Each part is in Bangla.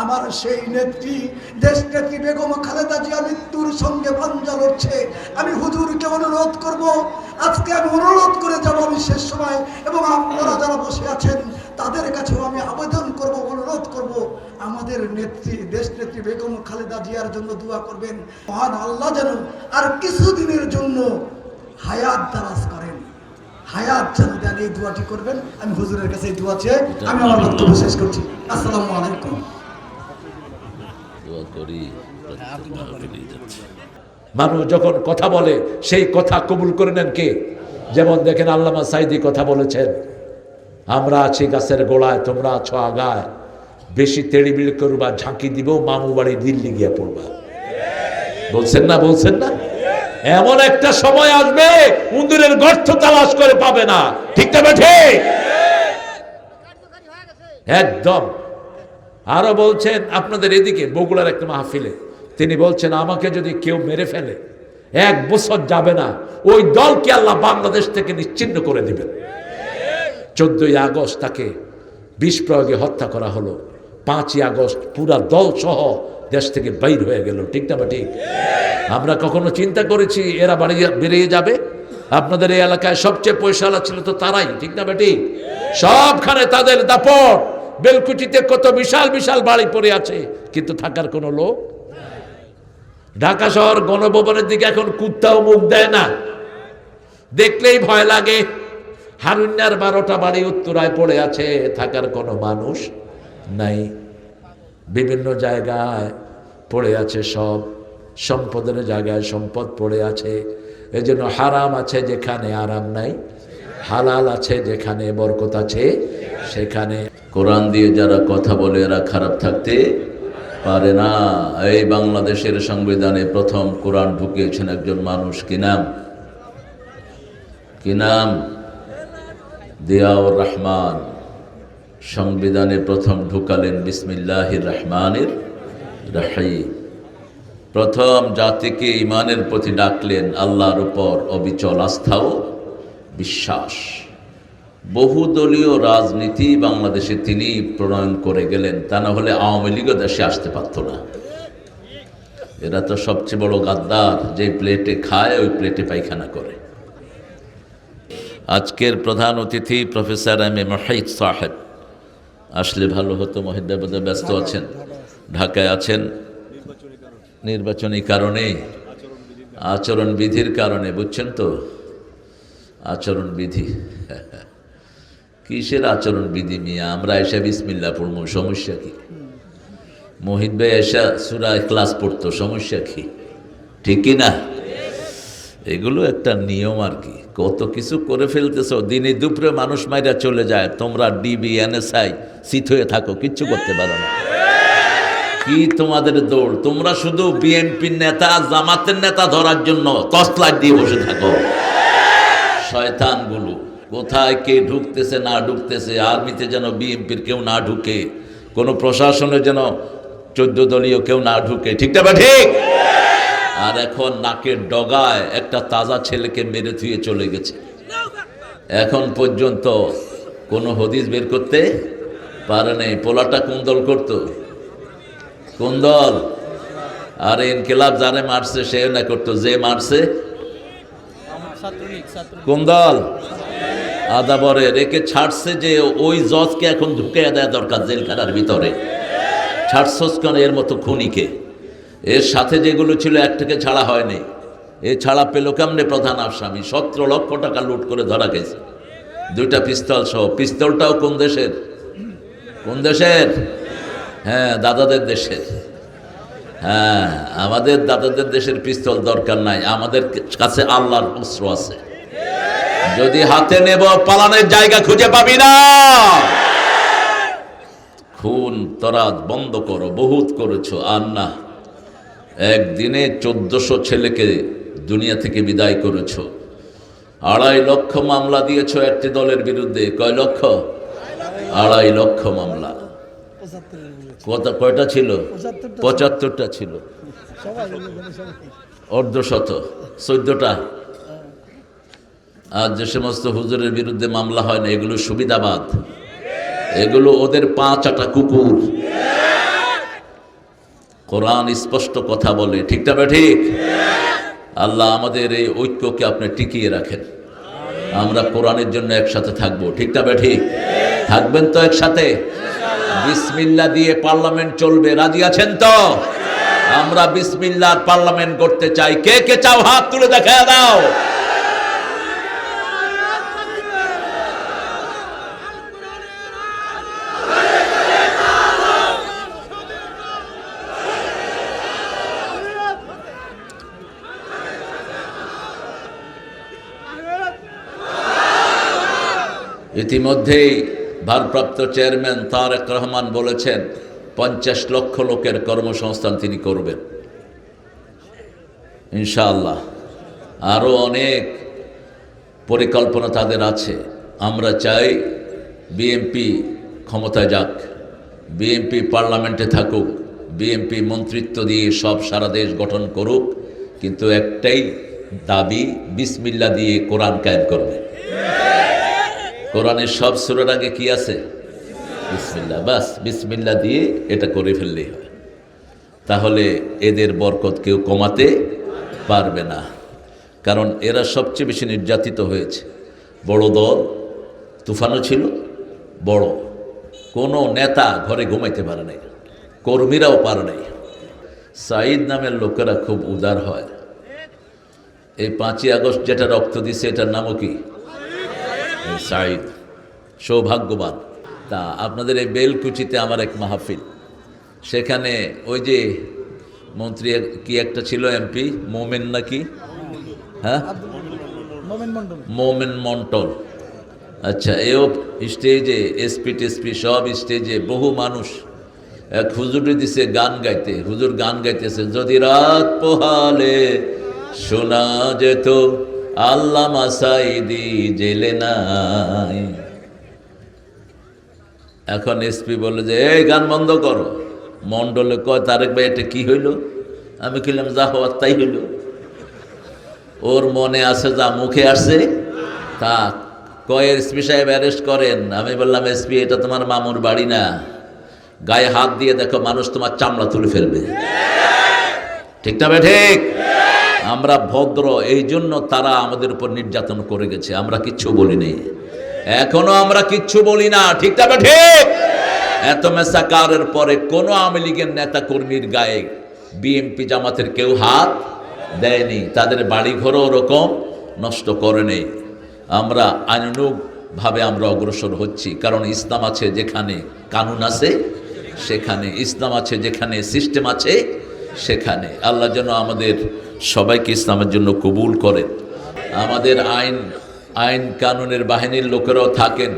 আমার সেই নেত্রী দেশনেত্রী বেগম খালেদা জিয়া মৃত্যুর সঙ্গে পাঞ্জা লড়ছে। আমি হুজুরকে অনুরোধ করব, আজকে আমি অনুরোধ করে যাব আমি শেষ সময়, এবং আপনারা যারা বসে আছেন তাদের কাছেও আমি আবেদন করব, অনুরোধ করব, আমাদের নেত্রী দেশনেত্রী বেগম খালেদা জিয়ার জন্য দোয়া করবেন। মহান আল্লাহ যেন আর কিছুদিনের জন্য হায়াত দারাজ করেন, হায়াত যেন দেন, এই দোয়াটি করবেন। আমি হুজুরের কাছে এই দোয়া চেয়ে আমি আমার বক্তব্য শেষ করছি। আসসালামু আলাইকুম। মানুষ যখন কথা বলে সেই কথা কবুল করে নেন কে? যেমন দেখেন আল্লামা সাঈদী কথা বলেছেন, আমরা আছি গাছের গোড়ায়, তোমরা আছো আগায়, বেশি তেড়িবিড়ি করবা, ঝাঁকি দিব, মামু বাড়ি দিল্লি গিয়া পড়বা। বলছেন না, বলছেন না? এমন একটা সময় আসবে উন্দুরের গর্ত তালাশ করে পাবে না। ঠিক না ঠিক? একদম। আরো বলছেন আপনাদের এদিকে বগুড়ার একটা মাহফিলে তিনি বলছেন, আমাকে যদি কেউ মেরে ফেলে 1 বছর যাবে না, ওই দলকে আল্লাহ বাংলাদেশ থেকে নিশ্চিহ্ন করে দিবেন। 14ই আগস্ট তাকে বিষ প্রয়োগে হত্যা করা হলো, 5ই আগস্ট পুরা দল সহ দেশ থেকে বাইর হয়ে গেল। ঠিক না ঠিক? আমরা কখনো চিন্তা করেছি এরা বেরিয়ে যাবে? আপনাদের এই এলাকায় সবচেয়ে পয়সাওয়ালা ছিল তো তারাই। ঠিক না ঠিক? সবখানে তাদের দাপট। বেলকুচিতে কত বিশাল বিশাল বাড়ি পড়ে আছে, কিন্তু থাকার কোনো লোক। ঢাকা শহর গণভবনের দিকে এখন কুত্তাও মুখ দেয় না, দেখলেই ভয় লাগে। হারুন্যার 12টা বাড়ি উত্তরায় পড়ে আছে, থাকার কোনো মানুষ নাই। বিভিন্ন জায়গায় পড়ে আছে, সব সম্পদের জায়গায় সম্পদ পড়ে আছে। এজন্য হারাম আছে যেখানে আরাম নাই, হালাল আছে যেখানে বরকত আছে সেখানে। কোরআন দিয়ে যারা কথা বলে এরা খারাপ থাকতে পারে না। এই বাংলাদেশের সংবিধানে প্রথম কোরআন ঢুকিয়েছেন একজন মানুষ। কি নাম? কি নাম? জিয়াউর রহমান। সংবিধানে প্রথম ঢুকালেন বিসমিল্লাহির রহমানির রহিম। প্রথম জাতিকে ইমানের প্রতি ডাকলেন, আল্লাহর উপর অবিচল আস্থা ও বিশ্বাস। বহুদলীয় রাজনীতি বাংলাদেশে তিনি প্রণয়ন করে গেলেন, তা না হলে আওয়ামী লীগও দেশে আসতে পারত না। এরা তো সবচেয়ে বড় গাদ্দার, যে প্লেটে খায় ওই প্লেটে পায়খানা করে। আজকের প্রধান অতিথি প্রফেসর এম এ মহিদ সাহেব আসলে ভালো হতো। মহিদ্দা বোধহয় ব্যস্ত আছেন, ঢাকায় আছেন নির্বাচনী কারণে, আচরণবিধির কারণে। বুঝছেন তো? আচরণবিধি কিসের আচরণবিধি মিয়া? আমরা এসে বিসমিল্লাহ পড়বো, সমস্যা কি? মোহিত ভাই এসা সূরা ইখলাস পড়তো, সমস্যা কি? ঠিকই না? এগুলো একটা নিয়ম আর কি। কত কিছু করে ফেলতেছ, দিনে দুপুরে মানুষ মাইরা চলে যায়, তোমরা ডিবি এনএসআই সিট হয়ে থাকো, কিচ্ছু করতে পারো না। কি তোমাদের দৌড়? তোমরা শুধু বিএনপির নেতা জামাতের নেতা ধরার জন্য টর্চলাইট দিয়ে বসে থাকো। শয়তানগুলো কোথায় কে ঢুকতেছে না ঢুকতেছে, আর্মিতে যেন বিএনপির কেউ না ঢুকে, কোনো প্রশাসনে যেন 14 দলীয় কেউ না ঢুকে। ঠিক না ঠিক? আর এখন নাকের ডগায় একটা তাজা ছেলেকে মেরে থুয়ে চলে গেছে, এখন পর্যন্ত কোনো হদিস বের করতে পারে নাই। পোলাটা কোন দল করতো? কোন দল? আর ইনকিলাব যারে মারছে সে না করতো, যে মারছে কোন দল? আদাবরে রেখে ছাড়ছে যে ওই জজকে এখন ঢুকে দেওয়া দরকার জেলখানার ভিতরে। ছাড়ছস কেন এর মতো খুনিকে? এর সাথে যেগুলো ছিল একটাকে ছাড়া হয়নি। এ ছাড়া পেল কেমনে প্রধান আসামি? 17 লক্ষ টাকা লুট করে ধরা গেছে, 2টা পিস্তল সহ। পিস্তলটাও কোন দেশের? কোন দেশের? হ্যাঁ, দাদাদের দেশের। হ্যাঁ, আমাদের দাদাদের দেশের পিস্তল দরকার নাই, আমাদের কাছে আল্লাহর অস্ত্র আছে। যদি হাতে নেব পালানোর জায়গা খুঁজে পাবি না। খুন তরাজ বন্ধ করো, বহুত করেছো, আর না। একদিনে 1400 ছেলেকে দুনিয়া থেকে বিদায় করেছো। 2.5 লক্ষ মামলা দিয়েছো একটি দলের বিরুদ্ধে। কয় লক্ষ? 2.5 লক্ষ মামলা। কয়টা ছিল? 75টা ছিল, অর্ধশত, 14টা। আর যে সমস্ত হুজুরের বিরুদ্ধে মামলা হয় না, এগুলো সুবিধাবাদ, এগুলো ওদের 5 আটা কুকুর। কোরআন স্পষ্ট কথা বলে, ঠিক না ঠিক? আল্লাহ আমাদের এই ঐক্যকে আপনি টিকিয়ে রাখেন। আমরা কোরআনের জন্য একসাথে থাকবো, ঠিক না ঠিক? থাকবেন তো একসাথে? বিসমিল্লাহ দিয়ে পার্লামেন্ট চলবে, রাজি আছেন তো? আমরা বিসমিল্লাহর পার্লামেন্ট করতে চাই। কে কে চাও হাত তুলে দেখা দাও। ইতিমধ্যেই ভারপ্রাপ্ত চেয়ারম্যান তারেক রহমান বলেছেন 50 লক্ষ লোকের কর্মসংস্থান তিনি করবেন ইনশাআল্লাহ। আরও অনেক পরিকল্পনা তাদের আছে। আমরা চাই বিএনপি ক্ষমতায় যাক, বিএনপি পার্লামেন্টে থাকুক, বিএনপি মন্ত্রিত্ব দিয়ে সব সারা দেশ গঠন করুক, কিন্তু একটাই দাবি, বিসমিল্লাহ দিয়ে কোরআন কায়েম করবে। কোরআনের সব সূরার আগে কি আছে? বিসমিল্লাহ। বাস বিসমিল্লাহ দিয়ে এটা করে ফেললেই হয়। তাহলে এদের বরকত কেউ কমাতে পারবে না, কারণ এরা সবচেয়ে বেশি নির্যাতিত হয়েছে। বড় দল, তুফানও ছিল বড়, কোনো নেতা ঘরে ঘুমাইতে পারে নাই, কর্মীরাও পারে নাই। সাঈদ নামের লোকেরা খুব উদার হয়। এই 5ই আগস্ট যেটা রক্ত দিছে এটার নামও কি? সাঈদ। সৌভাগ্যবান। তা আপনাদের এই বেলকুচিতে আমার এক মাহফিল, সেখানে ওই যে মন্ত্রী কি একটা ছিল, এমপি মোমেন নাকি, হ্যাঁ মোমেন মন্টল, আচ্ছা, এও স্টেজে, এসপি টেসপি সব স্টেজে, বহু মানুষ। এক হুজুরে দিছে গান গাইতে, হুজুর গান গাইতেছে, যদি রাত পোহালে শোনা যেত আল্লামা সাঈদী জেলে নাই। এখন এসপি বলে যে এই গান বন্ধ করো। মন্ডলে কয়, তারেক ভাই এটা কি হইল? আমি কইলাম যা হওয়ার তাই হইল। ওর মনে আছে, যা মুখে আসছে তা কয়, এসপি সাহেব অ্যারেস্ট করেন। আমি বললাম, এসপি এটা তোমার মামুর বাড়ি না, গায়ে হাত দিয়ে দেখো মানুষ তোমার চামড়া তুলে ফেলবে, ঠিক না ঠিক? আমরা ভদ্র, এই জন্য তারা আমাদের উপর নির্যাতন করে গেছে, আমরা কিচ্ছু বলিনি, এখনো আমরা কিচ্ছু বলি না, ঠিক না ঠিক? এত মেসাকারের পরে কোন আওয়ামী লীগের নেতা কর্মীর গায়ে বিএনপি জামাতের কেউ হাত দেয়নি, তাদের বাড়িঘরও ওরকম নষ্ট করে নেই। আমরা আইনানুগভাবে আমরা অগ্রসর হচ্ছি, কারণ ইসলাম আছে যেখানে কানুন আছে সেখানে, ইসলাম আছে যেখানে সিস্টেম আছে সেখানে। আল্লাহ যেন আমাদের সবাইকে ইসলামের জন্য কবুল করেন। আমাদের আইন কানুনের বাহিনীর লোকেরাও থাকেন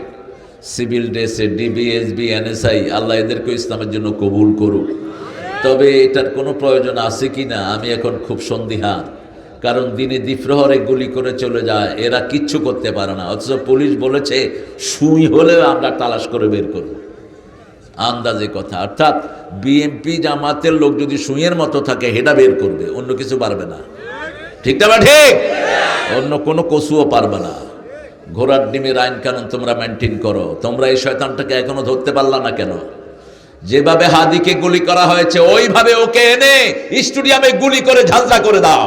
সিভিল ড্রেসে, ডিবিএসবি, এনএসআই, আল্লাহ এদেরকেও ইসলামের জন্য কবুল করুক। তবে এটার কোনো প্রয়োজন আছে কি না আমি এখন খুব সন্দিহান, কারণ দিনে দ্বিপ্রহরে গুলি করে চলে যায়, এরা কিচ্ছু করতে পারে না। অথচ পুলিশ বলেছে সুই হলেও আমরা তালাশ করে বের করব, আন্দাজে কথা। অর্থাৎ বিএনপি জামাতের লোক যদি সুইয়ের মতো থাকে হেডা বের করবে, অন্য কিছু পারবে না, ঠিক না ঠিক? অন্য কোনো কসুও পারবে না। ঘোড়ার ডিমের আইন কানুন তোমরা মেনটেন করো। তোমরা এই শয়তানটাকে এখনো ধরতে পারলা না কেন? যেভাবে হাদিকে গুলি করা হয়েছে ওইভাবে ওকে এনে স্টেডিয়ামে গুলি করে ঝাঁঝরা করে দাও।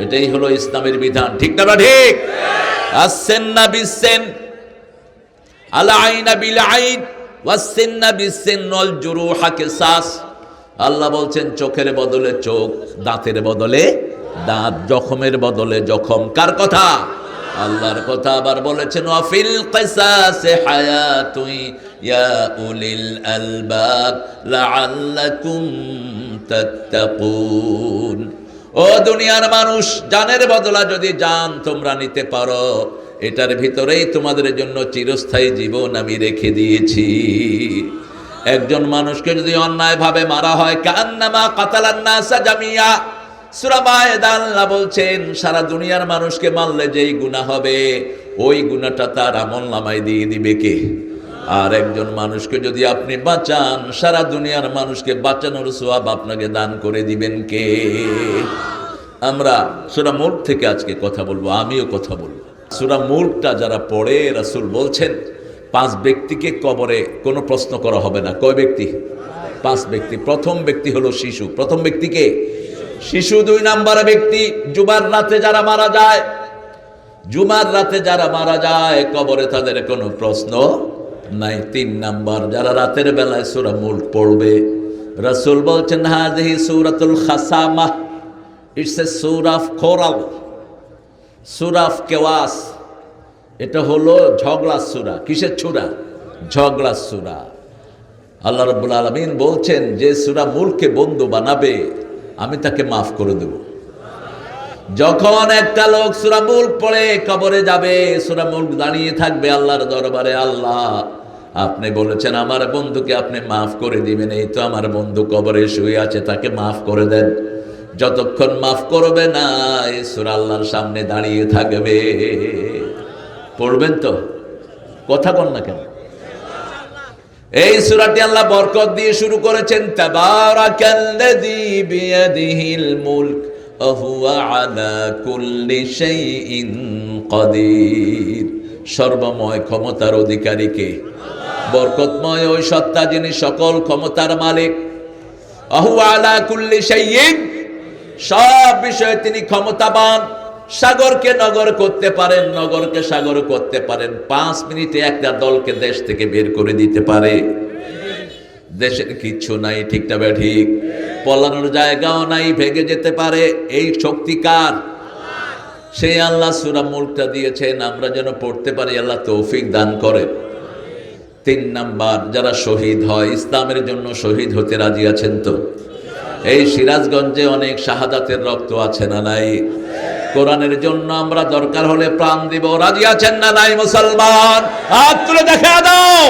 এটাই হলো ইসলামের বিধান, ঠিক না ঠিক? আসসিন্না বিসসিন আল আইনা বিল আইন ওয়াসসিন্না বিসসিন ওয়াল জুরুহা কিসাস। আল্লাহ বলছেন চোখের বদলে চোখ, দাঁতের বদলে দাঁত, জখমের বদলে জখম। কার কথা? আল্লাহর কথা। আবার বলেছেন ওয়াফিল কিসাসি হায়াতুন ইয়া উলিল আলবাব লাআল্লাকুম তাত্তাকুন। ও দুনিয়ার মানুষ, জানের বদলা যদি জান তোমরা নিতে পারো, এটার ভিতরেই তোমাদের জন্য চিরস্থায়ী জীবন আমি রেখে দিয়েছি। একজন মানুষকে যদি অন্যায়ভাবে মারা হয়, কান্নামা কাতালান নাসা জামিয়া, সূরা মায়েদা আল্লাহ বলছেন সারা দুনিয়ার মানুষকে মারলে যেই গুনাহ হবে ওই গুনাহটা তার আমলনামায় দিয়ে দিবে কে? আর একজন মানুষকে যদি আপনি বাঁচান, সারা দুনিয়ার মানুষকে বাঁচানোর সওয়াব আপনাকে দান করে দিবেন কে? আমরা সূরা মুলক থেকে আজকে কথা বলবো, আমিও কথা বলবো। সূরা মুলকটা যারা পড়ে, রাসূল বলছেন 5 ব্যক্তিকে কবরে কোনো প্রশ্ন করা হবে না। কয় ব্যক্তি? 5 ব্যক্তি। প্রথম ব্যক্তি হলো শিশু। প্রথম ব্যক্তিকে শিশু। 2 নম্বর ব্যক্তি জুমার রাতে যারা মারা যায়। জুমার রাতে যারা মারা যায় কবরে তাদের কোনো প্রশ্ন নাই। 3 নম্বর যারা রাতের বেলায় সূরা মুলক পড়বে। রাসূল বলছেন হাযিহি সূরাতুল খাসামাহ, ইটস এ সূরা অফ কোরাল, সূরা অফ কেওয়াস। এটা হলো ঝগড়ার সূরা। কিসের সূরা? ঝগড়ার সূরা। আল্লাহ রাব্বুল আলামিন বলছেন যে সূরা মুলককে বন্ধু বানাবে আমি তাকে মাফ করে দেব। যখন একটা লোক সূরা মুলক পড়ে কবরে যাবে, সূরা মুলক দাঁড়িয়ে থাকবে আল্লাহর দরবারে, আল্লাহ আপনি বলেছেন আমার বন্ধুকে আপনি মাফ করে দিবেন, এই তো আমার বন্ধু কবরে শুয়ে আছে, তাকে মাফ করে দেন। যতক্ষণ মাফ করবে না এই সূরা আল্লাহর সামনে দাঁড়িয়ে থাকবে। পড়বেন তো? কথা কন না কেন? এই সূরাটি আল্লাহ বরকত দিয়ে শুরু করেছেন, তাবারাকাল্লাযী বিয়াদিহিল মুলক ওয়া হুয়া আলা কুল্লি শাইইন কাদির। সর্বময় ক্ষমতার অধিকারী কে? বরকতময় ওই সত্তা যিনি সকল ক্ষমতার মালিক। ওয়া হুয়া আলা কুল্লি শাইইন, সব বিষয়ে তিনি ক্ষমতাবান। সাগরকে নগর করতে পারেন, নগরকে সাগর করতে পারেন। 5 মিনিটে একটা দলকে দেশ থেকে বের করে দিতে পারে। দেশের কিচ্ছু নাই, ঠিক না ঠিক? পলানোর জায়গাও নাই, ভেগে যেতে পারে। এই শক্তিকার সেই আল্লাহ সূরা মুলকটা দিয়েছেন আমরা যেন পড়তে পারি। আল্লাহ তৌফিক দান করেন। 3 নাম্বার যারা শহীদ হয়, ইসলামের জন্য শহীদ হতে রাজি আছেন তো? এই সিরাজগঞ্জে অনেক শাহাদাতের রক্ত আছে না নাই? কোরআনের জন্য আমরা দরকার হলে প্রাণ দিব, রাজি আছেন না নাই মুসলমান? হাত তুলে দেখা দাও।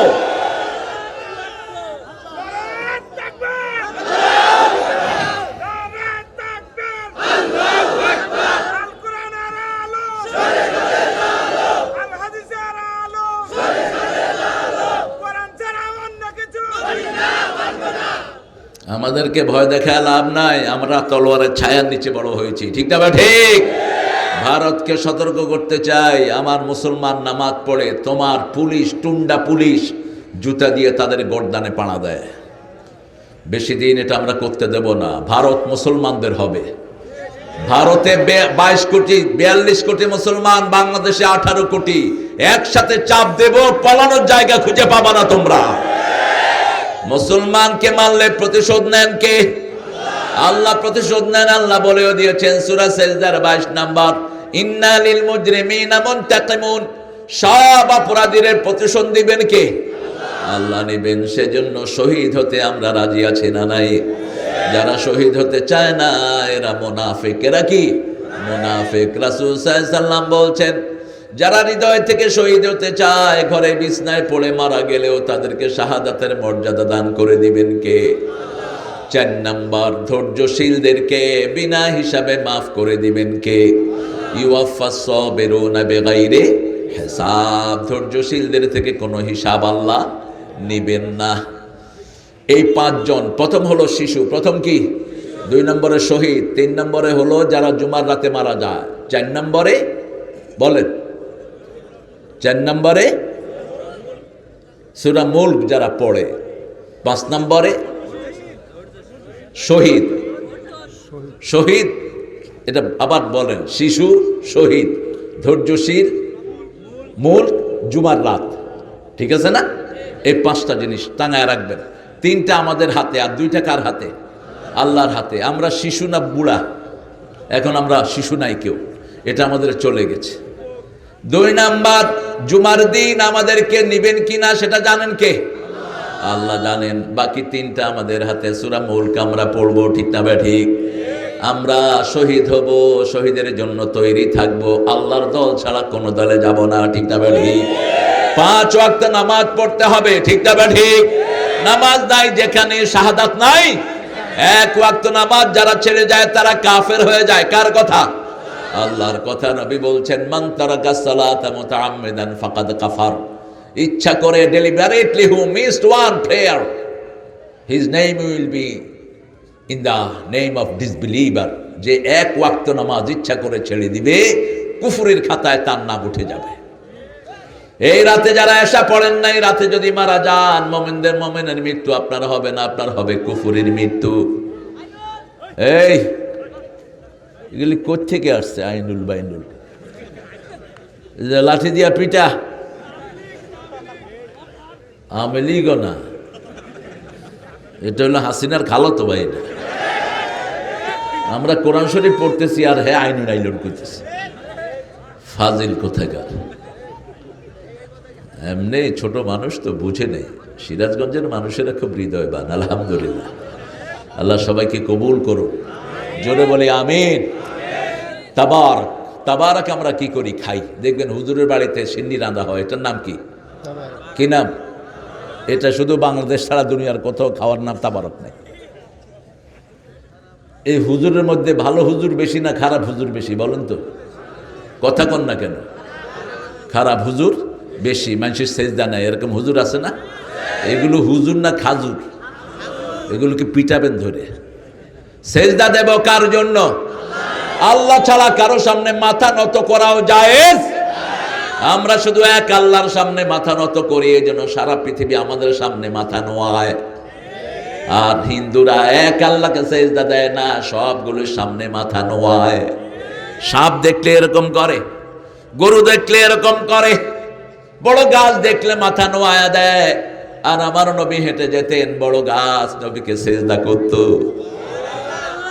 আমাদেরকে ভয় দেখায় লাভ নাই, আমরা তলোয়ারের ছায়ার নিচে বড় হয়েছি, ঠিক না ঠিক? ভারতকে সতর্ক করতে চাই, আমার মুসলমান নামাজ পড়ে তোমার পুলিশ, টুন্ডা পুলিশ জুতা দিয়ে তাদের গর্দানে পাড়া দেয়। বেশি দিন এটা আমরা করতে দেব না। ভারত মুসলমানদের হবে। ভারতে 22 কোটি 42 কোটি মুসলমান, বাংলাদেশে 18 কোটি। একসাথে চাপ দেব, পালানোর জায়গা খুঁজে পাবা না তোমরা। মুসলমানকে মারলে প্রতিশোধ নেন কে? আল্লাহ প্রতিশোধ নেন। আল্লাহ বলেও দিয়েছেন সূরা সেজদার 22 নাম্বার, ইন্না লিল মুজরিমিনা মুনতাকিমুন। সব অপরাধীদের প্রতিশোধ দিবেন কে? আল্লাহ নেবেন। সেজন্য শহীদ হতে আমরা রাজি আছি না নাই? যারা শহীদ হতে চায় না এরা মুনাফিক। এরা কি? মুনাফিক। রাসূল সাল্লাল্লাহু আলাইহি ওয়াসাল্লাম বলছেন যারা হৃদয় থেকে শহীদ হতে চায়, ঘরে বিছনায় পড়ে মারা গেলেও তাদেরকে শাহাদাতের মর্যাদা দান করে দিবেন কে? 4 নাম্বার ধৈর্যশীলদেরকে বিনা হিসাবে মাফ করে দিবেন কে? ইউওয়াফাস সাবিরুনা বিগাইরি হিসাব। ধৈর্যশীলদের থেকে কোনো হিসাব আল্লাহ নেবেন না। এই 5 জন। প্রথম হলো শিশু। প্রথম কি? 2 নম্বরে শহীদ। 3 নম্বরে হলো যারা জুমার রাতে মারা যায়। 4 নম্বরে বলেন, 4 নম্বরে সূরা মুলক যারা পড়ে। 5 নম্বরে শহীদ। শহীদ এটা আবার বলেন, শিশু, শহীদ, ধৈর্যশীল, মুলক, জুমার রাত। ঠিক আছে না? এই 5টা জিনিস টাঙায় রাখবেন। 3টা আমাদের হাতে, আর 2টা কার হাতে? আল্লাহর হাতে। আমরা শিশু না বুড়া? এখন আমরা শিশু নাই কেউ, এটা আমাদের চলে গেছে। 2 নাম্বার জুমার দিন আমাদেরকে নিবেন কিনা সেটা জানেন কে? আল্লাহ জানেন। বাকি 3টা আমাদের হাতে। সূরা মুলক আমরা পড়বো, ঠিক না ঠিক? আমরা শহীদ হব, শহীদের জন্য তৈরি থাকবো। আল্লাহর দল ছাড়া কোনো দলে যাব না, ঠিক না ঠিক? 5 ওয়াক্ত নামাজ পড়তে হবে, ঠিক না ঠিক? নামাজ নাই যেখানে শাহাদাত নাই। 1 ওয়াক্ত নামাজ যারা ছেড়ে যায় তারা কাফের হয়ে যায়। কার কথা? আল্লাহর কথা। নবী বলছেন মান তারাকা সালাতা মুতাআম্মিদান ফাকাদ কাফার। ইচ্ছা করে deliberately who missed one prayer, his name will be in the name of disbeliever। যে 1 ওয়াক্ত নামাজ ইচ্ছা করে ছেড়ে দিবে, কুফরের খাতায় তার নাম উঠে যাবে। এই রাতে যারা এসা পড়েন নাই, রাতে যদি মারা যান, মোমেনের মৃত্যু আপনার হবে না, আপনার হবে কুফুরির মৃত্যু। এই এগুলি কোত্থেকে আসছে? আইনুল বাইনুল, লাঠি দিয়া পিটা, আওয়ামী লীগও না, এটা হলো হাসিনার খালাতো ভাই। এটা আমরা কোরআন শরীফ পড়তেছি আর হ্যাঁ আইনুল আইনুল করতেছি। ফাজিল কোথাকার! এমনি ছোট মানুষ তো বুঝে নেই। সিরাজগঞ্জের মানুষেরা খুব হৃদয়বান, আলহামদুলিল্লাহ। আল্লাহ সবাইকে কবুল করুন, জোরে বলি আমিন। তাবারাক আমরা কি করি? খাই। দেখবেন হুজুরের বাড়িতে সিন্নি রাঁধা হয়, এটার নাম কি? কি নাম? এটা শুধু বাংলাদেশ ছাড়া দুনিয়ার কোথাও খাওয়ার নাম তাবারক নেই। এই হুজুরের মধ্যে ভালো হুজুর বেশি না খারাপ হুজুর বেশি? বলেন তো, কথা কন না কেন? খারাপ হুজুর বেশি, মানুষের সেজদা নাই, এরকম হুজুর আছে না? এগুলো হুজুর না খাজুর? এগুলোকে পিটাবেন ধরে। সেজদা দেব কার জন্য? আল্লাহ ছাড়া কারো সামনে মাথা নত করাও জায়েজ। আমরা শুধু এক আল্লাহর সামনে মাথা নত করি, এই জন্য সারা পৃথিবী আমাদের সামনে মাথা নোয়ায়। আর হিন্দুরা এক আল্লাহকে সেজদা দেয় না, সবগুলোর সামনে মাথা নোয়ায়। সাপ দেখলে এরকম করে, গরু দেখলে এরকম করে, বড় গাছ দেখলে মাথা নোয়ায়া দেয়। আর আমার নবী হেঁটে যেতেন, বড় গাছ নবীকে সেজদা করত,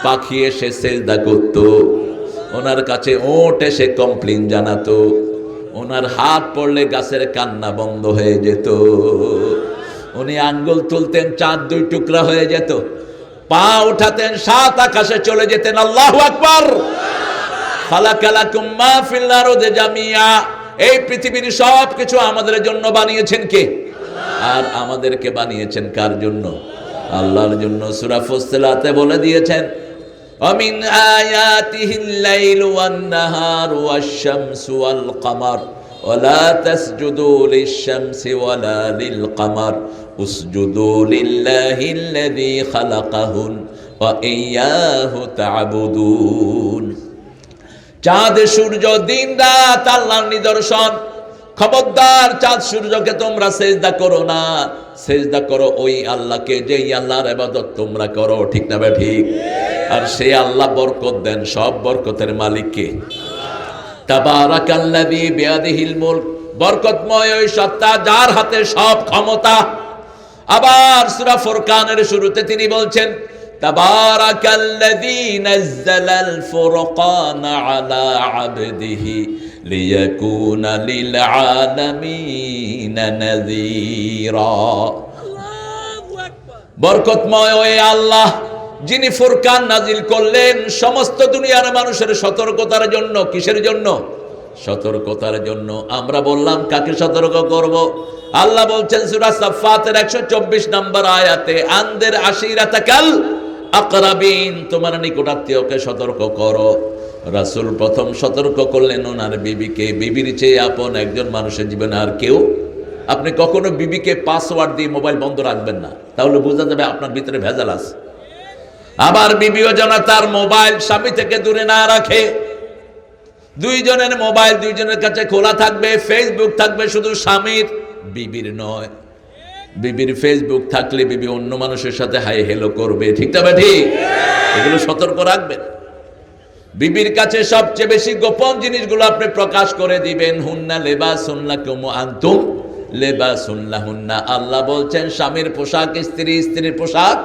পাখি এসে সেজদা করত, ওনার কাছে ওট এসে কমপ্লেন জানাতো, ওনার হাত পড়লে গাছের কান্না বন্ধ হয়ে যেত, উনি আঙ্গুল তুলতেন চাঁদ দুই টুকরা হয়ে যেত, পা উঠাতেন সাত আকাশে চলে যেতেন। আল্লাহু আকবার। খালাকালাকুম মা ফিল আরদি জামিয়া, এই পৃথিবীর সব কিছু আমাদের জন্য বানিয়েছেন কে? আর আমাদেরকে বানিয়েছেন কার জন্য? আল্লাহর জন্য। সূরা ফুসসিলাতে বলে দিয়েছেন, ومن آياته الليل والنهار والشمس والقمر ولا تسجدوا للشمس ولا للقمر اسجدوا لله الذي خلقهن وإياه تعبدون। চাঁদ সূর্য দিন রাত আল্লাহর নিদর্শন। খবরদার চাঁদ সূর্যকে তোমরা সেজদা করো না, সেজদা করো ওই আল্লাহকে যেই আল্লাহর ইবাদত তোমরা করো। ঠিক না ভাই? ঠিক। আর সেই আল্লাহ বরকত দেন, সব বরকতের মালিক কে? তাবারাকাল্লাযী বিয়াদিহিল মুলক, বরকতময় ওই সত্তা যার হাতে সব ক্ষমতা। আবার সূরা ফুরকানের শুরুতে তিনি বলছেন, তাবারাকাল্লাযী নাযালাল ফুরকানা আলা আবদিহি লিয়াকুনা লিল আলামিনা নাযীরা। বরকতময় ওই আল্লাহ যিনি ফুরকান নাজিল করলেন সমস্ত দুনিয়ার মানুষের সতর্কতার জন্য। কিসের জন্য? সতর্কতার জন্য। আমরা বললাম কাকে সতর্ক করব? আল্লাহ বলছেন সূরা সাফফাতের 124 নম্বর আয়াতে, আনদের আশিরাতাকাল আকরাবিন, তোমার নিকটাত্মীয়কে সতর্ক করো। রাসূল প্রথম সতর্ক করলেন ওনার বিবিকে। বিবির চেয়ে আপন একজন মানুষের জীবনে আর কেউ। আপনি কখনো বিবিকে পাসওয়ার্ড দিয়ে মোবাইল বন্ধ রাখবেন না, তাহলে বোঝা যাবে আপনার ভিতরে ভেজাল আছে। আবার বিবিও যেন তার মোবাইল স্বামী থেকে দূরে না রাখে। দুইজনের মোবাইল দুইজনের কাছে খোলা থাকবে, ফেসবুক থাকবে শুধু স্বামীর, বিবির নয়। বিবির ফেসবুক থাকলে বিবি অন্য মানুষের সাথে হাই হেলো করবে। ঠিক না ঠিক? এগুলো সতর্ক রাখবেন। বিবির কাছে সবচেয়ে বেশি গোপন জিনিসগুলো আপনি প্রকাশ করে দিবেন। হুন্না লিবাসুন লাকুম ওয়া আনতুম লিবাসুন লাহুন্না। আল্লাহ বলছেন স্বামীর পোশাক স্ত্রী, স্ত্রীর পোশাক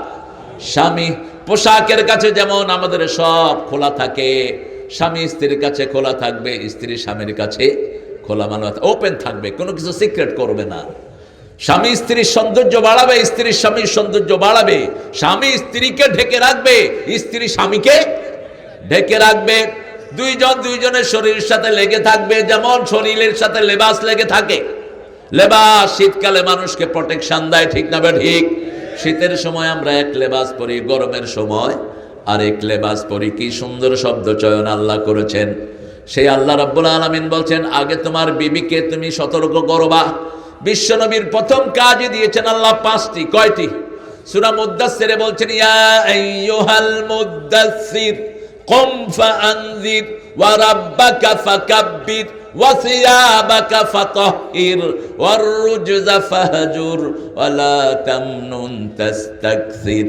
স্বামী। পোশাকের কাছে যেমন আমাদের সব খোলা থাকে, স্বামী স্ত্রীর কাছে খোলা থাকবে, স্ত্রী স্বামীর কাছে খোলা, মানে ওপেন থাকবে, কোনো কিছু সিক্রেট করবে না। স্বামী স্ত্রীর সৌন্দর্য বাড়াবে, স্ত্রী স্বামীর সৌন্দর্য বাড়াবে। স্বামী স্ত্রীকে ঢেকে রাখবে, স্ত্রী স্বামীকে ঢেকে রাখবে। দুইজন দুইজনের শরীরের সাথে লেগে থাকবে, যেমন শরীরের সাথে লেবাস লেগে থাকে। লেবাস শীতকালে মানুষকে প্রোটেকশন দেয়। ঠিক না ঠিক? শীতের সময় আমরা এক লেবাস পরি, গরমের সময় আরেক লেবাস পরি। কি সুন্দর শব্দ চয়ন আল্লাহ করেছেন। সেই আল্লাহ রাব্বুল আলামিন বলছেন আগে তোমার বিবিকে তুমি সতর্ক করবা। বিশ্বনবীর প্রথম কাজই দিয়েছেন আল্লাহ 5টি। কয়টি? সূরা মুদ্দাসসিরে বলছেন, ইয়া আইয়ুহাল মুদ্দাসসির কুম ফাআনযির ওয়া রাব্বাকা ফাকাব্বির ওয়াসিয়াবাকা ফাতাহহির ওয়াররুজজা ফাহজুর ওয়ালা তামনুন তাস্তাকসির।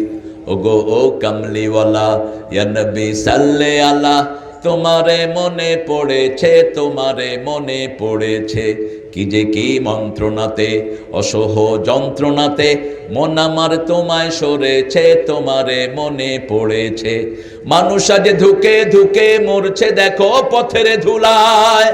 ওগো ও কামলিওয়ালা, ইয়া নবী সাল্লে আলা, তোমারে মনে পড়েছে, তোমারে মনে পড়েছে, কি যে কি মন্ত্রণাতে, অসহ যন্ত্রণাতে মন আমার তোমায় সরেছে, তোমারে মনে পড়েছে। মানুষ আজ ধুকে ধুকে মরছে দেখো পথের ধুলায়,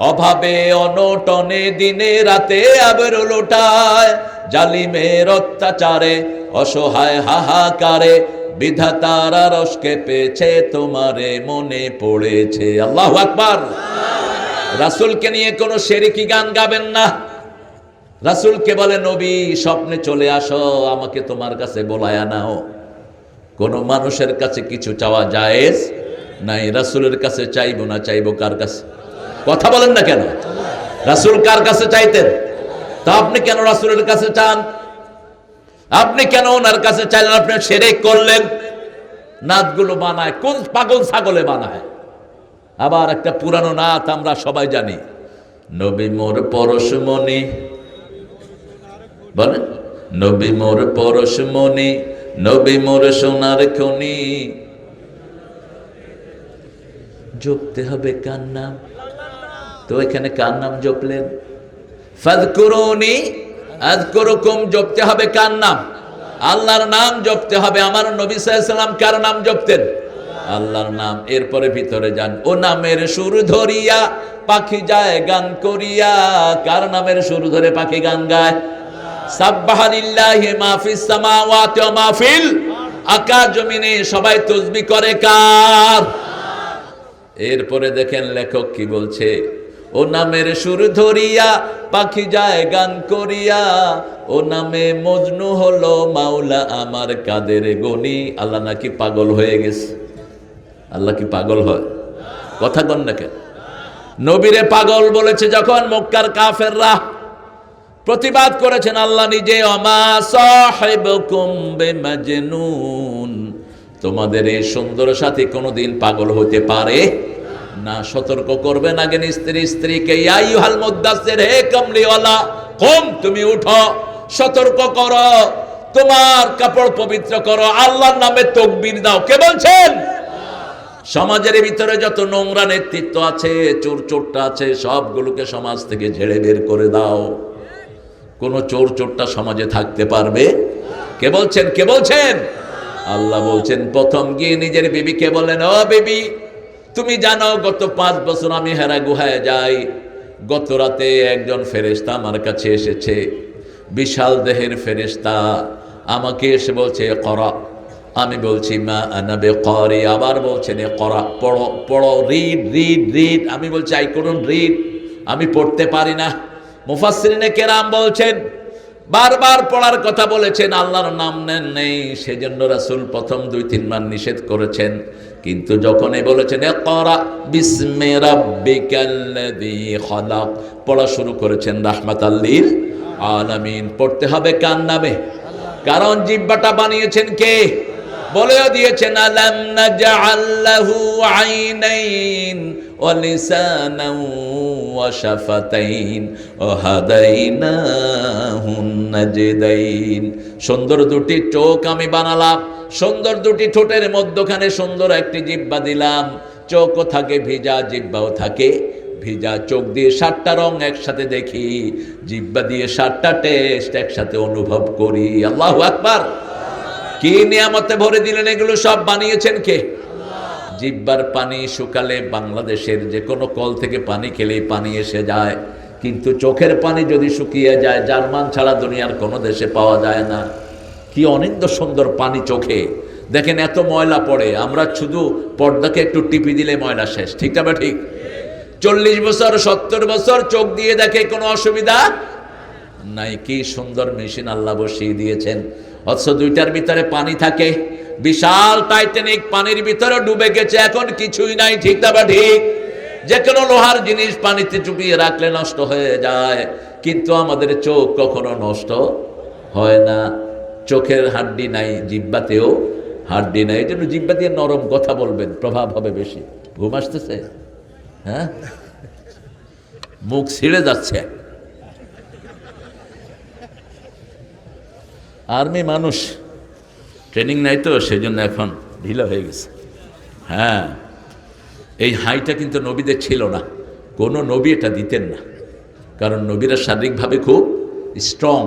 অভাবে অনটনে দিনে রাতে আবার লোটায়, জালিমের অত্যাচারে অসহায় হাহাকারে বিধাতার রসকে পেয়েছে, তোমারে মনে পড়েছে। আল্লাহু আকবার। রাসূলকে নিয়ে কোনো শিরকি গান গাবেন না। রাসূলকে বলে নবী স্বপ্নে চলে আসো, আমাকে তোমার কাছে বলায়া নাও। কোন মানুষের কাছে কিছু চাওয়া জায়েজ নাই। রাসূলের কাছে চাইবো না, চাইবো কার কাছে? কথা বলেন না কেন? রাসূল কার কাছে চাইতেন? তা আপনি কেন রাসূলের কাছে চান? আপনি কেন ওনার কাছে চাইলেন? আপনি শিরক করলেন। নাতগুলো বানায় কোন পাগল ছাগলে বানায়। আবার একটা পুরানো নাত আমরা সবাই জানি, নবী মোর পরশমণি, বলেন নবী মোর পরশমণি, নবী মোর সোনার খনি, জপতে হবে কার নাম? তো এখানে কার নাম জপলেন? ফাযকুরুনি আযকুরুকুম, জপতে হবে কার নাম? আল্লাহর নাম জপতে হবে। আমার নবী সাল্লাল্লাহু আলাইহি ওয়াসাল্লাম কার নাম জপতেন? আল্লাহর নাম। এরপরে ভিতরে যান, ও নামের সুর ধরিয়া পাখি যায় গান করিয়া। কার নামের সুর ধরে পাখি গান গায়? সাব্বাহা লিল্লাহি মা ফিস সামাওয়াতি ওয়া মা ফিল, আকাশ জমিনে সবাই তাসবিহ করে কার? এরপরে দেখেন লেখক কি বলছে, ও নামের সুর ধরিয়া পাখি যায় গান করিয়া, ও নামে মজনু হলো মাওলা আমার কাদের গনি। আল্লাহ নাকি পাগল হয়ে গেছে? আল্লাহ কি পাগল হয়? কথা কন না কেন? নবীরে পাগল বলেছে যখন মক্কার কাফেররা, প্রতিবাদ করেছেন আল্লাহ নিজে, ওমা সাহিবুকুম বিমাজনুন, তোমাদের এই সুন্দর সাথী কোনোদিন পাগল হতে পারে না। সতর্ক করবেন আগে স্ত্রীকে, ইয়া আইয়ুহাল মুদ্দাসসির, হে কামলিওয়ালা, কুম, তুমি উঠো, সতর্ক করো, তোমার কাপড় পবিত্র করো, আল্লাহর নামে তাকবীর দাও। কে বলছেন? সমাজের ভিতরে যত নোংরা নেতৃত্ব আছে, চোর চোরটা আছে, সবগুলোকে সমাজ থেকে ঝেড়ে বের করে দাও। কোন চোর চোরটা সমাজে থাকতে পারবে? কে বলছেন? কে বলছেন? আল্লাহ বলছেন, প্রথম গিয়ে নিজের বিবিকে বলেন, ও বিবি, তুমি জানো গত 5 বছর আমি হেরা গুহায় যাই। গত রাতে একজন ফেরেশতা আমার কাছে এসেছে, বিশাল দেহের ফেরেশতা, আমাকে এসে বলছে করা। আমি বলছি মা আনা বিকারি, আবার বলছেন করা, পড়ো পড়ো, রিড রিড রিড। আমি বলছি আই কুডন্ট রিড, আমি পড়তে পারি না। মুফাসসিরিনে কেরাম বলছেন, বারবার পড়ার কথা বলেছেন, আল্লাহর নাম নেন নেই, সেজন্য রাসূল প্রথম 2-3 বার নিষেধ করেছেন। কিন্তু যখনই বলেছেন ইকরা বিসমি রাব্বিকাল্লাযী খালাক, পড়া শুরু করেছেন রাহমাতাল লিল আলামিন। পড়তে হবে কার নামে? কারণ জিহ্বাটা বানিয়েছেন কে? বলেও দিয়েছেন আলাম নাজআল লাহু আইনাইন ওয়া লিসানান ওয়া শাফাতাইন ওয়া হাদাইনাহুন নাজদাইন। সুন্দর দুটি চোখ আমি বানালাম, সুন্দর দুটি ঠোঁটের মধ্যখানে সুন্দর একটি জিহ্বা দিলাম। চোখও থাকে ভিজা, জিহ্বাও থাকে ভিজা। চোখ দিয়ে 7টা রং একসাথে দেখি, জিহ্বা দিয়ে 7টা টেস্ট একসাথে অনুভব করি। আল্লাহু আকবার। কি নিয়ামতে ভরে দিলেন! এগুলো সব বানিয়েছেন কে? জিহ্বার পানি শুকালে বাংলাদেশের যে কোনো কল থেকে পানি খেলেই পানি এসে যায়, কিন্তু চোখের পানি যদি শুকিয়ে যায়, জার্মান ছাড়া দুনিয়ার কোনো দেশে পাওয়া যায় না। কি অনিন্দ সুন্দর পানি চোখে! দেখেন এত ময়লা পড়ে, আমরা শুধু পর্দাকে একটু টিপি দিলে ময়লা শেষ। ঠিক না? ঠিক। 40 বছর 70 বছর চোখ দিয়ে দেখে কোনো অসুবিধা নাই। কি সুন্দর মেশিন আল্লাহ বসিয়ে দিয়েছেন, অথচ 2টার ভিতরে পানি থাকে। বিশাল টাইটানিক পানির ভিতরে ডুবে গেছে, এখন কিছুই নাই। ঠিক না? ঠিক। যে কোনো লোহার জিনিস পানিতে চুপিয়ে রাখলে নষ্ট হয়ে যায়, কিন্তু আমাদের চোখ কখনো নষ্ট হয় না। চোখের হাড্ডি নাই, জিহ্বাতেও হাড্ডি নাই। এই জন্য জিহ্বা দিয়ে নরম কথা বলবেন, প্রভাব হবে বেশি। ঘুম আসতেছে? হ্যাঁ, মুখ ছিঁড়ে যাচ্ছে। আর্মি মানুষ, ট্রেনিং নাই তো, সেই জন্য এখন ঢিলা হয়ে গেছে। হ্যাঁ, এই হাইটা কিন্তু নবীদের ছিল না, কোনো নবী এটা দিতেন না, কারণ নবীরা শারীরিকভাবে খুব স্ট্রং।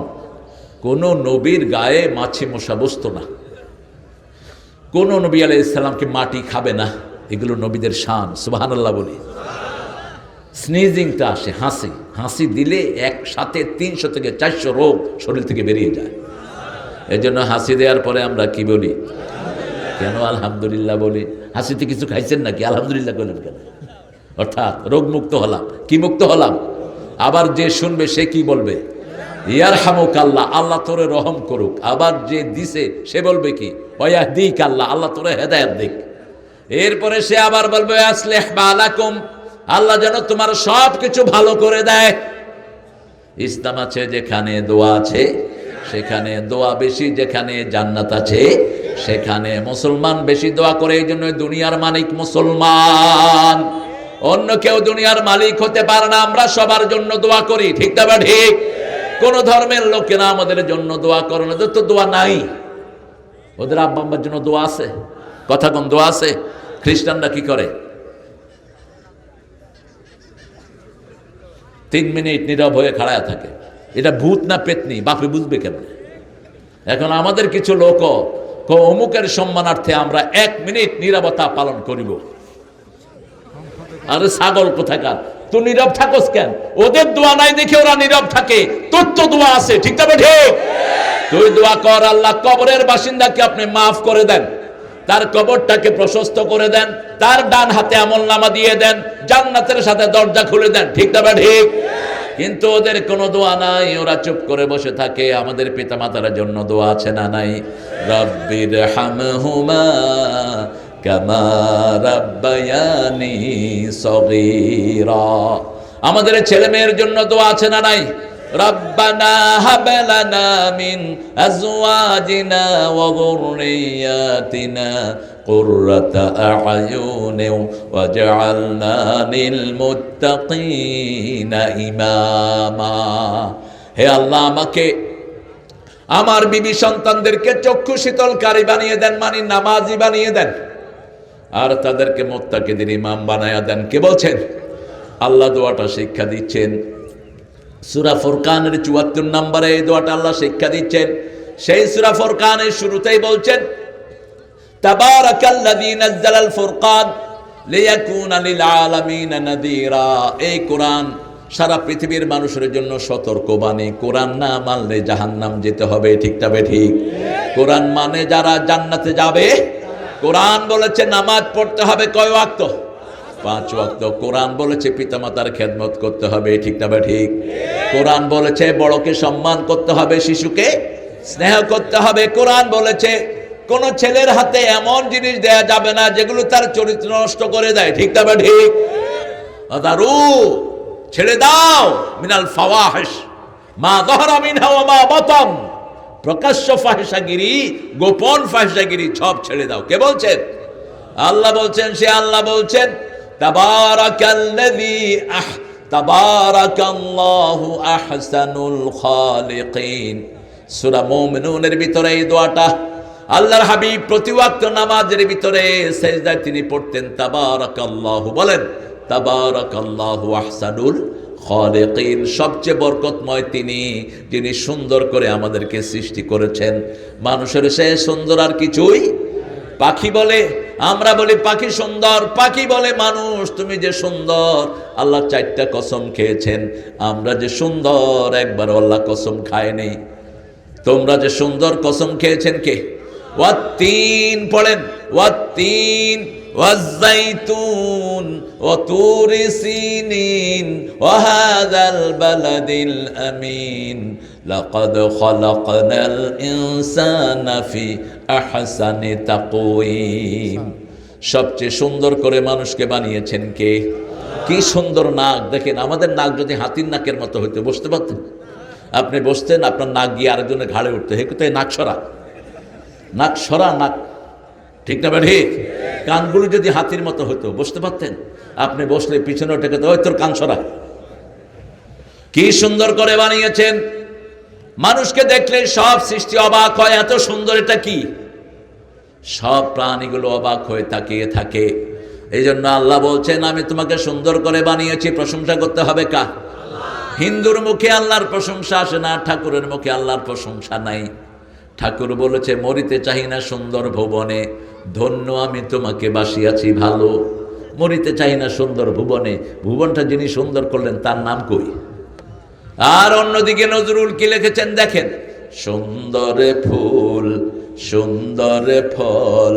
কোনো নবীর গায়ে মাছি মশা বসতো না, কোনো নবী আলাইহিস সালামকে মাটি খাবে না, এগুলো নবীদের শান। সুবহানাল্লাহ বলি। স্নিজিংটা আসে, হাসি, হাসি দিলে একসাথে 300 থেকে 400 রোগ শরীর থেকে বেরিয়ে যায়। এই জন্য হাসি দেওয়ার পরে আমরা কি বলি? কেন আলহামদুলিল্লাহ বলি? হাসিতে কিছু খাইছেন নাকি? আলহামদুলিল্লাহ বলেন কেন? অর্থাৎ রোগ মুক্ত হলাম। কি মুক্ত হলাম? আবার যে শুনবে সে কি বলবে? ইয়ারহামুকাল্লাহ, আল্লাহ তোরে রহম করুক। আবার যে দিছে সে বলবে কি? ওয়াহদিক আল্লাহ, আল্লাহ তোরে হেদায়েত দিক। এরপরে সে আবার বলবে আসলিহ বালাকুম, আল্লাহ যেন তোমার সব কিছু ভালো করে দেয়। ইসলাম আছে যেখানে দোয়া আছে সেখানে দোয়া বেশি, যেখানে জান্নাত আছে সেখানে মুসলমান বেশি দোয়া করে। এই জন্য দুনিয়ার মালিক মুসলমান, অন্য কেউ দুনিয়ার মালিক হতে পারে না। আমরা সবার জন্য দোয়া করি, ঠিক না? ঠিক। কোন ধর্মের লোকেরা আমাদের জন্য দোয়া করে না, ওদের তো দোয়া নাই। ওদের আব্বা আম্মার জন্য দোয়া আছে, কথা কোন দোয়া আছে? খ্রিস্টানরা কি করে? 3 মিনিট নীরব হয়ে খাড়ায় থাকে। এটা ভূত না পেতনি, বাপে বুঝবে কেন? এখন আমাদের কিছু লোক অমুকের সম্মানার্থে আমরা 1 মিনিট নীরবতা পালন করিব। আরে ছাগল কোথাকার, তুই নীরব থাকস কেন? ওদের দোয়া নাই দেখে ওরা নীরব থাকে, তোর তো দোয়া আছে, ঠিক না? ঠিক। তুই দোয়া কর, আল্লাহ কবরের বাসিন্দাকে আপনি মাফ করে দেন, তার কবরটাকে প্রশস্ত করে দেন, তার ডান হাতে আমলনামা দিয়ে দেন, জান্নাতের সাথে দরজা খুলে দেন, ঠিক না? ঠিক। কিন্তু ওদের কোনো দোয়া নাই, ওরা চুপ করে বসে থাকে। আমাদের পিতামাতার জন্য দোয়া আছে না নাই? রব্বির হামহুমা কামা রাব্বায়ানি সগীরা। আমাদের ছেলে মেয়ের জন্য দোয়া আছে না নাই? রব্বানা হাব লানা মিন আজওয়াজিনা ওয়া যুররিয়াতিনা কুররাতা আ'য়ুন ওয়াজআলনা লিল মুত্তাকিনা ইমামা। হে আল্লাহ, আমাকে আমার বিবি সন্তানদেরকে চক্ষু শীতলকারী বানিয়ে দেন, মানে নামাজি বানিয়ে দেন, আর তাদেরকে মুত্তাকিদের ইমাম বানায়া দেন। কে বলছেন? আল্লাহ দোয়াটা শিক্ষা দিচ্ছেন। সূরা ফুরকানের ৭৪ নম্বরে এই দোয়াটা আল্লাহ শিক্ষা দিচ্ছেন। সেই সূরা ফুরকানের শুরুতেই বলছেন তাবারাকাল্লাযী নাযালাল ফুরকান লিয়াকুনা লিল আলামিন নাযীরা। এই কোরআন সারা পৃথিবীর মানুষের জন্য সতর্কবাণী। কোরআন না মানলে জাহান্নাম যেতে হবে, ঠিক না? ঠিক। কোরআন মানে যারা জান্নাতে যাবে। কোরআন বলেছে নামাজ পড়তে হবে কয় ওয়াক্ত? 5 ওয়াক্ত। কোরআন বলেছে পিতামাতার খেদমত করতে হবে, ঠিক না? ঠিক। কোরআন বলেছে বড়কে সম্মান করতে হবে, শিশুকে স্নেহ করতে হবে। কোরআন বলেছে কোন ছেলের হাতে এমন জিনিস দেয়া যাবে না যেগুলো তার চরিত্র নষ্ট করে দেয়, ঠিক না? ঠিক। দারু ছেড়ে দাও মিনাল ফাওয়াহিশ মা যাহারা মিনহা ওয়া মা বাতান। প্রকাশ্য ফাহিশাগিরি, গোপন ফাহিশাগিরি সব ছেড়ে দাও। কে বলছেন? আল্লাহ বলছেন। সে আল্লাহ বলছেন তাবারাকাল্লাহু আহসানুল খালিকিন। সূরা মুমিনুনের ভিতরে এই দোয়াটা আল্লাহর হাবিব প্রতি ওয়াক্ত নামাজের ভিতরে সিজদায় তিনি পড়তেন তাবারাকাল্লাহু। বলেন তাবারাকাল্লাহু আহসানুল খালিকিন। সবচেয়ে বরকতময় তিনি, যিনি সুন্দর করে আমাদেরকে সৃষ্টি করেছেন। মানুষের সে সুন্দর আর কিছুই। পাখি বলে, আমরা বলি পাখি সুন্দর, পাখি বলে মানুষ তুমি যে সুন্দর। আল্লাহ 4টা কসম খেয়েছেন, আমরা যে সুন্দর একবার আল্লাহ কসম খায়নি। তোমরা যে সুন্দর কসম খেয়েছেন কে? ওয়াত্তিন পড়েন, ওয়াত্তিন ওয়াজ্জাইতুন ওয়া তুরি সিনিন ওয়া হাযাল বালাদিল আমিন লাকাদ খালাকনাল ইনসানা ফি আহসানি তাকওয়িম। সবচেয়ে সুন্দর করে মানুষকে বানিয়েছেন কে? কি সুন্দর নাক দেখেন। আমাদের নাক যদি হাতির নাকের মতো হইতো বসতে পারতেন? আপনি বসতেন, আপনার নাক গিয়ে আরেকজনের ঘাড়ে উঠতে। হে কোথায় নাক সরা, নাক সরা, নাক, ঠিক না? ঠিক। কানগুলো যদি হাতির মতো হতো বসতে পারতেন? আপনি বসলে পিছনে ওঠে ওই তোর কান সরা, কি সুন্দর করে বানিয়েছেন, মানুষকে দেখলে সব সৃষ্টি অবাক হয়, এত সুন্দর, এটা কি? সব প্রাণীগুলো অবাক হয়ে তাকিয়ে থাকে। এই জন্য আল্লাহ বলছেন আমি তোমাকে সুন্দর করে বানিয়েছি। প্রশংসা করতে হবে কার? হিন্দুর মুখে আল্লাহর প্রশংসা আসে না, ঠাকুরের মুখে আল্লাহর প্রশংসা নাই। ঠাকুর বলেছে মরিতে চাহি না সুন্দর ভুবনে, ধন্য আমি তোমাকে বাসিয়াছি ভালো। মরিতে চাহি না সুন্দর ভুবনে, ভুবনটা যিনি সুন্দর করলেন তার নাম কই? আর অন্যদিকে নজরুল কি লিখেছেন দেখেন, সুন্দর ফুল সুন্দর ফল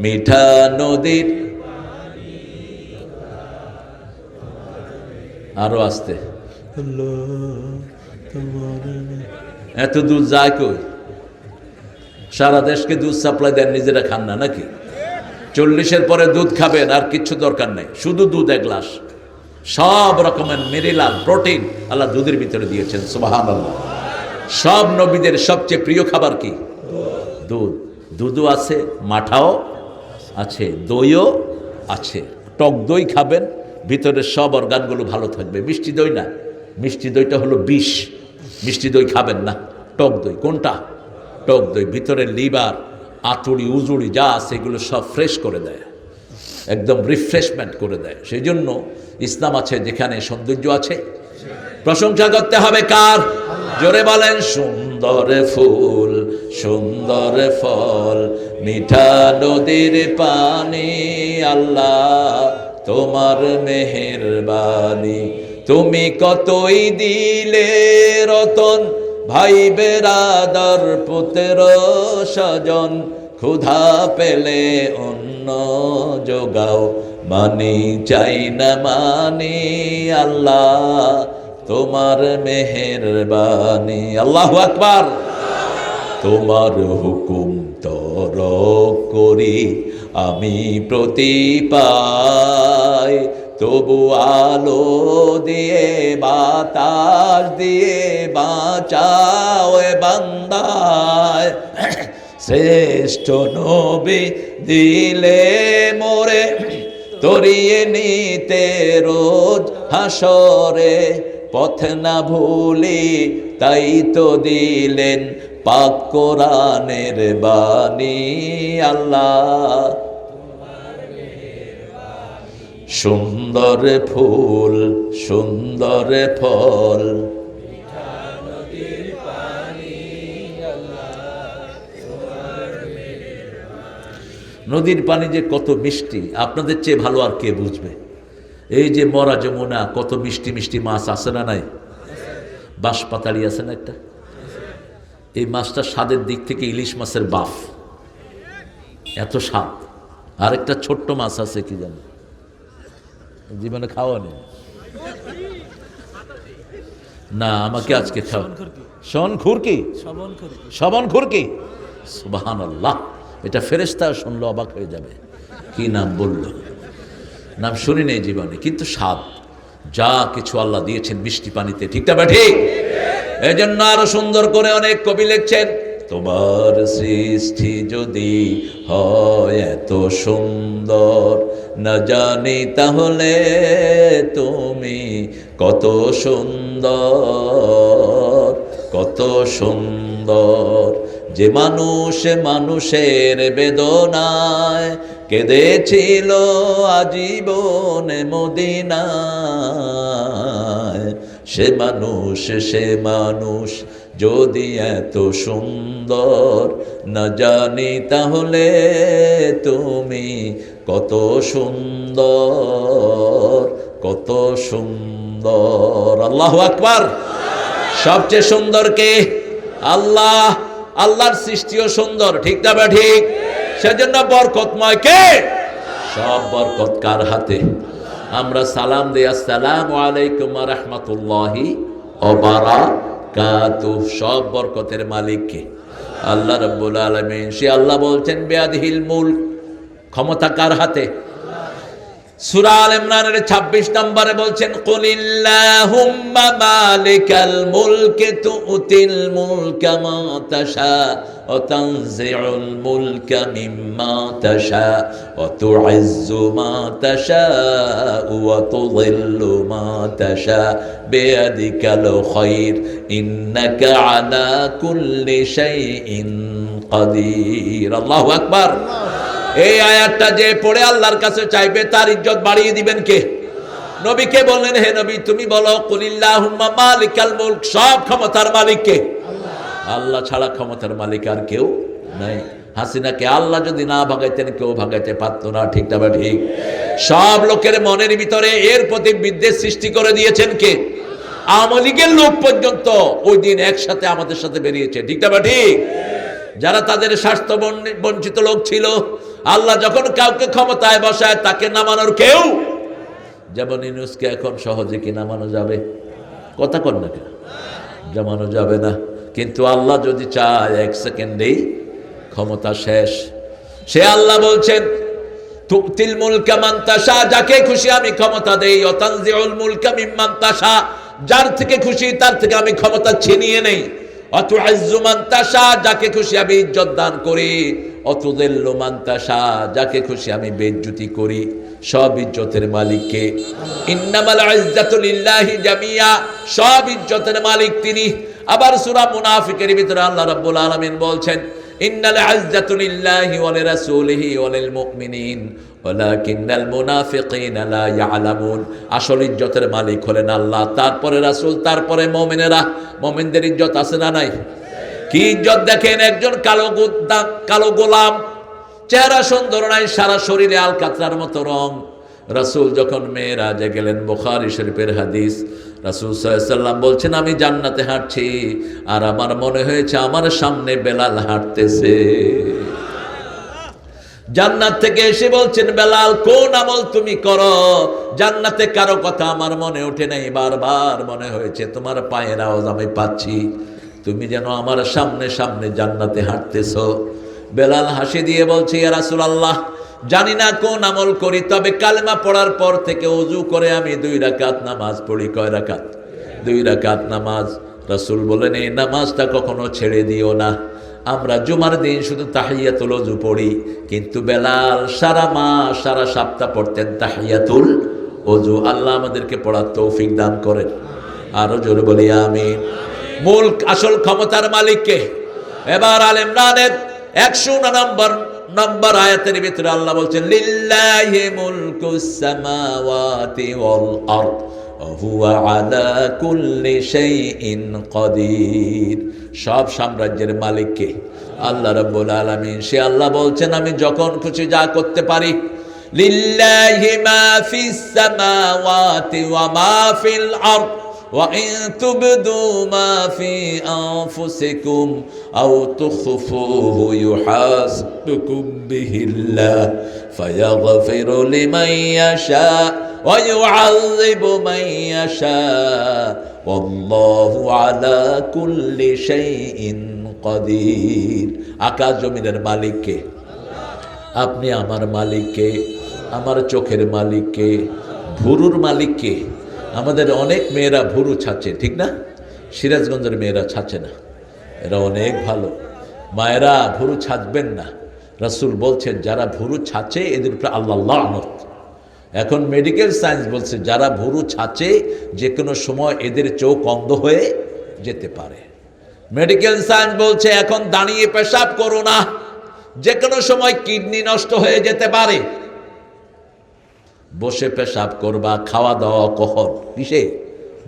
মিঠা নদীর, আরো আসতে, এত দুধ যায় কই? সারা দেশকে দুধ সাপ্লাই দেন, নিজেরা খান না নাকি? 40-এর পরে দুধ খাবেন, আর কিচ্ছু দরকার নেই, শুধু দুধ এক গ্লাস। সব রকমের মিনারেল প্রোটিন আল্লাহ দুধের ভিতরে দিয়েছেন, সুবহানাল্লাহ। সব নবীদের সবচেয়ে প্রিয় খাবার কি? দুধ। দুধও আছে, মাঠাও আছে, দইও আছে। টক দই খাবেন, ভিতরের সব অর্গানগুলো ভালো থাকবে। মিষ্টি দই না, মিষ্টি দইটা হলো বিষ, মিষ্টি দই খাবেন না। টক দই কোনটা? টক দই ভিতরে লিভার, আতুড়ি উজুড়ি যা আছে এগুলো সব ফ্রেশ করে দেয়, একদম রিফ্রেশমেন্ট করে দেয়। সেই জন্য ইসলাম আছে যেখানে সৌন্দর্য আছে। প্রশংসা করতে হবে কার? জোরে বলেন, সুন্দর ফুল সুন্দর ফল মিঠা নদীর পানি, আল্লাহ তোমার মেহেরবানি। তুমি কতই দিলে রতন, ভাই বেরাদার পুত্র স্বজন, ক্ষুধা পেলে অন্ন যোগাও, মানি চাই না মানি, আল্লাহ তোমার মেহেরবানি। আল্লাহু আকবার। তোমার হুকুম তরক করি আমি প্রতি পাই, তবু আলো দিয়ে বাতাস দিয়ে বাঁচাও এ বান্দায়। শ্রেষ্ঠ নবী দিলে মোরে তরিয়ে নিতে রোজ হাসরে, পথ না ভুলি তাই তো দিলেন পাক কোরআনের বাণী, আল্লাহ সুন্দর ফুল সুন্দর ফল। নদীর পানি যে কত মিষ্টি, আপনাদের চেয়ে ভালো আর কে বুঝবে? এই যে মরা যমুনা, কত মিষ্টি মিষ্টি মাছ আছে না নাই? বাঁশপাতাড়ি আছে না একটা, এই মাছটা স্বাদের দিক থেকে ইলিশ মাছের বাফ, এত স্বাদ। আর একটা ছোট্ট মাছ আছে কি জানো, জীবনে খাওয়া নেই না, আমাকে আজকে খাওয়া। শন খুরকি, শবন খুরকি, সুবহানাল্লাহ। এটা ফেরেশতা শুনলো অবাক হয়ে যাবে, কি নাম বলল, নাম শুনি নেই জীবনে, কিন্তু স্বাদ যা কিছু আল্লাহ দিয়েছেন মিষ্টি পানিতে, ঠিক না ঠিক? এই জন্য আরো সুন্দর করে অনেক কবি লিখছেন, তোমার সৃষ্টি যদি হয় এত সুন্দর, না জানি তাহলে তুমি কত সুন্দর, কত সুন্দর। যে মানুষ মানুষের বেদনায় কেঁদেছিল আজীবনে মদিনায়, সে মানুষ যদি এত সুন্দর, না জানি তাহলে তুমি কত সুন্দর, কত সুন্দর। আল্লাহু আকবার। সবচেয়ে সুন্দর কে? আল্লাহ। আল্লাহর সৃষ্টিও সুন্দর, ঠিক না বা ঠিক? সেজন্য বরকতময় কে? সব বরকত কার হাতে? আমরা সালাম দিই, আসসালামু আলাইকুম ওয়া রাহমাতুল্লাহি ওয়া বারাকাতুহু। সব বরকতের মালিক কে? আল্লাহ রাব্বুল আলামিন। সে আল্লাহ বলছেন বিয়াদিহিল মুলক, ক্ষমতা কার হাতে? সূরা আল ইমরানের 26 নম্বরে বলছেন কুলিল্লাহুম্মা মালিকাল মুলকি তুতিল মুলকা মা তাশা ওয়া তানজিউল মুলকা মিম্মা তাশা ওয়া তুইজ্জু মা তাশা ওয়া তুযিল্লু মা তাশা বিয়াদিকাল খায়র ইন্নাকা আলা কুল্লি শাইইন কাদির। আল্লাহু আকবার। এই আয়াতটা যে পড়ে আল্লাহর কাছে চাইবে তার ইজ্জত বাড়িয়ে দিবেন কে? নবীকে বললেন, হে নবী তুমি বলো কুলিল্লাহুম্মা মালিকাল মুলক, সব ক্ষমতার মালিক কে? আল্লাহ ছাড়া ক্ষমতার মালিক আর কেউ নাই। হাসিনাকে আল্লাহ যদি না ভাগাইতেন কেউ ভাগাইতে পারতো না, ঠিক না ঠিক? সব লোকের মনের ভিতরে এর প্রতি বিদ্বেষ সৃষ্টি করে দিয়েছেন কে? আওয়ামী লীগের লোক পর্যন্ত ওই দিন একসাথে আমাদের সাথে বেরিয়েছে, ঠিক না ঠিক? যারা তাদের স্বাস্থ্য বঞ্চিত লোক ছিল, আল্লাহ যখন কাউকে ক্ষমতায় বসায় তাকে নামানোর কেউ, যেমন ইউনূসকে এখন সহজে কি নামানো যাবে? কথা কর না কেন? নামানো যাবে না। কিন্তু আল্লাহ যদি চায় 1 সেকেন্ডেই ক্ষমতা শেষ। সে আল্লাহ বলছেন তুতিল মুলকা মান তাশা, যাকে খুশি আমি ক্ষমতা দেই, ওয়া তানজিউল মুলকা মিম্মান তাশা, যার থেকে খুশি তার থেকে আমি ক্ষমতা ছিনিয়ে নেই, ওয়া তুইজ্জু মান তাশা, যাকে খুশি আমি ইজ্জত দান করি, ওয়া তুযিল্লু মান তাশা, যাকে খুশি আমি বেইজ্জতি করি। সব ইজ্জতের মালিক কে? ইন্নামাল ইজ্জাতু লিল্লাহি জামিয়া, সব ইজ্জতের মালিক তিনি। আবার সূরা মুনাফিকের ভিতরে আল্লাহ রাব্বুল আলামিন বলছেন ইন্নাল ইজ্জাতু লিল্লাহি ওয়া লিরাসূলিহি ওয়া লিল মুমিনিন ওয়ালাকিন্নাল মুনাফিকিনা লা ইয়ালামুন। আসল ইজ্জতের মালিক হলেন আল্লাহ, তারপরে রাসূল, তারপরে মুমিনেরা। মুমিনদের ইজ্জত আছে না নাই? কি ইজ্জত দেখেন, একজন কালো গোলাম, চেহারা সুন্দর নাই, সারা শরীরে আলকাতরার মতো রং। রাসূল যখন মেরাজে গেলেন, বুখারী শরীফের হাদিস, রাসূল সাল্লাল্লাহু আলাইহি ওয়াসাল্লাম বলছেন আমি জান্নাতে হাঁটছি আর আমার মনে হয়েছে আমার সামনে বেলাল হাঁটতেছে। জান্নাত থেকে এসে বলছেন বেলাল কোন আমল তুমি করো? জান্নাতে কারো কথা আমার মনে ওঠে নাই, বারবার মনে হয়েছে তোমার পায়ের আওয়াজ আমি পাচ্ছি, তুমি যেন আমার সামনে সামনে জান্নাতে হাঁটতেছো। বেলাল হাসি দিয়ে বলছে ইয়া রাসূলুল্লাহ, জানি না কোন আমল করি, তবে কালেমা পড়ার পর থেকে ওযু করে আমি 2 রাকাত নামাজ পড়ি। কয় রাকাত? 2 রাকাত নামাজ। রাসূল বলেন এই নামাজটা কখনো ছেড়ে দিও না। আমরা জুমার দিন শুধু তাহিয়াতুল ওযু পড়ি, কিন্তু বেলাল সারা মাস সারা সপ্তাহ পড়তেন তাহিয়াতুল ওযু। আল্লাহ আমাদেরকে পড়ার তৌফিক দান করেন। আরো জোরে বলি আমিন। মুলক, আসল ক্ষমতার মালিক কে? এবার আল ইমরানের 109 নম্বর আয়াতের ভিতরে আল্লাহ বলছেন লিল্লাহি মুলকুস সামাওয়াতি ওয়াল আরদ ওয়া হুয়া আলা কুল্লি শাইইন কাদির। সব সাম্রাজ্যের মালিক কে? আল্লাহ রাব্বুল আলামিন। সে আল্লাহ বলছেন আমি যখন খুশি যা করতে পারি। লিল্লাহি মা ফিস সামাওয়াতি ওয়া মা ফিল আরদ وَإِن تُبْدُوا مَا فِي أَنفُسِكُمْ أَوْ تُخْفُوهُ يُحَاسِبْكُم بِهِ اللَّهُ فَيَغْفِرُ لِمَن يَشَاءُ وَيُعَذِّبُ مَن يَشَاءُ وَاللَّهُ عَلَى كُلِّ شَيْءٍ قَدِيرٌ। আকাশ জমিনের মালিক কে? আপনি আমার মালিক কে? আমার চোখের মালিক কে? ভুরুর মালিক কে? আমাদের অনেক মেয়েরা ভুরু ছাচ্ছে, ঠিক না? সিরাজগঞ্জের মেয়েরা ছাচ্ছে না, এরা অনেক ভালো। মায়েরা ভুরু ছাঁচবেন না। রাসূল বলছেন যারা ভুরু ছাঁচে এদের উপরে আল্লাহ লানত। এখন মেডিকেল সায়েন্স বলছে যারা ভুরু ছাঁচে যে কোনো সময় এদের চোখ অন্ধ হয়ে যেতে পারে। মেডিকেল সায়েন্স বলছে এখন দাঁড়িয়ে পেশাব করো না, যে কোনো সময় কিডনি নষ্ট হয়ে যেতে পারে। বসে পেশাব করবা, খাওয়া দাওয়া কখন? কিসে?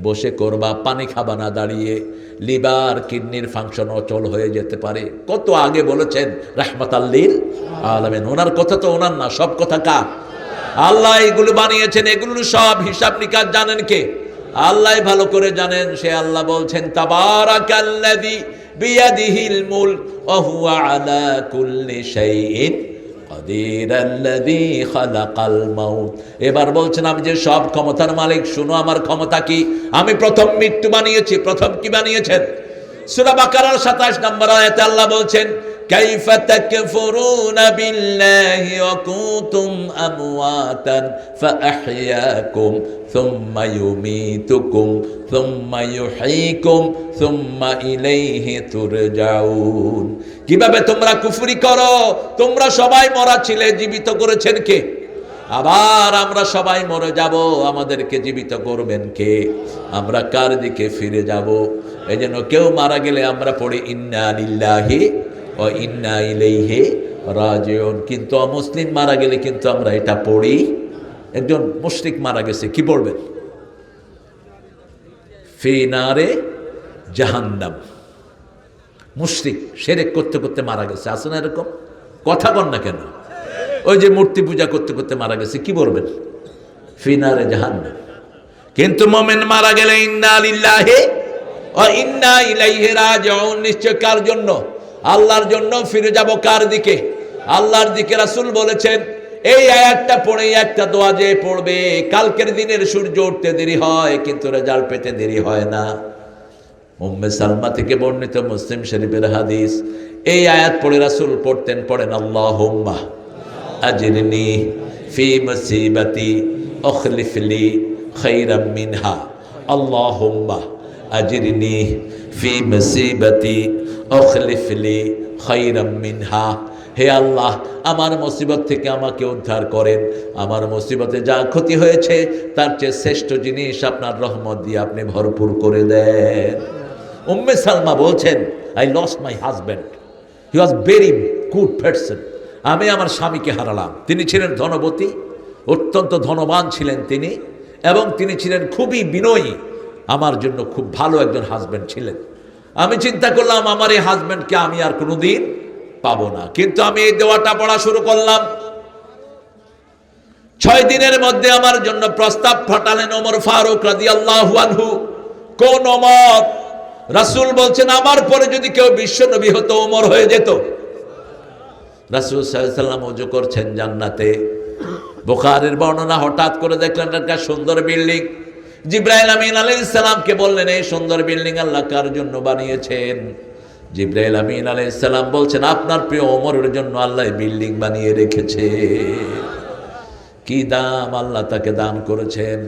বসে করবা, পানি খাবা না দাঁড়িয়ে। লিভার কিডনির ফাংশন অচল হয়ে যেতে পারে। কত আগে বলেছেন রাহমাতাল লিল আলামিন। ওনার কথা তো ওনার না, সব কথা কার? আল্লাহ এগুলো বানিয়েছেন। এগুলো সব হিসাব নিকাশ জানেন কে? আল্লাহ ভালো করে জানেন। সে আল্লাহ বলছেন তাবারাকাল্লাযী বিয়াদিহিল মুলক ওয়া হুয়া আলা কুল্লি শাইইন কাদিরাল্লাযী খালাকাল মাউত। এবার বলছেন আমি যে সব ক্ষমতার মালিক, শুনো আমার ক্ষমতা কি। আমি প্রথম মৃত্যু বানিয়েছি। প্রথম কি বানিয়েছেন? সূরা বাকারার 27 নম্বর আয়াতে আল্লাহ বলছেন, কাইফা তাকফুরুনা বিল্লাহি ওয়া কুনতুম আমওয়াতান ফাআহইয়াকুম সুম্মা ইউমীতুকুম সুম্মা ইউহয়ীকুম সুম্মা ইলাইহি তুরজাউন। কিভাবে তোমরা কুফরি করো? তোমরা সবাই মরা ছিলে, জীবিত করেছেন কে? আবার আমরা সবাই মরে যাব, আমাদেরকে জীবিত করবেন কে? আমরা কার দিকে ফিরে যাব? এজন্য কেউ মারা গেলে আমরা পড়ি ইন্না লিল্লাহি ওয়া ইন্না ইলাইহি রাজিউন। কিন্তু অমুসলিম মারা গেলে কিন্তু আমরা এটা পড়ি। একজন মুশরিক মারা গেছে, কি পড়বেন? ফি নারে জাহান্নাম। মুশরিক শিরক করতে করতে মারা গেছে, আছে না এরকম? কথা বল না কেন? ওই যে মূর্তি পূজা করতে করতে মারা গেছে, কি বলবেন? ফি নারে জাহান্নাম। কিন্তু মুমিন মারা গেলে ইন্না লিল্লাহি ওয়া ইন্না ইলাইহি রাজিউন। নিশ্চয় কার জন্য? আল্লাহর জন্য ফিরে যাব। কার দিকে? আল্লাহর দিকে। রাসূল বলেছেন, এই আয়াতটা পড়ে একটা দোয়া যে পড়বে, কালকের দিনের সূর্য উঠতে দেরি হয় কিন্তু রেজাল্ট পেতে দেরি হয় না। উম্মে সালমা থেকে বর্ণিত মুসলিম শরীফের হাদিস। এই আয়াত পড়ে রাসূল পড়তেন, পড়েন আল্লাহুম্মা আজরিনি ফি মুসিবাতি আখলিফ লি খায়রাম মিনহা। আল্লাহুম্মা আজরিনি ফি মুসিবাতি আখলিফ লি খায়রাম মিনহা। হে আল্লাহ, আমার মুসিবত থেকে আমাকে উদ্ধার করেন। আমার মুসিবতে যা ক্ষতি হয়েছে তার চেয়ে শ্রেষ্ঠ জিনিস আপনার রহমত দিয়ে আপনি ভরপুর করে দেন। উম্মে সালমা বলছেন, I lost my husband, he was very good person. আমি আমার স্বামীকে হারালাম। তিনি ছিলেন ধনবতী, অত্যন্ত ধনবান ছিলেন তিনি, এবং তিনি ছিলেন খুবই বিনয়ী। আমার জন্য খুব ভালো একজন হাজব্যান্ড ছিলেন। আমি চিন্তা করলাম আমার এই হাজব্যান্ডকে আমি আর কোনোদিন পাবো না। কিন্তু আমি এই দোয়াটা পড়া শুরু করলাম। 6 দিনের মধ্যে আমার জন্য প্রস্তাব পাঠালেন ওমর ফারুক রাদিয়াল্লাহু আনহু। কোন ওমর? রাসূল বলছেন, আমার পরে যদি কেউ বিশ্ব নবী হতো ওমর হয়ে যেত। রাসূল সাল্লাল্লাহু আলাইহি ওয়াসাল্লাম ওযু করছেন জান্নাতে। বুখারীর বর্ণনা, হঠাৎ করে দেখলেন একটা সুন্দর বিল্ডিং। জিবরাইল আমিন আলাইহিস সালামকে বললেন, এই সুন্দর বিল্ডিং আল্লাহ কার জন্য বানিয়েছেন? জিবরাইল আমিন আলাইহিস সালাম বলছেন, আপনার প্রিয় ওমরের জন্য আল্লাহ বিল্ডিং বানিয়ে রেখেছে। কি দাম আল্লাহ তাকে দান করেছেন।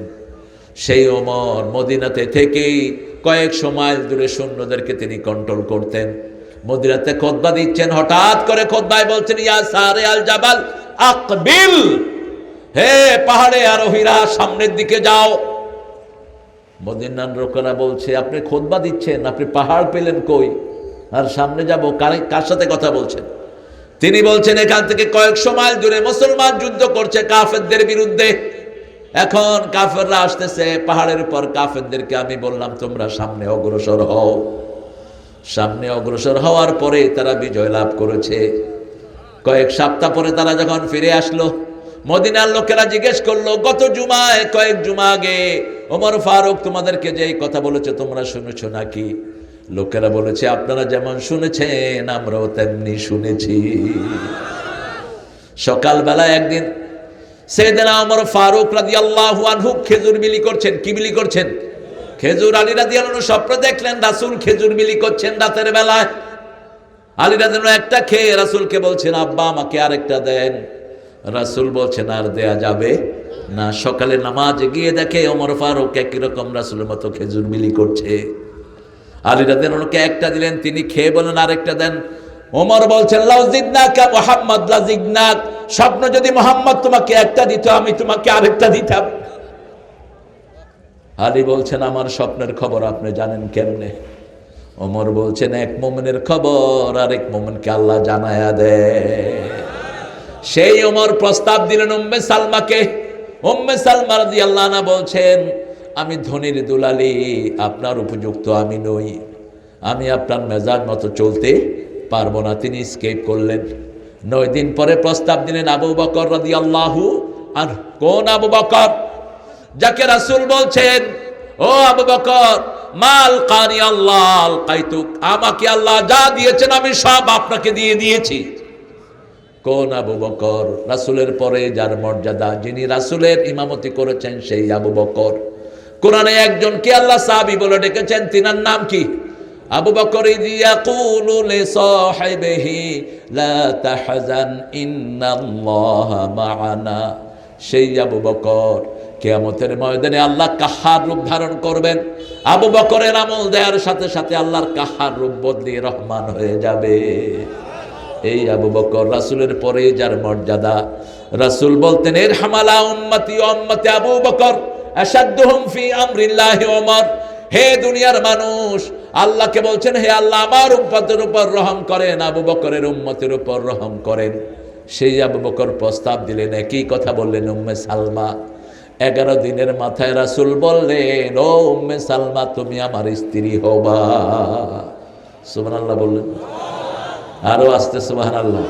সেই ওমর মদিনাতে থেকেই কয়েকশো মাইল দূরে সৈন্যদেরকে তিনি কন্ট্রোল করতেন। মদিনাতে খুতবা দিচ্ছেন, হঠাৎ করে খুতবায় বলছেন, ইয়া সারে আল জাবাল আকবিল, হে পাহাড়ে আরোহীরা সামনের দিকে যাও। মদিনার লোকেরা বলছে, আপনি খুতবা দিচ্ছেন, আপনি পাহাড় পেলেন কই আর সামনে যাব? কার সাথে কথা বলছেন? তিনি বলছেন, এখান থেকে কয়েকশো মাইল দূরে মুসলমান যুদ্ধ করছে কাফেরদের বিরুদ্ধে। এখন কাফেররা আসতেছে পাহাড়ের উপর। কাফেরদেরকে আমি বললাম, তোমরা সামনে অগ্রসর হও। সামনে অগ্রসর হওয়ার পরে তারা বিজয় লাভ করেছে। কয়েক সপ্তাহ পরে তারা যখন ফিরে আসলো, মদিনার লোকেরা জিজ্ঞেস করলো, গত জুমায় কয়েক জুমা আগে ওমর ফারুক তোমাদেরকে যে কথা বলেছে তোমরা শুনেছো নাকি? লোকেরা বলেছে, আপনারা যেমন শুনেছেন আমরাও তেমনি শুনেছি। সকালবেলা একদিন সাইয়েদনা ওমর ফারুক রাদিয়াল্লাহু আনহু খেজুর বিলি করছেন। কি বিলি করছেন? খেজুর। আলী রাদিয়াল্লাহু আনহু স্বপ্ন দেখলেন রাসূল খেজুর বিলি করছেন রাতের বেলায়। আলী রাদিয়াল্লাহু আনহু একটা খেয়ে রাসূলকে বলছেন, আব্বা আমাকে আরেকটা দেন। রাসূল বলছেন, আর দেয়া যাবে না। সকালে নামাজে গিয়ে দেখে ওমর ফারুক একই রকম রাসূলের মতো খেজুর বিলি করছে। আলী রাদিয়াল্লাহু আনহুকে একটা দিলেন, তিনি খেয়ে বলেন আরেকটা দেন। ওমর বলছেন, লাউ জিদনাকা মুহাম্মদ লা জিদনাক, স্বপ্ন যদি মুহাম্মদ তোমাকে একটা দিত আমি তোমাকে আরেকটা দিতাম। আলী বলছেন, আমার স্বপ্নের খবর আপনি জানেন কেমনে? ওমর বলছেন, এক মুমিনের খবর আরেক মুমিনকে আল্লাহ জানায়া দেয়। সেই ওমর প্রস্তাব দিলেন উম্মে সালমাকে। উম্মে সালমা রাদিয়াল্লাহু আনহা বলছেন, আমি ধনীর দুলালি, আপনার উপযুক্ত আমি নই, আমি আপনার মেজাজ মতো চলতে পারবো না। তিনি স্কেপ করলেন। 9 দিন পরে প্রস্তাব দিলেন আবু বকর রাদিয়াল্লাহু আনহু। কোন আবু বকর? যাকে রাসূল বলছেন, ও আবু বকর, মাল কানি আল্লাহ আল কাইতুক, আমাকে আল্লাহ যা দিয়েছেন আমি সব আপনাকে দিয়ে দিয়েছি। কোন আবু বকর? রাসূলের পরে যার মর্যাদা, যিনি রাসূলের ইমামতি করেছেন সেই আবু বকর। কোরআনে একজনকে আল্লাহ সাহাবী বলে ডেকেছেন, তিনার নাম কি? আবু বকর ইয়াকুলু লিসাহিবিহি লা তাহজান ইন্নাল্লাহা মা'ানা, সেই আবু বকর কিয়ামতের ময়দানে আল্লাহ কাহার রূপ ধারণ করবেন। আবু বকরের আমল দেওয়ার সাথে সাথে আল্লাহর কাহার রূপ বদলিয়ে রহমান হয়ে যাবে। এই আবু বকর রাসূলের পরে যার মর্যাদা। রাসূল বলতেন ইরহামালা উম্মতি উম্মতি আবু বকর আশাদ্দুহুম ফি আমরিল্লাহি ওমর। হে দুনিয়ার মানুষ, আল্লাহকে বলছেন হে আল্লাহ আমার উম্মতের উপর রহম করেন, আবু বকরের উম্মতের উপর রহম করেন। সেই আবু বকর প্রস্তাব দিলেন, একই কথা বললেন উম্মে সালমা। 11 দিনের মাথায় রাসূল বললেন, ও উম্মে সালমা তুমি আমার স্ত্রী হবা। সুবহানাল্লাহ বললেন, আরো আস্তে সুবহানাল্লাহ।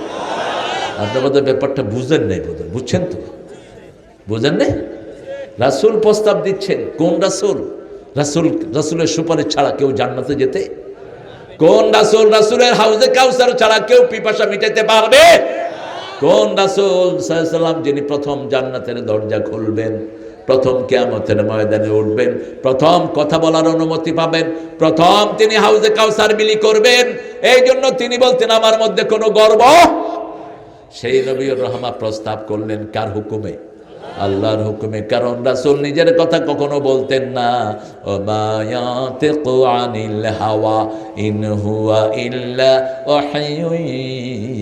আপনি বোধহয় ব্যাপারটা বুঝেন নাই, বোধহয় বুঝছেন তো? বুঝেন নাই? রাসূল প্রস্তাব দিচ্ছেন। কোন রাসূল? রাসূলের সুপারিশ ছাড়া কেউ জান্নাতে যেতে? কোন রাসূল? রাসূলের হাউজে কাউসার ছাড়া কেউ পিপাসা মিটাতে পারবে? কোন রাসূল সাল্লাল্লাহু আলাইহি সাল্লাম যিনি প্রথম জান্নাতের দরজা খুলবেন, প্রথম কিয়ামতের ময়দানে উঠবেন, প্রথম কথা বলার অনুমতি পাবেন, প্রথম তিনি হাউজে কাউসার বিলি করবেন। এই জন্য তিনি বলতেন আমার মধ্যে কোনো গর্ব। সেই নবীর রহমা প্রস্তাব করলেন কার হুকুমে? আল্লাহর হুকুমে। কারণ রাসূল নিজের কথা কখনো বলতেন না। ওমা ইয়াতিকু আনিল হাওয়া ইন হুয়া ইল্লা ওয়াহয়ুন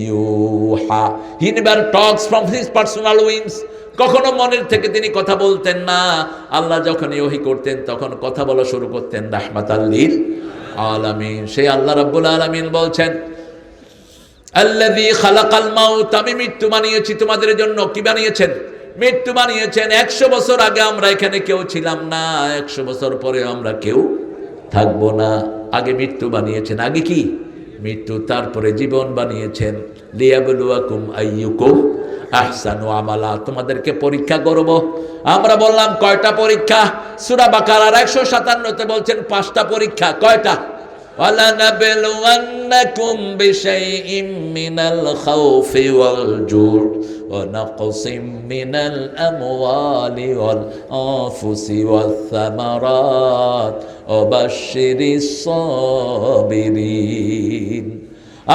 ইউহা। He never talks from his personal whims. কখনো মনের থেকে তিনি কথা বলতেন না। আল্লাহ যখন ওহী করতেন তখন কথা বলা শুরু করতেন রাহমাতাল লিল আলামিন। সেই আল্লাহ রাব্বুল আলামিন বলছেন আল্লাযী খালাকাল মাউত, আমি মৃত্যু বানিয়েছি তোমাদের জন্য। কি বানিয়েছেন? মৃত্যু বানিয়েছেন। 100 বছর আগে আমরা এখানে কেউ ছিলাম না, 100 বছর পরে আমরা কেউ থাকবো না। আগে মৃত্যু বানিয়েছেন। আগে কি? মৃত্যু। তারপরে জীবন বানিয়েছেন। লিয়াবলুয়াকুম আইয়ুকুম আহসানু আমালা, তোমাদেরকে পরীক্ষা করব। আমরা বললাম কয়টা পরীক্ষা? সূরা বাকারার 157-তে বলছেন 5টা পরীক্ষা। কয়টা? وَلَنَبْلُوَنَّكُمْ بِشَيْءٍ مِّنَ الْخَوْفِ وَالْجُوعِ وَنَقْصٍ مِّنَ الْأَمْوَالِ وَالْأَنفُسِ وَالثَّمَرَاتِ وَبَشِّرِ الصَّابِرِينَ।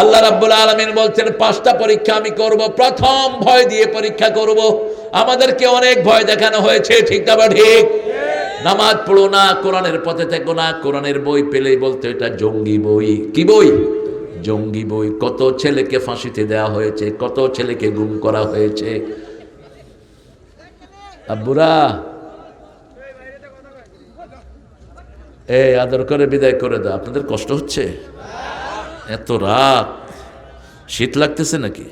আল্লাহ রাব্বুল আলামিন বলছেন 5টা পরীক্ষা আমি করব। প্রথম ভয় দিয়ে পরীক্ষা করব। আমাদেরকে অনেক ভয় দেখানো হয়েছে, ঠিক না? ঠিক। নামাজ পড়ো না, কোরআনের পথে থেকো না। কোরআনের বই পেলেই বলতে এটা জঙ্গি বই। কি বই? জঙ্গি বই। কত ছেলেকে ফাঁসিতে দেওয়া হয়েছে, কত ছেলেকে গুম করা হয়েছে। আব্বুরা এই আদর করে বিদায় করে দাও। আপনাদের কষ্ট হচ্ছে? এত রাত, শীত লাগতেছে নাকি?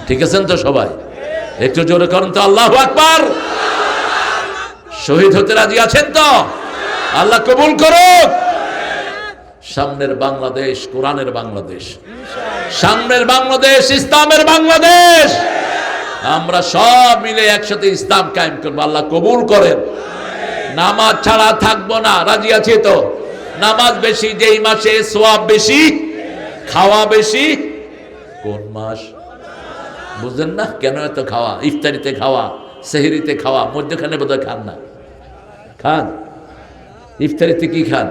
ঠিক আছেন তো সবাই? একটু জোরে করেন তো আল্লাহু আকবার। শহীদ হতে রাজি আছেন তো? আল্লাহ কবুল করুক। সামনের বাংলাদেশ কোরআনের বাংলাদেশ, সামনের বাংলাদেশ ইসলামের বাংলাদেশ। আমরা সব মিলে একসাথে ইসলাম কায়েম করবো। আল্লাহ কবুল করেন। নামাজ ছাড়া থাকবো না। রাজি আছি তো? নামাজ বেশি যেই মাসে সওয়াব বেশি, খাওয়া বেশি। কোন মাস? বুঝলেন না? কেন এত খাওয়া? ইফতারিতে খাওয়া, সেহরিতে খাওয়া, মধ্যখানে বোধহয় খান না। খান? ইফতারিতে কি খান?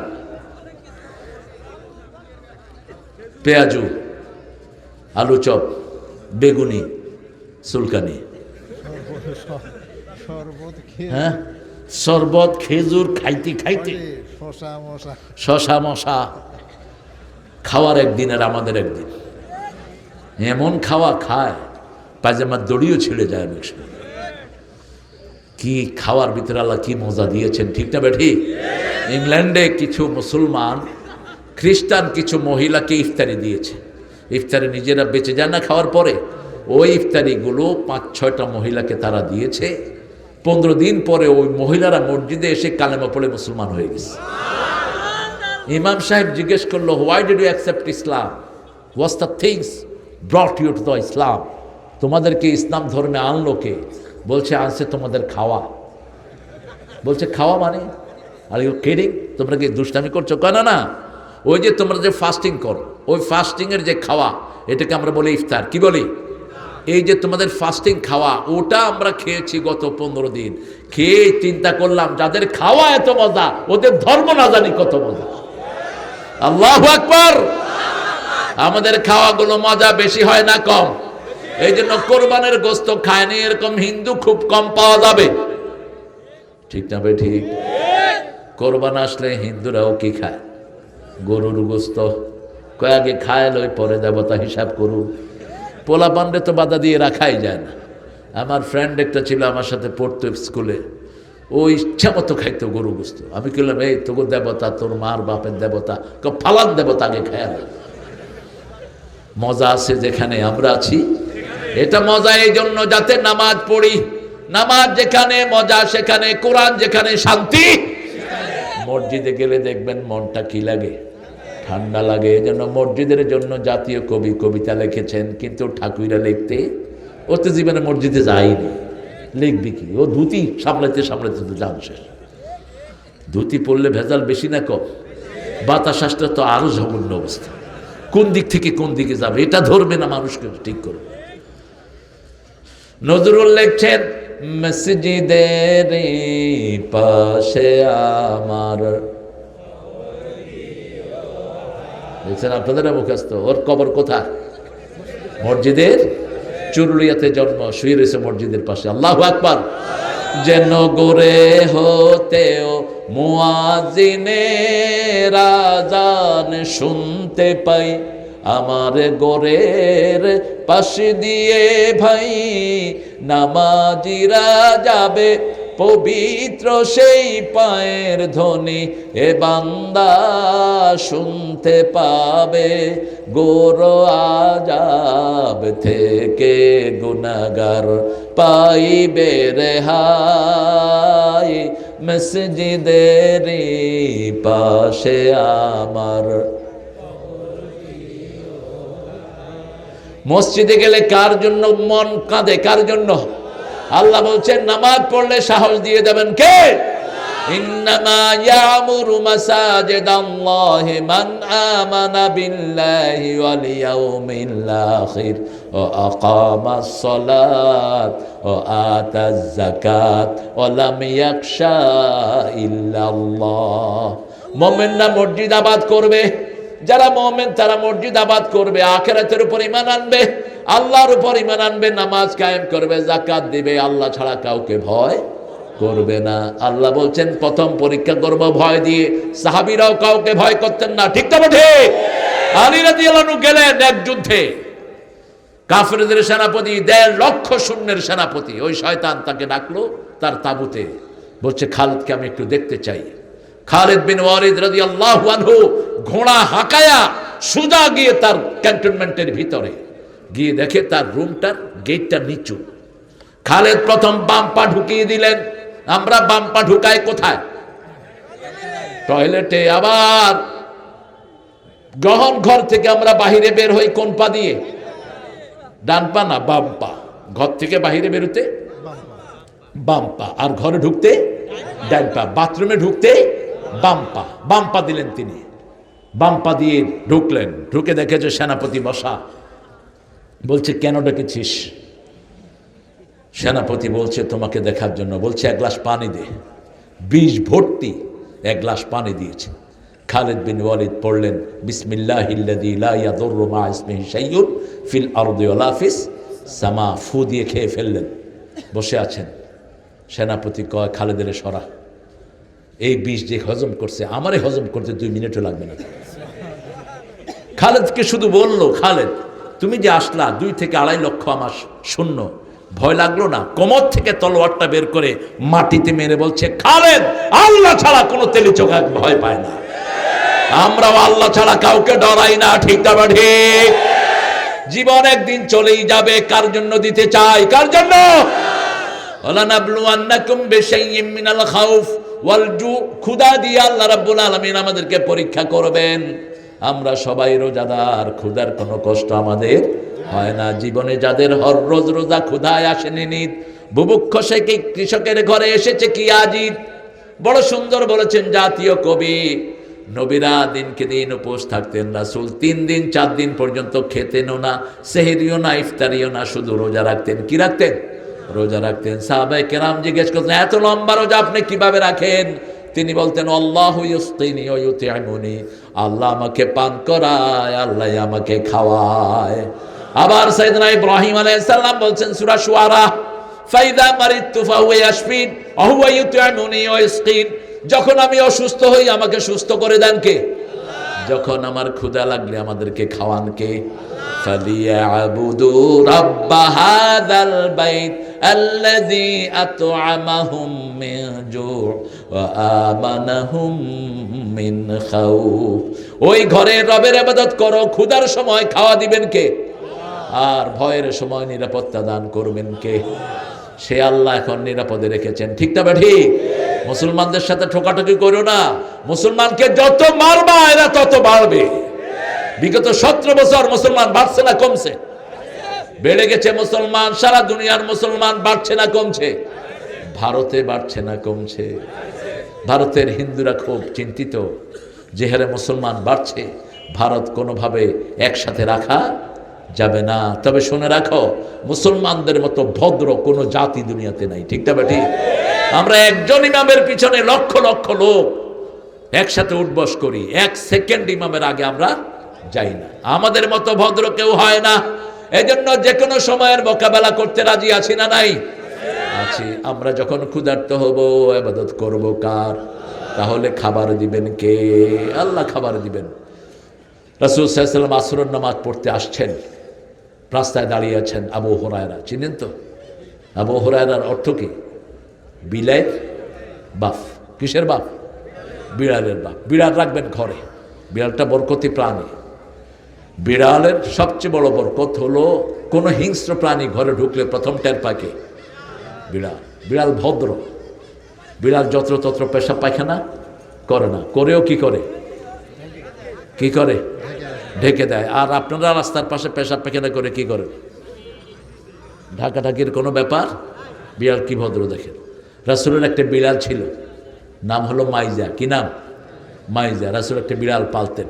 পেঁয়াজু, আলু চপ, বেগুনি, সুলকানি, হ্যাঁ, শরবত, খেজুর খাইতে খাইতে, শশা মশা। খাওয়ার একদিন আর আমাদের একদিন। এমন খাওয়া খায় পায়জামার দড়িও ছিঁড়ে যায় অনেক সময়। কি খাওয়ার ভিতরে আল্লাহ কি মজা দিয়েছেন, ঠিক না বেঠি? ইংল্যান্ডে কিছু মুসলমান খ্রিস্টান কিছু মহিলাকে ইফতারি দিয়েছে। ইফতারি নিজেরা বেঁচে যায় না খাওয়ার পরে, ওই ইফতারিগুলো 5-6টা মহিলাকে তারা দিয়েছে। 15 দিন পরে ওই মহিলারা মসজিদে এসে কালেমা পড়ে মুসলমান হয়ে গেছে। ইমাম সাহেব জিজ্ঞেস করলো, why did you accept Islam? What's the things brought you to the Islam? তোমাদেরকে ইসলাম ধর্মে আনলো কে? বলছে আনছে তোমাদের খাওয়া। বলছে খাওয়া মানে? Are you kidding? তোমরা কি দুষ্টামি করছো? কেন না, ওই যে তোমরা যে ফাস্টিং করো, ওই ফাস্টিংয়ের যে খাওয়া, এটাকে আমরা বলি ইফতার। কি বলি? এই যে তোমাদের ফাস্টিং খাওয়া, ওটা আমরা খেয়েছি গত 15 দিন। খেয়ে চিন্তা করলাম যাদের খাওয়া এত মজা, ওদের ধর্ম না জানি কত মজা। আল্লাহু আকবার। আমাদের খাওয়াগুলো মজা বেশি হয় না কম? এই জন্য কোরবানের গোস্ত খায়নি এরকম হিন্দু খুব কম পাওয়া যাবে, ঠিক না ভাই? ঠিক। কোরবান আসলে হিন্দুরাও কি খায়? গরুর গোস্ত। কয়েকে খায় লই, পরে দেবতা হিসাব করুন। পোলা পান্ডে তো বাধা দিয়ে রাখাই যায় না। আমার ফ্রেন্ড একটা ছিল, আমার সাথে পড়তো স্কুলে, ও ইচ্ছা মতো খাইতো গরু গোস্ত। আমি বললাম, এই তোর দেবতা, তোর মার বাপের দেবতা, ফালান দেবতা আগে খায় না। মজা আছে যেখানে আমরা আছি। এটা মজা এই জন্য যাতে নামাজ পড়ি। নামাজ যেখানে মজা সেখানে, কোরআন যেখানে শান্তি। মসজিদে গেলে দেখবেন মনটা কি লাগে, ঠান্ডা লাগে। এই জন্য মসজিদের জন্য জাতীয় কবি কবিতা লিখেছেন, কিন্তু ঠাকুররা লিখতে, ও তো জীবনে মসজিদে যায়নি, লিখবি কি? ও ধুতি সামলাতে সামলাতে তো জান শেষ। ধুতি পরলে ভেজাল বেশি না কম? বাতাস আসলে তো আরো জঘন্য অবস্থা। কোন দিক থেকে কোন দিকে যাবে এটা ধরবে না, মানুষকে ঠিক করবে। নজরুল লিখছেন, মসজিদের পাশে আমার, দেখছেন আপনাদের মুখস্থ, ওর কবর কোথায়? মসজিদের চুরুলিয়াতে জন্ম, শুয়ে রয়েছে মসজিদের পাশে। আল্লাহু আকবার। যেন গোরে হতেও মুয়াজ্জিনের আযান শুনতে পাই, আমার গোরের পাশে দিয়ে ভাই নামাজিরা যাবে, পবিত্র সেই পায়ের ধ্বনি এ বান্দা শুনতে পাবে, গোর আযাব থেকে গুনাহগার পাইবে রেহাই, মসজিদের পাশে আমার। মসজিদে গেলে কার জন্য মন কাঁদে? কার জন্য? আল্লাহ বলছেন নামাজ পড়লে সাহস দিয়ে দেবেন কে? ইন্নামা ইয়ামুরু মাসাজিদাল্লাহি মান আমানা বিল্লাহি ওয়াল ইয়াউমিল আখির ওয়া আকামাস সালাত ওয়া আতাজ যাকাত ওয়া লাম ইয়াখশা ইল্লাল্লাহ। মুমিনরা মসজিদ আবাদ করবে, যারা মুমিন তারা মসজিদ আবাদ করবে, আখিরাতের উপর ঈমান আনবে, আল্লাহর উপর ঈমান আনবে, নামাজ কায়েম করবে, যাকাত দিবে, আল্লাহ ছাড়া কাউকে ভয় করবে না। আল্লাহ বলছেন প্রথম পরীক্ষা করব ভয় দিয়ে। সাহাবীরাও কাউকে ভয় করতেন না, ঠিক না ঠিক? আলী রাদিয়াল্লাহু আনহু গেলেন এক যুদ্ধে, কাফেরদের সেনাপতি, 1.5 লক্ষ সৈন্যের সেনাপতি। ওই শয়তান তাকে ডাকলো তার তাঁবুতে, বলছে খালিদকে আমি একটু দেখতে চাই। খালিদ বিন ওয়ালিদ রাদিয়াল্লাহু আনহু ঘোড়া হাঁকায়া সোজা গিয়ে তার ক্যান্টনমেন্টের ভিতরে গিয়ে দেখে তার রুমটার গেটটা নিচু। খালিদ প্রথম বাম পা ঢুকিয়ে দিলেন। আমরা বাম পা ঢুকাই কোথায়? টয়লেটে। আবার গ্রহণ ঘর থেকে আমরা বাহিরে বের হই কোন পা দিয়ে? ডান পা না বাম পা। ঘর থেকে বাহিরে বেরোতে বাম পা, আর ঘরে ঢুকতে ডান পা, বাথরুমে ঢুকতে বাম পা। বাম পা দিলেন তিনি, বাম পা দিয়ে ঢুকলেন। ঢুকে দেখে যে সেনাপতি বসা। বলছে কেন ডেকেছিস? সেনাপতি বলছে তোমাকে দেখার জন্য। বলছে 1 গ্লাস পানি দে। 20 ভর্তি 1 গ্লাস পানি দিয়েছে। খালিদ বিন ওয়ালিদ পড়লেন বিসমিল্লাহিল্লাযী লা ইয়াদুররু মা ইসমিহি শাইউন ফিল আরদি ওয়ালা ফিস সামা। ফু দিয়ে খেয়ে ফেললেন। বসে আছেন। সেনাপতি কয় খালিদের সরা, এই বিষ যে হজম করছে আমারে হজম করতে 2 মিনিটও লাগবে না। খালিদকে শুধু বলল, খালিদ তুমি যে আসলা 2 থেকে 2.5 লক্ষ আমার সৈন্য, ভয় লাগলো না? কোমর থেকে তলোয়ারটা বের করে মাটিতে মেরে বলছে, খালিদ আল্লাহ ছাড়া কোনো তেলিচোখা ভয় পায় না। আমরাও আল্লাহ ছাড়া কাউকে ডরাই না, ঠিক না ঠিক? জীবন একদিন চলেই যাবে। কার জন্য দিতে চাই? কার জন্য? ওয়ালানাবলুয়ান্নাকুম বিশাইইম মিনাল খাউফ ওয়াল জু। ক্ষুধা দিয়ে আল্লাহ রাব্বুল আলামিন আমাদেরকে পরীক্ষা করবেন। আমরা সবাই রোজাদার, ক্ষুধার কোনো কষ্ট আমাদের হয় না। জীবনে যাদের হর রোজ রোজা, ক্ষুধায় আসেনি নিত, বুভুক্ষ সে কি কৃষকের ঘরে এসেছে কি আজিত। বড় সুন্দর বলেছেন জাতীয় কবি। নবীরা দিনকে দিন উপোস থাকতেন, রাসূল 3 দিন 4 দিন পর্যন্ত খেতেনও না, সেহরিও না, ইফতারিও না, শুধু রোজা রাখতেন। কি রাখতেন? রোজা রাখতেন। সাহাবায়ে কেরাম জিজ্ঞেস করতেন, এত লম্বা রোজা আপনি কিভাবে রাখেন? তিনি বলতেন আল্লাহু ইউসকিনি ওয়া ইউতি'মুনি, আল্লাহ আমাকে পান করায়, আল্লাহ আমাকে খাওয়ায়। আবার সাইয়েদনা ইব্রাহিম আলাইহিস সালাম বলছেন সূরা শুআরা, ফাইদা মারিতু ফাহুয়া ইয়াশফিন ওয়া হুয়া ইউতি'মুনি ওয়া ইউসকিন, যখন আমি অসুস্থ হই আমাকে সুস্থ করে দেন কে? যখন আমার ক্ষুধা লাগলে আমাদেরকে খাওয়ান কে? ফালিয়াবুদু রাব্ব হাযাল বাইত আল্লাযী আত'আমাহুম মিন জু' ওয়া আমানাহুম মিন খাউফ। ওই ঘরের রবের ইবাদত করো, ক্ষুধার সময় খাওয়া দিবেন কে? আর ভয়ের সময় নিরাপত্তা দান করবেন কে? সে আল্লাহ এখন নিরাপদে রেখেছেন। ঠিক না ঠিক? মুসলমানদের সাথে ঠোকাঠুকি করো না। মুসলমানকে যত মারবা এরা তত বাড়বে। বিগত 17 বছর মুসলমান বাড়ছে না কমছে? বেড়ে গেছে মুসলমান। সারা দুনিয়ার মুসলমান বাড়ছে না কমছে? ভারতে বাড়ছে না কমছে? ভারতের হিন্দুরা খুব চিন্তিত যে হারে মুসলমান বাড়ছে, ভারত কোনোভাবে একসাথে রাখা যাবে না। তবে শুনে রাখো, মুসলমানদের মতো ভদ্র কোনো জাতি দুনিয়াতে নাই। ঠিক না ঠিক? আমরা একজন ইমামের পিছনে লক্ষ লক্ষ লোক একসাথে উঠবস করি, 1 সেকেন্ড ইমামের আগে আমরা যাই না। আমাদের মতো ভদ্র কেউ হয় না। এজন্য যে কোনো সময়ের মোকাবেলা করতে রাজি আছি না নাই? আছি। আমরা যখন ক্ষুধার্ত হব ইবাদত করব কার? তাহলে খাবার দিবেন কে? আল্লাহ খাবার দিবেন। রাসূল সাল্লাল্লাহু আলাইহি ওয়াসাল্লাম আসরের নামাজ পড়তে আসছেন, রাস্তায় দাঁড়িয়ে আছেন আবু হুরায়রা। চিনেন তো আবু হুরায়রার অর্থ কি? বিলাইয়ের বাপ। কিসের বাপ? বিড়ালের বাপ। বিড়াল রাখবেন ঘরে, বিড়ালটা বরকতি প্রাণী। বিড়ালের সবচেয়ে বড় বরকত হলো কোনো হিংস্র প্রাণী ঘরে ঢুকলে প্রথম টের পাকে বিড়াল। বিড়াল ভদ্র। বিড়াল যত্রতত্র পেশাব পায়খানা করে না, করেও কি করে? কি করে? ঢেকে দেয়। আর আপনারা রাস্তার পাশে পেশাব পায়খানা করে কি করেন? ঢাকাঢাকির কোনো ব্যাপার? বিড়াল কি ভদ্র দেখেন। রাসূলের একটা বিড়াল ছিল, নাম হলো মাইজা। কি নাম? মাইজা। রাসূল একটা বিড়াল পালতেন।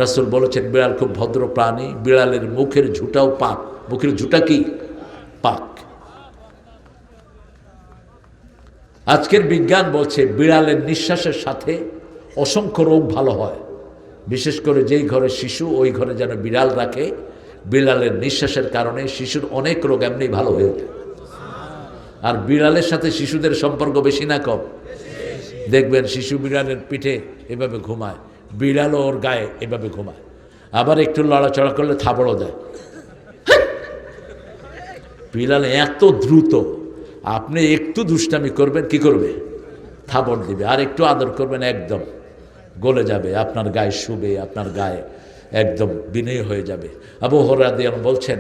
রাসূল বলেছেন বিড়াল খুব ভদ্র প্রাণী, বিড়ালের মুখের ঝুঁটাও পাক। মুখের ঝুঁটা কি? পাক। আজকের বিজ্ঞান বলছে বিড়ালের নিঃশ্বাসের সাথে অসংখ্য রোগ ভালো হয়। বিশেষ করে যেই ঘরে শিশু, ওই ঘরে যেন বিড়াল রাখে, বিড়ালের নিঃশ্বাসের কারণে শিশুর অনেক রোগ এমনি ভালো হয়ে ওঠে। আর বিড়ালের সাথে শিশুদের সম্পর্ক বেশি না কম? দেখবেন শিশু বিড়ালের পিঠে এভাবে ঘুমায়, বিড়ালও ওর গায়ে এভাবে ঘুমায়। আবার একটু লড়াচড়া করলে থাবড়ও দেয়। বিড়াল এত দ্রুত, আপনি একটু দুষ্টামি করবেন কি করবে? থাবড় দিবে। আর একটু আদর করবেন একদম গলে যাবে, আপনার গায়ে শুবে, আপনার গায়ে একদম বিনয়ী হয়ে যাবে। আবু হুরায়রা বলছেন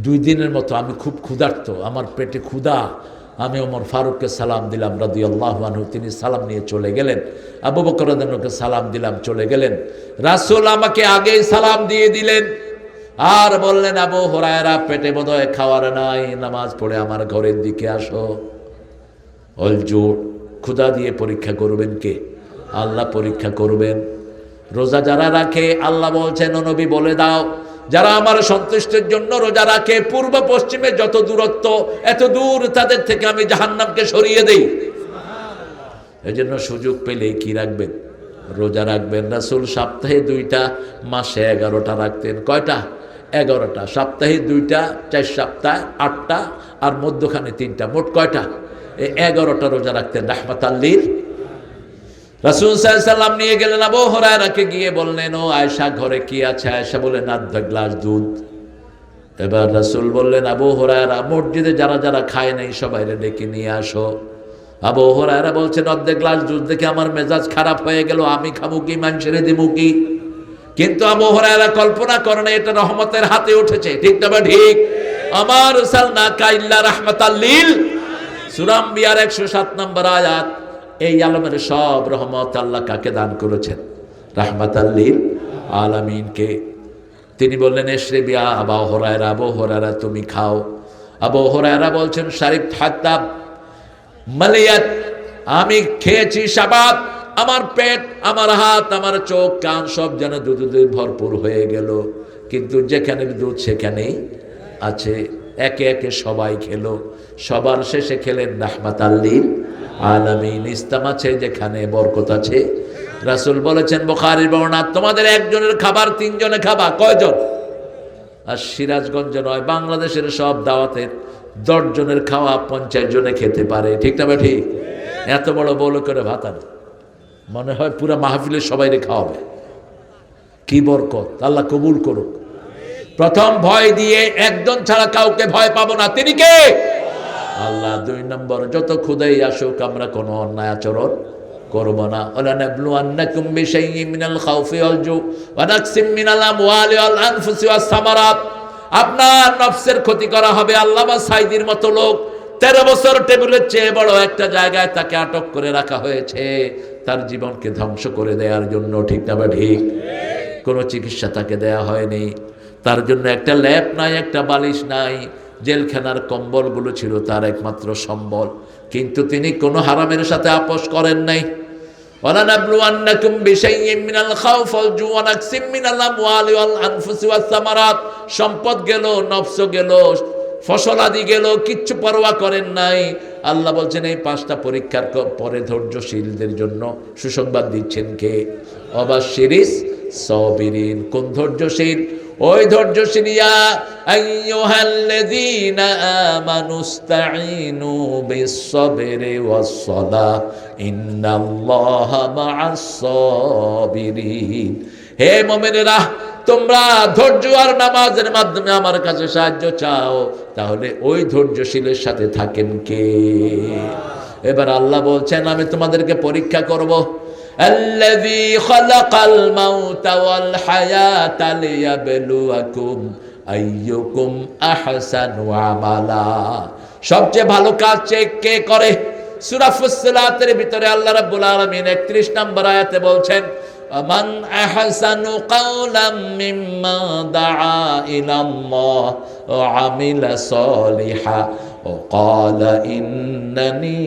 2 দিনের মতো আমি খুব ক্ষুধার্ত, আমার পেটে ক্ষুধা। আমি ওমর ফারুককে সালাম দিলাম রাদিয়াল্লাহু আনহু, তিনি সালাম নিয়ে চলে গেলেন। আবু বকর রাদিয়াল্লাহু আনহুকে সালাম দিলাম, চলে গেলেন। রাসূল আমাকে আগেই সালাম দিয়ে দিলেন আর বললেন আবু হুরায়রা পেটে বোধহয় খাওয়ার নাই, নামাজ পড়ে আমার ঘরের দিকে আসো। অলজুর, ক্ষুধা দিয়ে পরীক্ষা করবেন কে? আল্লাহ পরীক্ষা করবেন। রোজা যারা রাখে আল্লাহ বলছেন ও নবী বলে দাও, যারা আমার সন্তুষ্টির জন্য রোজা রাখে, পূর্ব পশ্চিমে যত দূরত্ব এত দূর তাদের থেকে আমি জাহান্নামকে সরিয়ে দেই। এজন্য সুযোগ পেলেই কি রাখবেন? রোজা রাখবেন। রাসূল সপ্তাহে 2টা, মাসে 11টা রাখতেন। কয়টা? 11টা। সপ্তাহে 2টা, 4 সপ্তাহে 8টা, আর মধ্যখানে 3টা, মোট কয়টা? 11টা রোজা রাখতেন রাহমাতাল লিল। রাসূল সাল্লাল্লাহু আলাইহি ওয়াসাল্লাম নিয়ে গেলেন আবু হুরায়রাকে, গিয়ে বললেন ও আয়েশা ঘরে কি আছে? আয়েশা বললেন 1/2 গ্লাস দুধ। এবার রাসূল বললেন আবু হুরায়রা মসজিদে যারা যারা খায় নাই সবাইরে ডেকে নিয়ে আসো। আবু হুরায়রা বলছেন 1/2 গ্লাস দুধ দেখে আমার মেজাজ খারাপ হয়ে গেল, আমি খাবো কি, মানুষের দিমু কি? কিন্তু আবু হুরায়রা কল্পনা করেন এটা রহমতের হাতে উঠেছে। ঠিক না ঠিক? আমার সালনাকা ইল্লা রাহমাতাল লিল। সূরা আম্বিয়ার 107 নম্বর আয়াত। এই আলমের সব রহমত আল্লাহ কাকে দান করেছেন? রাহমাতাল লিল আলামিনকে। তিনি বললেন এশরিবিয়া আবু হুরায়রা, আবু হুরায়রা তুমি খাও। আবু হুরায়রা বলছেন শারিব হাত্তা মালিয়াত, আমি খেয়েছি শাবাত, আমার পেট, আমার হাত, আমার চোখ, কান সব যেন দুধে ভরপুর হয়ে গেল। কিন্তু যেখানে দুধ সেখানেই আছে। একে একে সবাই খেলো, সবার শেষে খেলেন রাহমাতাল লিল আলামিন। ইসলাম আছে যেখানে বরকত আছে। রাসূল বলেছেন বুখারীর বর্ণনা, তোমাদের একজনের খাবার তিনজনে খাবা। কয়জন? আর সিরাজগঞ্জ নয়, বাংলাদেশের সব দাওয়াতের 10 জনের খাওয়া 50 জনে খেতে পারে। ঠিক না ঠিক? এত বড় বড় করে ভাত আনে, মনে হয় পুরা মাহফিলের সবাইরে খাওয়াবে। কি বরকত! আল্লাহ কবুল করুক। প্রথম ভয় দিয়ে একজন ছাড়া কাউকে ভয় পাবো না। তিনি কে? আল্লাহ। 2 নম্বর, যত ক্ষুধাই আসুক আমরা কোনো অন্যায় আচরণ করব না। ওয়ালানাবলুয়ান্নাকুম বিশাইইম মিনাল খাউফি ওয়াল জু ওয়া নাকসিম মিনাল আমওয়ালি ওয়াল আনফুসি ওয়াস সামারাত। আপনার নফসের ক্ষতি করা হবে। আল্লামা সাইদির মতো লোক 13 বছর টেবিলের চেয়ে বড় একটা জায়গায় তাকে আটক করে রাখা হয়েছে তার জীবনকে ধ্বংস করে দেওয়ার জন্য। ঠিক না ঠিক? কোনো চিকিৎসা তাকে দেয়া হয়নি। তার জন্য একটা ল্যাপ নাই, একটা বালিশ নাই। জেলখানার কম্বলগুলো ছিল তার একমাত্র সম্বল, কিন্তু তিনি কোনো হারামের সাথে আপোষ করেন নাই। ওয়ালানাবলুয়ান্নাকুম বিশাইইম মিনাল খাউফ ওয়াল জু ওয়া নাকসিম মিনাল আমওয়ালি ওয়াল আনফুসি ওয়াস সামারাত। সম্পদ গেল, নফস গেল, ফসল আদি গেল, কিচ্ছু পরোয়া করেন নাই। আল্লাহ বলছেন এই 5টা পরীক্ষার পরে ধৈর্যশীলদের জন্য সুসংবাদ দিচ্ছেন কে? ওয়াবাশশিরিস সাবিরিন। কোন ধৈর্যশীল? ওই ধৈর্যশীল। ইয়া আইয়ুহাল্লাযীনা আমানুস্তাঈনু বিস-সাবরি ওয়াস-সালাহ ইন্নাল্লাহা মা'আস-সাবিরিন। হে মুমিনেরা, তোমরা ধৈর্য আর নামাজের মাধ্যমে আমার কাছে সাহায্য চাও, তাহলে ওই ধৈর্যশীলের সাথে থাকেন কে? এবার আল্লাহ বলছেন আমি তোমাদেরকে পরীক্ষা করব। আল্লাযী খালাকাল মাউতা ওয়াল হায়াতা লিয়াবলুয়াকুম আইয়ুকুম আহসানু আমালা। সবচেয়ে ভালো কাজ কে করে? সূরা ফুসসিলাতের ভিতরে আল্লাহ রাব্বুল আলামিন 31 নম্বর আয়াতে বলছেন মান আহসানু কাওলাম মিম্মা দাআ ইলাল্লাহ ওয়া আমিলা সলিহা ওয়া ক্বালা ইন্নানী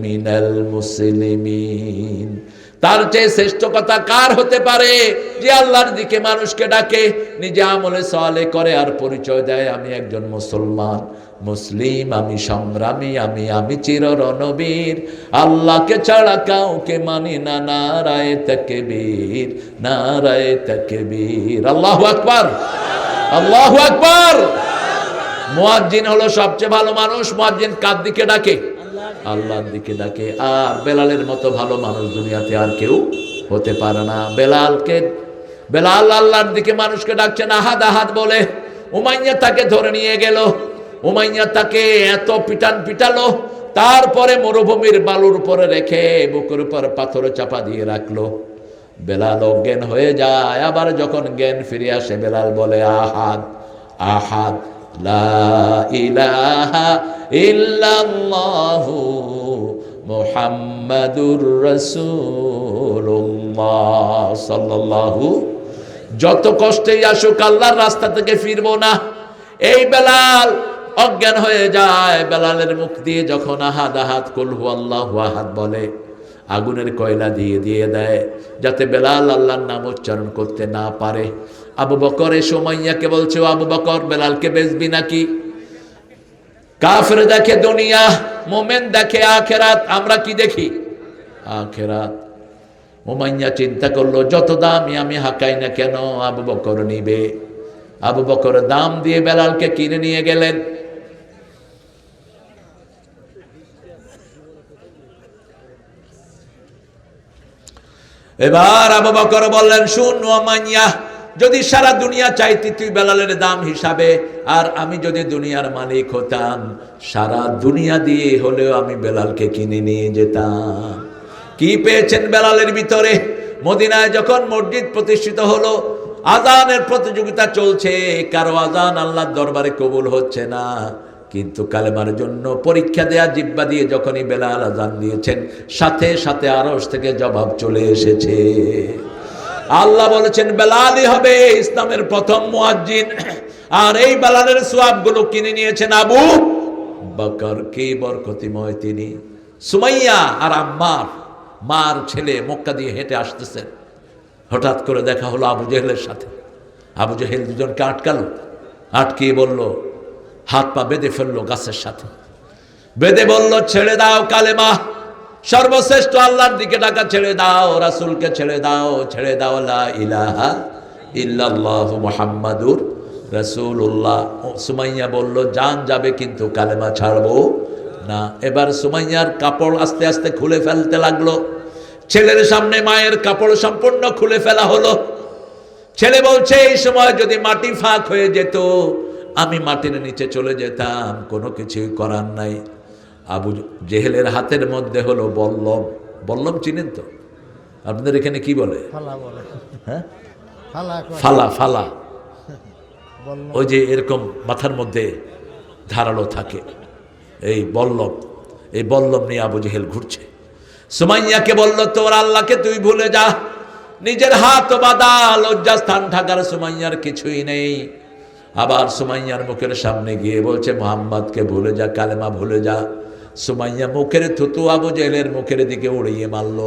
মিনাল মুসলিমিন। তার চেয়ে শ্রেষ্ঠ কথা কার হতে পারে যে আল্লাহর দিকে মানুষকে ডাকে, নিজে আমলে সালেহ করে আর পরিচয় দেয় আমি একজন মুসলমান, মুসলিম, আমি সংগ্রামী, আমি চির রণবীর, আল্লাহকে ছাড়া কাউকে মানি না। নারায়ে তাকবীর, নারায়ে তাকবীর। আল্লাহু আকবার, আল্লাহু আকবার। মুয়াজ্জিন হলো সবচেয়ে ভালো মানুষ। মুয়াজ্জিন কার দিকে ডাকে? আল্লাহর দিকে ডাকে। আর বেলালের মতো ভালো মানুষ দুনিয়াতে আর কেউ হতে পারে না। বেলাল আল্লাহর দিকে মানুষকে ডাকছেন আহাদ আহাদ বলে। উমাইয়া তাকে ধরে নিয়ে গেল। উমাইয়া তাকে এত পিটালো, তারপরে মরুভূমির বালুর উপরে রেখে বুকের উপর পাথর চাপা দিয়ে রাখলো। বেলাল অজ্ঞান হয়ে যায়। আবার যখন জ্ঞান ফিরে আসে বেলাল বলে আহাদ আহাদ, লা ইলাহা ইল্লাল্লাহু মুহাম্মাদুর রাসূলুল্লাহ সাল্লাল্লাহু। যত কষ্টেই আসুক আল্লাহর রাস্তা থেকে ফিরবো না। এই বেলাল অজ্ঞান হয়ে যায়। বেলালের মুখ দিয়ে যখন আহাদ আহাদ কুল হুয়াল্লাহু আহাদ বলে, আগুনের কয়লা দিয়ে দেয় যাতে বেলাল আল্লাহর নাম উচ্চারণ করতে না পারে। আবু বকর এসে উমাইয়াকে বলছে, আবু বকর বেলালকে বেচবি নাকি? কাফের দেখে দুনিয়া, মোমেন দেখে আখেরাত। আমরা কি দেখি? আখেরাত। উমাইয়া চিন্তা করলো যত দামি আমি হাঁকাই না কেন আবু বকর নিবে। আবু বকর দাম দিয়ে বেলালকে কিনে নিয়ে গেলেন। এবার আবু বকর বললেন, শুন উমাইয়া, যদি সারা দুনিয়া চাইতি তুই বেলালের দাম হিসাবে, আর আমি যদি দুনিয়ার মালিক হতাম, সারা দুনিয়া দিয়ে হলেও আমি বেলালকে কিনে নিয়ে যেতাম। কি পেয়েছেন বেলালের ভিতরে? মদিনায় যখন মসজিদ প্রতিষ্ঠিত হলো, আজানের প্রতিযোগিতা চলছে, কারো আজান আল্লাহর দরবারে কবুল হচ্ছে না, কিন্তু কালেমার জন্য পরীক্ষা দেয়া জিহ্বা দিয়ে যখনই বেলাল আজান দিয়েছেন, সাথে সাথে আরশ থেকে জবাব চলে এসেছে। আল্লাহ বলেছেন বেলালই হবে ইসলামের প্রথম মুয়াজ্জিন। আর এই বেলালের সওয়াবগুলো কিনে নিয়েছেন আবু বকর। কি বরকতিময় তিনি। সুমাইয়া আর আম্মার, মার ছেলে, মক্কা দিয়ে হেঁটে আসতেছেন। হঠাৎ করে দেখা হলো আবু জেহেলের সাথে। আবু জেহেল দুজনকে আটকালো, আটকিয়ে বলল, হাত পা বেঁধে ফেললো গাছের সাথে, বেঁধে বলল ছেড়ে দাও কালেমা, সর্বশ্রেষ্ঠ আল্লাহর দিকে ডাকা ছেড়ে দাও, রাসূলকে ছেড়ে দাও, ছেড়ে দাও লা ইলাহা ইল্লাল্লাহু মুহাম্মাদুর রাসূলুল্লাহ। সুমাইয়া বলল জান যাবে কিন্তু কালেমা ছাড়বো না। এবার সুমাইয়ার কাপড় আস্তে আস্তে খুলে ফেলতে লাগলো। ছেলের সামনে মায়ের কাপড় সম্পূর্ণ খুলে ফেলা হলো। ছেলে বলছে এই সময় যদি মাটি ফাঁক হয়ে যেত আমি মাটির নিচে চলে যেতাম, কোনো কিছুই করার নাই। আবু জেহেলের হাতের মধ্যে হলো বল্লম। বল্লম চিনেন তো? আপনাদের এখানে কি বলে? হ্যাঁ, ফালা। ফালা ওই যে এরকম মাথার মধ্যে ধারালো থাকে, এই বল্লম। এই বল্লম নিয়ে আবু জেহেল ঘুরছে। সুমাইয়াকে বলল তোর আল্লাহকে তুই ভুলে যা। নিজের হাত বাঁধা, লজ্জাস্থান ঢাকার সুমাইয়ার কিছুই নেই। আবার সুমাইয়ার মুখের সামনে গিয়ে বলছে মুহাম্মদকে ভুলে যা, কালেমা ভুলে যা। সুমাইয়া মুখের থুতু আবু জেহেলের মুখের দিকে উড়িয়ে মারল।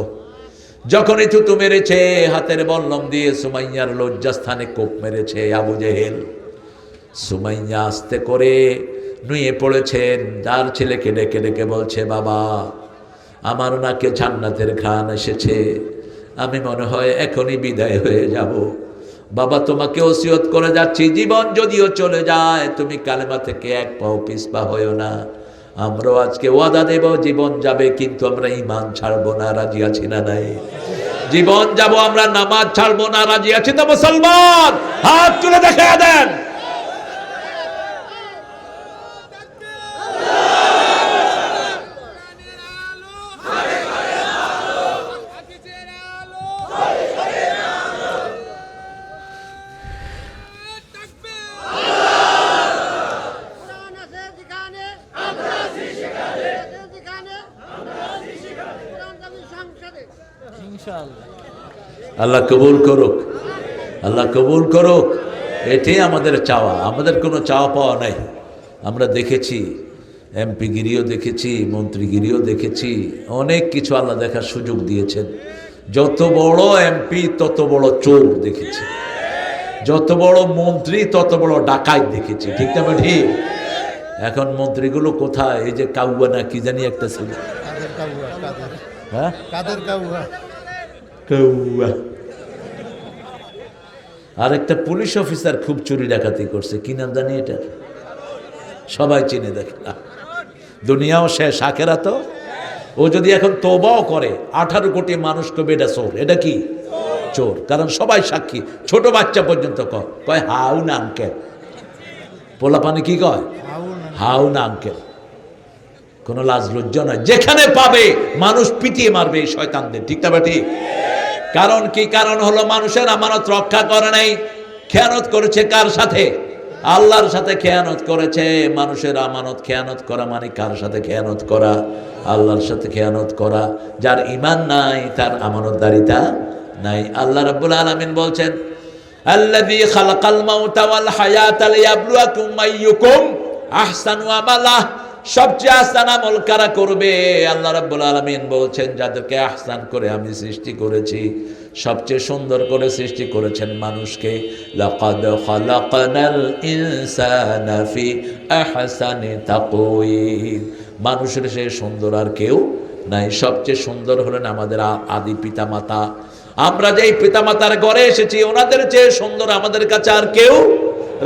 যখনই থুতু মেরেছে হাতের বল্লম দিয়ে সুমাইয়ার লজ্জাস্থানে কোপ মেরেছে আবু জেহেল। সুমাইয়া আস্তে করে নুয়ে পড়েছেন। যার ছেলেকে ডেকে ডেকে বলছে বাবা আমার নাকে জান্নাতের ঘ্রাণ এসেছে, আমি মনে হয় এখনই বিদায় হয়ে যাব। বাবা তোমাকে ওসিয়ত করে যাচ্ছি, জীবন যদিও চলে যায় তুমি কালেমা থেকে এক পাও পিছপা হয়েও না। আমরাও আজকে ওয়াদা দেব জীবন যাবে কিন্তু আমরা ঈমান ছাড়বো না। রাজি আছি না নাই? জীবন যাব আমরা নামাজ ছাড়বো না। রাজি আছি তো মুসলমান? হাত তুলে দেখা দেন। আল্লাহ কবুল করুক, আল্লাহ কবুল করুক। এটাই আমাদের চাওয়া, আমাদের কোনো চাওয়া পাওয়া নাই। আমরা দেখেছি এমপিগিরিও দেখেছি, মন্ত্রীগিরিও দেখেছি, অনেক কিছু আল্লাহ দেখার সুযোগ দিয়েছেন। যত বড় এমপি তত বড় চোর দেখেছি, যত বড় মন্ত্রী তত বড় ডাকাত দেখেছি। ঠিক না ঠিক? এখন মন্ত্রীগুলো কোথায়? এই যে কাউয়া না কি জানি একটা ছিল, হ্যাঁ কাউয়া। আর একটা পুলিশ অফিসার খুব চুরি ডাকাতি করছে, কি নাম জানি এটার? সবাই চিনে দেখে। দুনিয়াও শেষ, আখেরাত। ও যদি এখন তওবাও করে 18 কোটি মানুষ কবে এটা চোর, এটা কি চোর। কারণ সবাই সাক্ষী, ছোট বাচ্চা পর্যন্ত কয় হাউ না আঙ্কেল। পোলাপানি কি কয়? হাউ না আঙ্কেল। কোনো লাজ লজ্জা নয়। যেখানে পাবে মানুষ পিটিয়ে মারবে এই শয়তানদের। ঠিক না ঠিক? কারণ কি? কারণ হলো মানুষের আমানত রক্ষা করে নাই, খেয়ানত করেছে। কার সাথে? আল্লাহর সাথে খেয়ানত করেছে। মানুষের আমানত খেয়ানত করা মানে কার সাথে খেয়ানত করা? আল্লাহর সাথে খেয়ানত করা। যার ঈমান নাই তার আমানতদারিতা নাই। আল্লাহ রাব্বুল আলামিন বলছেন আল্লাযী খালাকাল মাউতা ওয়াল হায়াতা লিয়াবলুয়াকুম আইয়ুকুম আহসানু আমালা। সবচেয়ে আহসান আমল কারা করবে? আল্লাহ রাব্বুল আলামিন বলছেন যাদেরকে আহসান করে আমি সৃষ্টি করেছি, সবচেয়ে সুন্দর করে সৃষ্টি করেছেন মানুষকে। লাকাদ খালাকনাল ইনসানা ফি আহসানি তাকওয়িম। মানুষের সে সুন্দর আর কেউ নাই। সবচেয়ে সুন্দর হলেন আমাদের আদি পিতামাতা। আমরা যেই পিতামাতার ঘরে এসেছি ওনাদের চেয়ে সুন্দর আমাদের কাছে আর কেউ।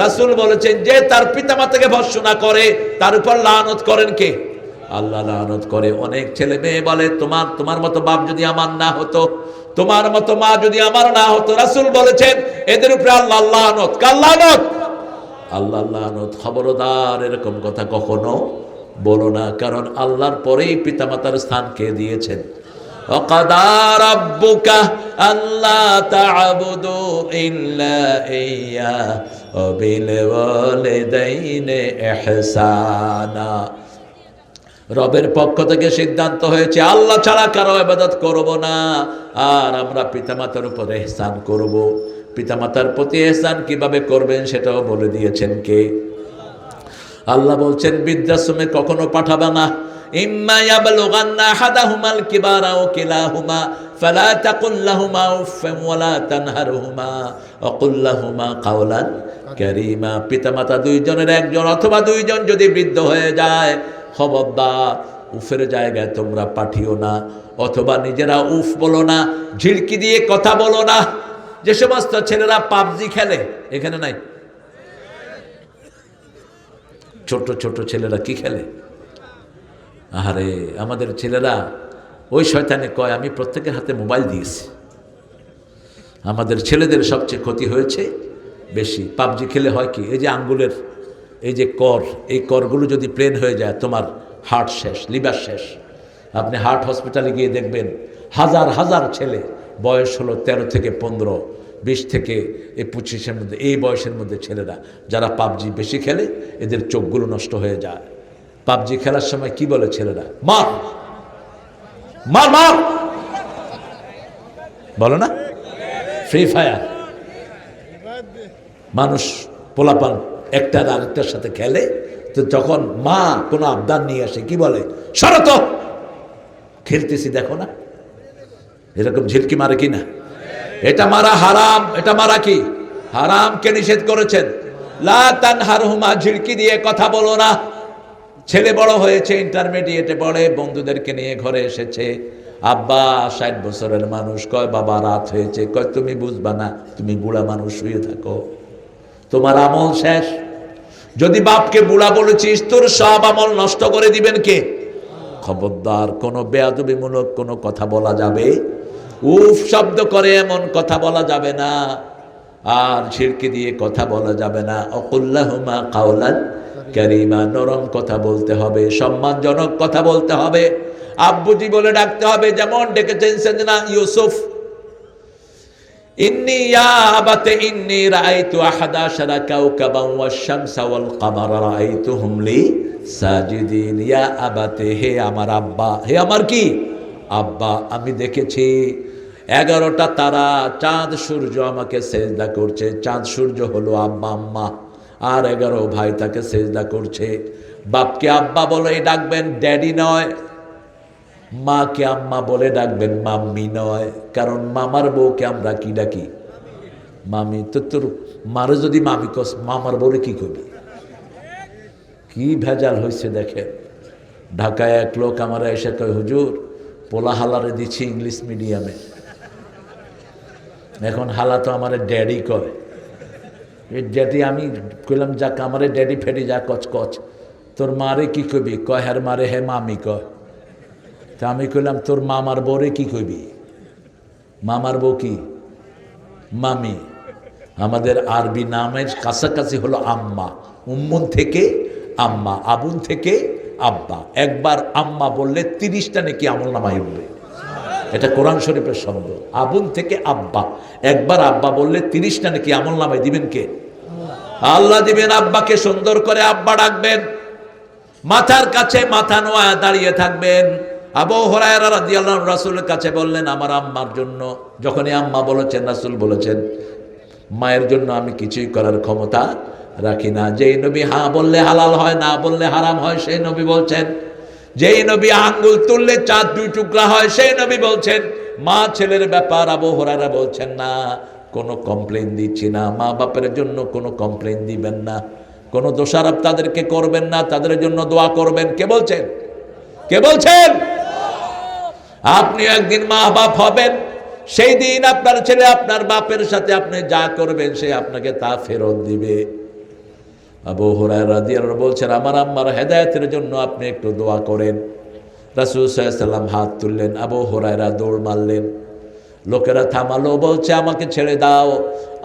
রাসূল বলেছেন যে তার পিতামাতাকে ভর্ৎসনা করে তার উপর লানত করেন কে? আল্লাহ লানত করে। অনেক ছেলে মেয়ে বলে তোমার মতো বাপ যদি আমার না হতো, তোমার মতো মা যদি আমার না হতো। রাসূল বলেছেন এদের উপরে আল্লাহ লানত। কার লানত? আল্লাহ লানত। খবরদার এরকম কথা কখনো বলো না, কারণ আল্লাহর পরেই পিতামাতার স্থান কে দিয়েছেন? وَقَضَى رَبُّكَ أَلَّا تَعْبُدُوا إِلَّا إِيَّاهُ وَبِالْوَالِدَيْنِ إِحْسَانًا। রবের পক্ষ থেকে সিদ্ধান্ত হয়েছে আল্লাহ ছাড়া কারো ইবাদত করব না, আর আমরা পিতামাতার উপর ইহসান করব। পিতামাতার প্রতি ইহসান কিভাবে করবেন সেটাও বলে দিয়েছেন কে? আল্লাহ বলছেন বৃদ্ধাশ্রমে কখনো পাঠাবে না। ইম্মা ইয়াবলুগান্না আহাদাহুমাল কিবারা আও কিলাহুমা ফালা তাকুল লাহুমা উফফান ওয়ালা তানহারহুমা ওয়া কুল লাহুমা কাওলান কারীমা। পিতামাতা দুইজনের একজন অথবা দুইজন যদি বৃদ্ধ হয়ে যায় খবরদার উফের জায়গায় তোমরা পাঠিও না, অথবা নিজেরা উফ বলো না, ঝিড়কি দিয়ে কথা বলো না। যে সমস্ত ছেলেরা পাবজি খেলে, এখানে নাই, ছোট ছোট ছেলেরা কি খেলে? আরে আমাদের ছেলেরা, ওই শয়তানে কয় আমি প্রত্যেকের হাতে মোবাইল দিয়েছি। আমাদের ছেলেদের সবচেয়ে ক্ষতি হয়েছে বেশি। পাবজি খেলে হয় কি, এই যে আঙ্গুলের এই যে কর, এই করগুলো যদি প্লেন হয়ে যায়, তোমার হার্ট শেষ, লিভার শেষ। আপনি হার্ট হসপিটালে গিয়ে দেখবেন হাজার হাজার ছেলে, বয়স হলো 13 থেকে 15, 20 থেকে 25-এর মধ্যে, এই বয়সের মধ্যে ছেলেরা যারা পাবজি বেশি খেলে, এদের চোখগুলো নষ্ট হয়ে যায়। পাবজি খেলার সময় কি বলে ছেলেরা? মার মার মার, বলো না? ফ্রি ফায়ার, মানুষ পোলাপান একটার আরেকটার সাথে খেলে, তো যখন মা কোনো আবদার নিয়ে আসে কি বলে? শরত, খেলতেছি দেখো না। এরকম ঝিলকি মারে কি না? এটা মারা হারাম। এটা মারা কি হারাম? কে নিষেধ করেছেন? লা তানহারহুমা, ঝিলকি দিয়ে কথা বলো না। ছেলে বড় হয়েছে, ইন্টারমিডিয়েটে পড়ে, বন্ধুদেরকে নিয়ে ঘরে এসেছে, আব্বা 60 বছরের মানুষ, কয় বাবা রাত হয়েছে, কয় তুমি বুঝবা না, তুমি বুড়া মানুষ, শুয়ে থাকো, তোমার আমল শেষ। যদি বাপকে বুড়া বলেছিস, তোর সব আমল নষ্ট করে দিবেন কে? খবরদার কোনো বেয়াদবিমূলক কোনো কথা বলা যাবে, উফ শব্দ করে এমন কথা বলা যাবে না, আর ঝিড়কি দিয়ে কথা বলা যাবে না। অকুল্লাহুমা কাওলান কারীমা, নরম কথা বলতে হবে, সম্মানজনক কথা বলতে হবে, আব্বুজি বলে ডাকতে হবে। যেমন ডেকেছেন সেদিনা ইউসুফ, ইন্নী ইয়া আবাতে ইন্নী রাআইতু আহাদা আশারা কাওকাবান ওয়াশ-শামসা ওয়াল কামারা রাআইতুহুম লি সাজিদিন। ইয়া আবাতে, হে আমার আব্বা, হে আমার কি আব্বা, আমি দেখেছি 11টা তারা, চাঁদ সূর্য আমাকে সেজদা করছে। চাঁদ সূর্য হলো আব্বা আম্মা, আর 11 ভাই তাকে সেজদা করছে। বাপকে আব্বা বলে ডাকবেন, ড্যাডি নয়। মাকে আম্মা বলে ডাকবেন, মাম্মি নয়। কারণ মামার বউকে আমরা কি ডাকি? মামি। তো তোর মারে যদি মামি কস, মামার বউরে কি করবি? কি ভেজাল হয়েছে দেখেন। ঢাকায় এক লোক আমার এসে কয়, হুজুর পোলা হালারে দিচ্ছি ইংলিশ মিডিয়ামে, এখন হালা তো আমার ড্যাডি কয়। এই ড্যাডি, আমি কইলাম যাক আমারে ড্যাডি ফেডি যা কচ কচ, তোর মারে কি কবি? কয় হ্যার মারে হে মামি কয়। তা আমি কইলাম তোর মামার বউরে কি কইবি? মামার বউ কি? মামি। আমাদের আরবি নামের কাছাকাছি হলো আম্মা। উম্মুন থেকে আম্মা, আবুন থেকে আব্বা। একবার আম্মা বললে 30টা নাকি আমল নামায় উঠবে। এটা কোরআন শরীফের শব্দ। আবুন থেকে আব্বা, একবার আব্বা বললে 30টা নাকি আমল নামায় দিবেন কে? আল্লাহ দিবেন। আব্বাকে সুন্দর করে আব্বা ডাকবেন, মাথার কাছে মাথা নোয়া দাঁড়িয়ে থাকবেন। আবু হুরায়রা রাদিয়াল্লাহু আনহু রাসূলের কাছে বললেন, আমার আম্মার জন্য, যখনই আম্মা বলেছেন, রাসূল বলেছেন মায়ের জন্য আমি কিছুই করার ক্ষমতা রাখি না। যেই নবী হ্যাঁ বললে হালাল হয়, না বললে হারাম হয়, সেই নবী বলছেন। যেই নবী আঙ্গুল তুললে চাঁদ 2 টুকরা হয়, সেই নবী বলছেন। মা ছেলের ব্যাপার আবু হুরায়রা বলছেন না, কোনো কমপ্লেন দিচ্ছি না, মা বাপের জন্য কোনো কমপ্লেন দিবেন না, কোনো দোষারোপ তাদেরকে করবেন না, তাদের জন্য দোয়া করবেন। কে বলছেন? কে বলছেন? আপনি একদিন মা বাপ হবেন, সেই দিন আপনার ছেলে আপনার বাপের সাথে আপনি যা করবেন সে আপনাকে তা ফেরত দিবে। আবু হুরায়রা রাদিয়াল্লাহু আনহু বলছেন, আমার আম্মার হেদায়েতের জন্য আপনি একটু দোয়া করেন। রাসূল সাল্লাল্লাহু আলাইহি ওয়াসাল্লাম হাত তুললেন, আবু হুরায়রা দৌড় মারলেন। লোকেরা থামালো, বলছে আমাকে ছেড়ে দাও,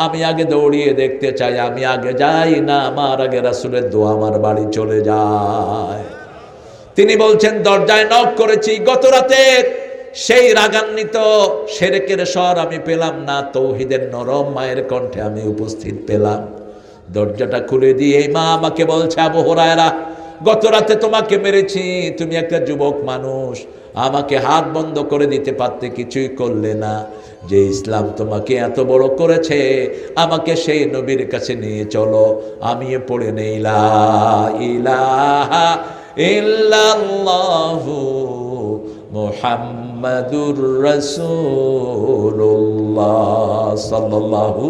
আমি আগে দৌড়িয়ে দেখতে চাই, আমি আগে যাই না, আমার আগে রাসূলের দোয়া আমার বাড়ি চলে যায়। তিনি বলছেন, দরজায় নক করেছি, গত রাতে সেই রাগান্বিত শিরকের স্বর আমি পেলাম না, তৌহিদের নরম মায়ের কণ্ঠে আমি উপস্থিত পেলাম। দরজাটা খুলে দিয়ে মা আমাকে বলছে, আবু হুরায়রা গত রাতে তোমাকে মেরেছি, তুমি একটা যুবক মানুষ, আমাকে হাত বন্ধ করে দিতে পারতে, কিছুই করলে না। যে ইসলাম তোমাকে এত বড় করেছে, আমাকে সেই নবীর কাছে নিয়ে চলো, আমিও পড়ে নেই লা ইলাহা ইল্লাল্লাহু মুহাম্মাদুর রাসূলুল্লাহ সাল্লাল্লাহু।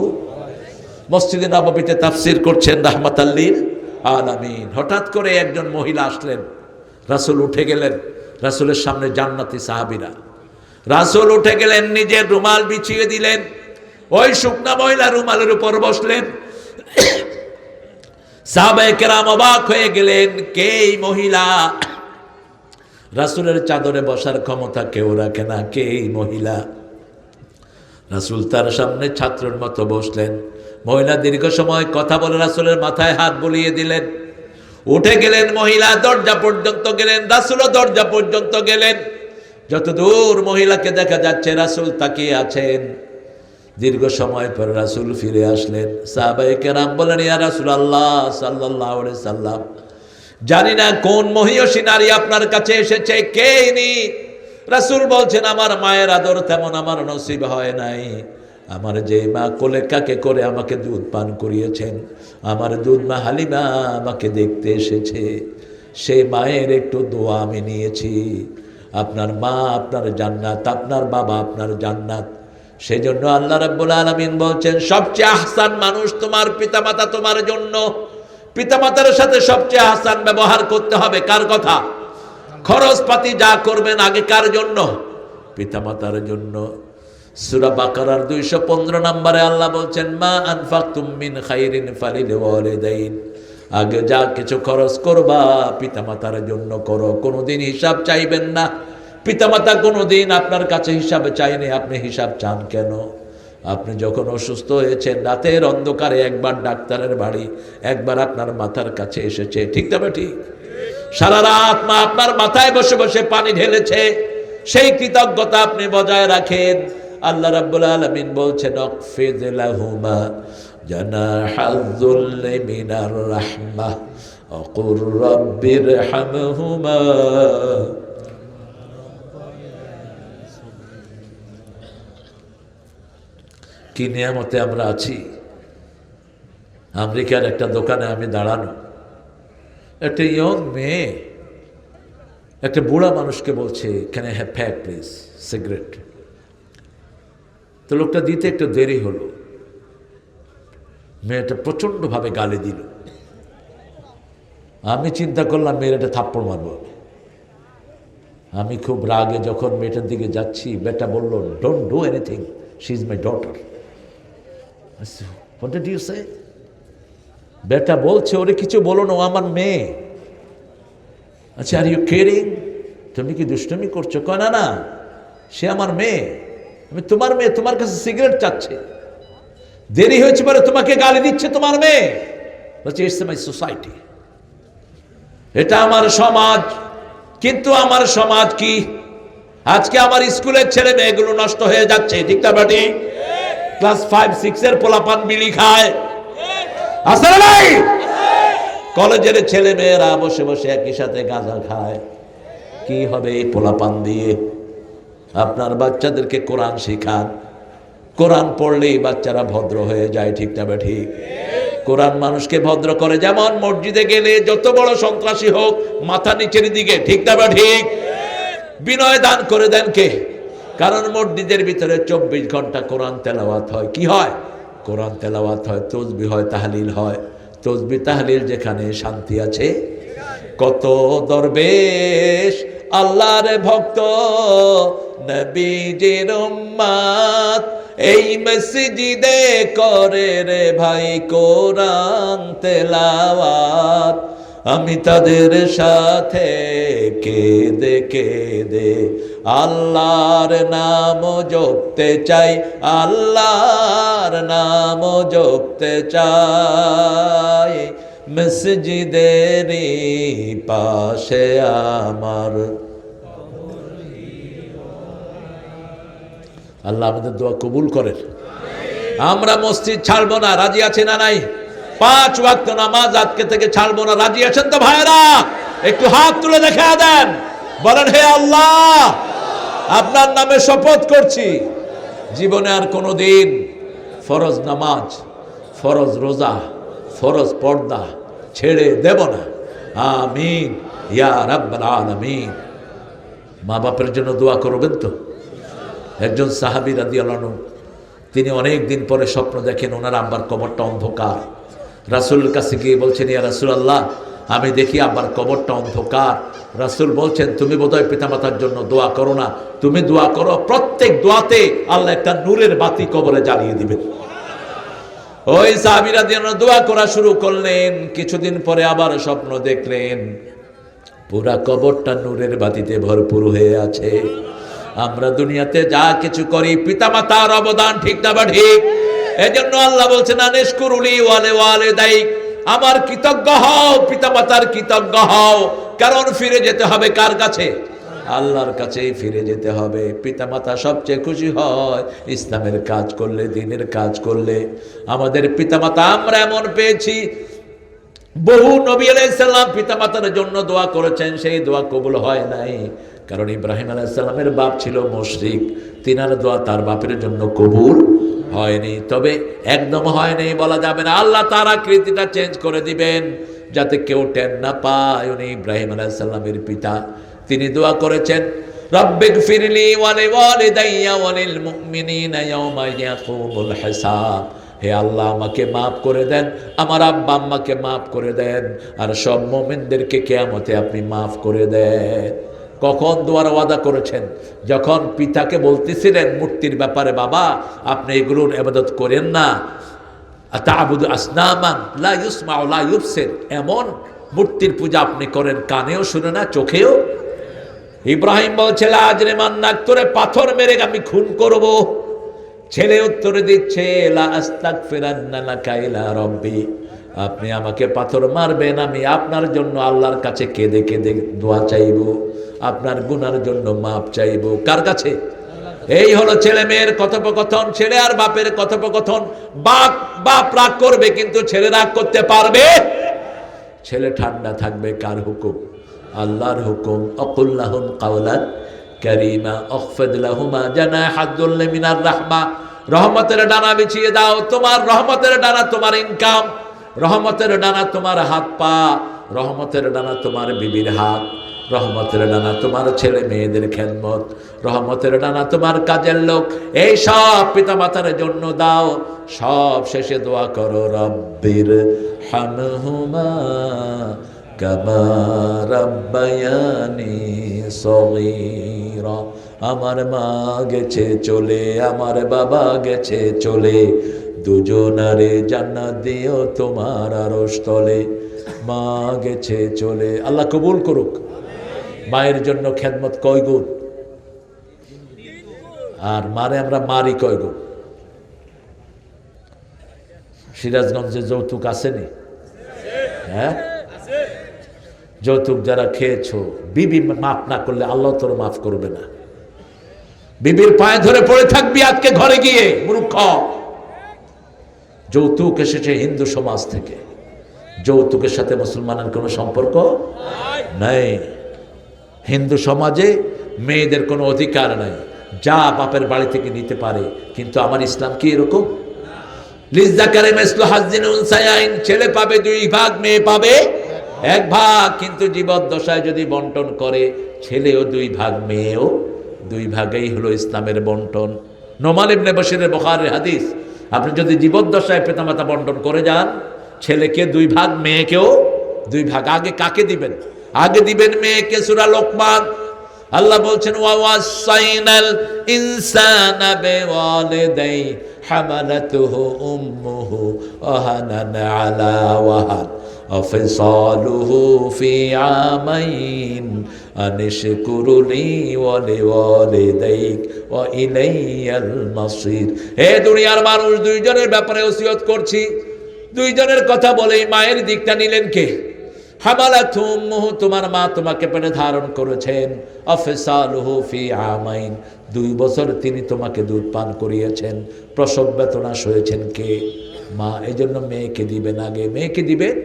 মসজিদে নববীতে তাফসীর করছেন রাহমাতাল লিল আলামিন। হঠাৎ করে একজন মহিলা আসলেন, রাসূল উঠে গেলেন, রাসূলের সামনে জান্নাতি সাহাবীরা। রাসূল উঠে গেলেন, নিজের রুমাল বিছিয়ে দিলেন, ওই শুকনা মহিলা রুমালের উপর বসলেন। সাহাবায়ে কেরাম অবাক হয়ে গেলেন, কে এই মহিলা? রাসূলের চাদরে বসার ক্ষমতা কেউ রাখে না, কে এই মহিলা? রাসূল তার সামনে ছাত্রের মতো বসলেন। মহিলা দীর্ঘ সময় কথা বলে রাসূলের মাথায় হাত বুলিয়ে দিলেন। উঠে গেলেন, মহিলা দরজা পর্যন্ত গেলেন, রাসূলও দরজা পর্যন্ত গেলেন। যতদূর মহিলাকে দেখা যাচ্ছে রাসূল তাকিয়ে আছেন। দীর্ঘ সময় পর রাসূল ফিরে আসলেন। সাহাবায়ে কেরাম বলেন, ইয়া রাসূলুল্লাহ সাল্লাল্লাহু আলাইহি সাল্লাম, জানি না কোন মহিয়সী নারী আপনার কাছে এসেছে, কে ইনি? রাসূল বলছেন, আমার মায়ের আদর তেমন আমার নসিব হয় নাই। আমার যে মা কোলে কাকে করে আমাকে দুধ পান করিয়েছেন, আমার দুধ মা হালিমা আমাকে দেখতে এসেছে, সেই মায়ের একটু দোয়া আমি নিয়েছি। আপনার মা আপনার জান্নাত, আপনার বাবা আপনার জান্নাত। সেজন্য আল্লাহ রাব্বুল আলামিন বলছেন, সবচেয়ে আহসান মানুষ তোমার পিতামাতা তোমার জন্য। পিতামাতার সাথে সবচেয়ে আহসান ব্যবহার করতে হবে। কার কথা? খরচপাতি যা করবেন আগে কার জন্য? পিতামাতার জন্য। সূরা বাকারার 215 নম্বরে আল্লাহ বলছেন, মা আনফাকতুম মিন খাইরিন ফালিল ওয়ালিদাইন। আগে যা কিছু খরচ করবা পিতামাতার জন্য করো, কোনোদিন হিসাব চাইবেন না। পিতামাতা কোনোদিন আপনার কাছে হিসাব চাইনি, আপনি হিসাব চান কেন? আপনি যখন অসুস্থ হয়েছেন, রাতের অন্ধকারে একবার ডাক্তারের বাড়ি, একবার আপনার মাথার কাছে এসেছে, ঠিক তবে ঠিক? সারা রাত মা আপনার মাথায় বসে বসে পানি ঢেলেছে, সেই কৃতজ্ঞতা আপনি বজায় রাখেন। আল্লাহ রাব্বুল আলামিন বলছেন, ওয়াকফিদ লাহুমা জানাহাযুল্লি মিনার রাহমাহ ওয়াকুর রাব্বিরহামহুমা। কি নিয়ামতে আমরা আছি। আমেরিকার একটা দোকানে আমি দাঁড়ানো, একটা ইয়ং মেয়ে একটা বুড়া মানুষকে বলছে, can I have pack please, cigarette. তো লোকটা দিতে একটু দেরি হলো, মেয়েটা প্রচণ্ডভাবে গালি দিল। আমি চিন্তা করলাম মেয়েটা থাপ্পড় মারব। আমি খুব রাগে যখন মেয়েটার দিকে যাচ্ছি, বেটা বলল, don't do anything, she is my daughter. What did you say? বেটা বলছে, ওরে কিছু বলো না, ও আমার মেয়ে। আচ্ছা, আর ইউ কিডিং? তুমি কি দুষ্টুমি করছো? কয় না না, সে আমার মেয়ে, আমি তোমার মেয়ে, তোমার কাছে সিগারেট চাচ্ছে, দেরি হয়েছে পরে তোমাকে গালি দিচ্ছে তোমার মেয়ে। বলছে, ইটস মাই সোসাইটি, এটা আমার সমাজ। কিন্তু আমার সমাজ কি? আজকে আমার স্কুলের ছেলে মেয়েগুলো নষ্ট হয়ে যাচ্ছে, ঠিক না বাটি? ক্লাস 5-6 এর পোলাপান বিড়ি খায়, আছে না নাই? কলেজের ছেলে মেয়েরা বসে বসে একই সাথে গাঁজা খায়। কি হবে এই পোলাপান দিয়ে? আপনার বাচ্চাদেরকে কোরআন শিখান। কোরআন পড়লেই বাচ্চারা ভদ্র হয়ে যায়, ঠিক না বে ঠিক? কোরআন মানুষকে ভদ্র করে। যেমন মসজিদে গেলে যত বড় সন্ত্রাসী হোক মাথা নিচের দিকে, ঠিক না বে ঠিক? বিনয় দান করে দেন কে? কারণ মসজিদের ভিতরে 24 ঘন্টা কোরআন তেলাওয়াত হয়। কি হয়? কোরআন তেলাওয়াত হয়, তসবিহ হয়, তাহলিল হয়। তসবিহ তাহলিল যেখানে শান্তি আছে। কত দরবেশ আল্লাহর ভক্ত নবীজির উম্মত এই মসজিদে করে রে ভাই কোরআন তেলাওয়াত। আমি তাদের সাথে কেঁদে কেঁদে আল্লাহর নাম জপতে চাই, আল্লাহর নাম জপতে চাই। মসজিদেরই পাশে আমার। আল্লাহ আমাদের দোয়া কবুল করেন। আমরা মসজিদ ছাড়বো না, রাজি আছে না নাই? 5 ওয়াক্ত নামাজ আজকে থেকে ছাড়বো না, রাজি আছেন তো ভাইরা? একটু হাত তুলে দেখা দেন, বলেন, হে আল্লাহ, আপনার নামে শপথ করছি, জীবনে আর কোনোদিন ফরজ নামাজ, ফরজ রোজা, ফরজ পর্দা ছেড়ে দেব না। আমিন ইয়া রাব্বাল আলামিন। মা বাপের জন্য দোয়া করবেন তো? একজন সাহাবী রাদিয়াল্লাহু আনহু, তিনি অনেক দিন পরে স্বপ্ন দেখেন ওনার আব্বার কবরটা অন্ধকার। রাসূলের কাছে গিয়ে বলছেন, ইয়া রাসূলুল্লাহ, আমি দেখি আব্বার কবরটা অন্ধকার। রাসূল বলছেন, তুমি বোধহয় পিতামাতার জন্য দোয়া করো না, তুমি দোয়া করো, প্রত্যেক দোয়াতে আল্লাহ একটা নূরের বাতি কবরে জ্বালিয়ে দিবেন। ওই সাহাবীরা যেন দোয়া করা শুরু করলেন। কিছুদিন পরে আবার স্বপ্ন দেখলেন, পুরা কবরটা নূরের বাতিতে ভরপুর হয়ে আছে। আমরা দুনিয়াতে যা কিছু করি পিতামাতার অবদান ঠিক না বা ঠিক? এজন্য আল্লাহ বলছেন, আনিশকুরুলি ওয়ালিদাইক, আমার কৃতজ্ঞ হও, পিতামাতার কৃতজ্ঞ হও। কারণ ফিরে যেতে হবে কার কাছে? আল্লাহর কাছেই ফিরে যেতে হবে। পিতামাতা সবচেয়ে খুশি হয় ইসলামের কাজ করলে, দ্বীনের কাজ করলে। আমাদের পিতামাতা আমরা এমন পেয়েছি, বহু নবী আলাইহিস সালাম পিতামাতার জন্য দোয়া করেছেন, সেই দোয়া কবুল হয় নাই। কারণ ইব্রাহিম আলাইহিস সালামের বাপ ছিল মুশরিক, তিনার দোয়া তার বাপের জন্য কবুল হয়নি। তবে একদম হয়নি বলা যাবে না, আল্লাহ তার আকৃতিটা চেঞ্জ করে দিবেন যাতে কেউ টের না পায়। উনি ইব্রাহিম আলাইহিস সালামের পিতা, তিনি দোয়া করেছেন, রব্বিগফিরলি ওয়ালিওয়ালিদাইয়া ওয়ালিল মুমিনিনা ইয়াওমা ইয়াকুমুল হিসাব। হে আল্লাহ, আমাকে মাফ করে দেন, আমার আব্বা আম্মাকে মাফ করে দেন, আর সব মুমিনদেরকে কিয়ামতে আপনি মাফ করে দেন। কখন দোয়ার ওয়াদা করেছেন? যখন পিতাকে বলতেছিলেন মূর্তির ব্যাপারে, বাবা আপনি এগুলোর ইবাদত করেন না, আতাবুদু আসনামান লা ইউসমাউ লা ইউবসির, এমন মূর্তির পূজা আপনি করেন, কানেও শুনে না, চোখেও। ইব্রাহিম বলছে, লা আজরিমান্নাক, তোরে পাথর মেরে আমি খুন করব। ছেলে উত্তরে দিচ্ছে, লা আস্তাগফিরান্না লাকা ইলা রাব্বি, আপনি আমাকে পাথর মারবেন, আমি আপনার জন্য আল্লাহর কাছে কেঁদে কেঁদে দোয়া চাইব, আপনার গুনার জন্য মাপ চাইব। কার কাছে? এই হলো ছেলে মেয়ের কথোপকথন, ছেলে আর বাপের কথোপকথন। বাপ রাগ করবে কিন্তু ছেলে রাগ করতে পারবে? ছেলে ঠান্ডা থাকবে কার হুকুম? আল্লাহর হুকুম। আকুল লাহুম কাওলান কারীমা আখফিদ লাহুমা জানাহাদ যুল্লি মিনার রাহমা, রহমতের ডানা বিছিয়ে দাও। তোমার রহমতের ডানা তোমার ইনকাম, রহমতের ডানা তোমার হাত পা, রহমতের ডানা তোমার বিবির হাত, রহমতের ডানা তোমার ছেলে মেয়েদের খেদমত, রহমতের ডানা তোমার কাজের লোক। এই সব পিতামাতার জন্য দাও। সব শেষে দোয়া করো, রব্বির হামহুমা কামা রাব্বায়ানি সগীরা। আমার মা গেছে চলে, আমার বাবা গেছে চলে, দুজনারে জান্নাত দিও তোমার আরশ তলে। মা গেছে চলে, আল্লাহ কবুল করুক। মায়ের জন্য খেদমত কয় গুণ, আর মারে আমরা মারি কয় গুণ? সিরাজগঞ্জে যৌতুক আসেনি? হ্যাঁ, যৌতুক যারা খেয়েছো, বিবি মাফ না করলে আল্লাহ তোর মাফ করবে না। বিবির পায়ে ধরে পড়ে থাকবি আজকে ঘরে গিয়ে, মূর্খ। যৌতুক এসেছে হিন্দু সমাজ থেকে, যৌতুকের সাথে মুসলমানের কোনো সম্পর্ক নাই। হিন্দু সমাজে মেয়েদের কোনো অধিকার নাই, যা বাপের বাড়ি থেকে নিতে পারে। কিন্তু আমার ইসলাম কি এরকম? লিযযাকারি মিসলু হাজ্জিল উনসায়াইন, ছেলে পাবে 2 ভাগ, মেয়ে পাবে 1 ভাগ। কিন্তু জীবদ্দশায় যদি বন্টন করে, ছেলেও 2 ভাগ, মেয়েও 2 ভাগেই হলো ইসলামের বন্টন। নোমান ইবনে বশিরের বুখারীর হাদিস, আপনি যদি জীবদ্দশায় পিতামাতা বন্টন করে যান, ছেলেকে 2 ভাগ, মেয়েকেও 2 ভাগ। আগে কাকে দিবেন? আগে দিবেন মেয়েকে। সূরা লোকমান আল্লাহ বলছেন, ওয়া ওয়াসাইনাল ইনসানা বিওয়ালিদাই হামালাতুহু উম্মুহু ওয়াহানান আলা ওয়াহান ওয়াফিসালুহু ফি আমাইন আনিশকুরুলি ওয়া লিওয়ালিদাইক ওয়া ইলাইয়াল মাসির। হে দুনিয়ার মানুষ, 2 জনের ব্যাপারে ওসিয়ত করছি। 2 জনের কথা বলেই মায়ের দিকটা নিলেন কে? হামালাতু উম্মুহু, তোমার মা তোমাকে পেটে ধারণ করেছেন। আফসালুহু ফি আমাইন, 2 বছর তিনি তোমাকে দুধ পান করিয়েছেন। প্রসব বেদনা সয়েছেন কে? মা। এজন্য মেয়েকে দিবেন আগে, মেয়েকে দিবেন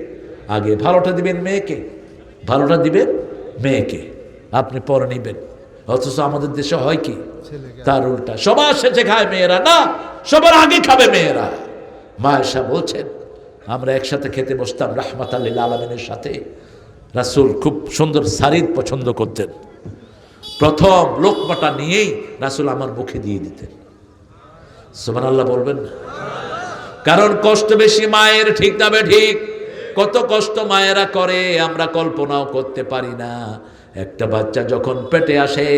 আগে। ভালোটা দিবেন মেয়েকে, ভালোটা দিবেন মেয়েকে, আপনি পরে নিবেন। অথচ আমাদের দেশে হয় কি? তার উল্টা, সবার শেষে খায় মেয়েরা, না সবার আগে খাবে মেয়েরা। মা এসা বলছেন, আমরা একসাথে খেতে বসতাম রাহমাতাল লিল আলামিনের সাথে। রাসূল খুব সুন্দর সারিদ পছন্দ করতেন। প্রথম লোকমাটা নিয়েই রাসূল আমার মুখে দিয়ে দিতেন। সুবহানাল্লাহ বলবেন না? কারণ কষ্ট বেশি মায়ের, ঠিক না বে ঠিক? কত কষ্ট মায়েরা করে আমরা কল্পনাও করতে পারি না। একটা বাচ্চা যখন পেটে আসে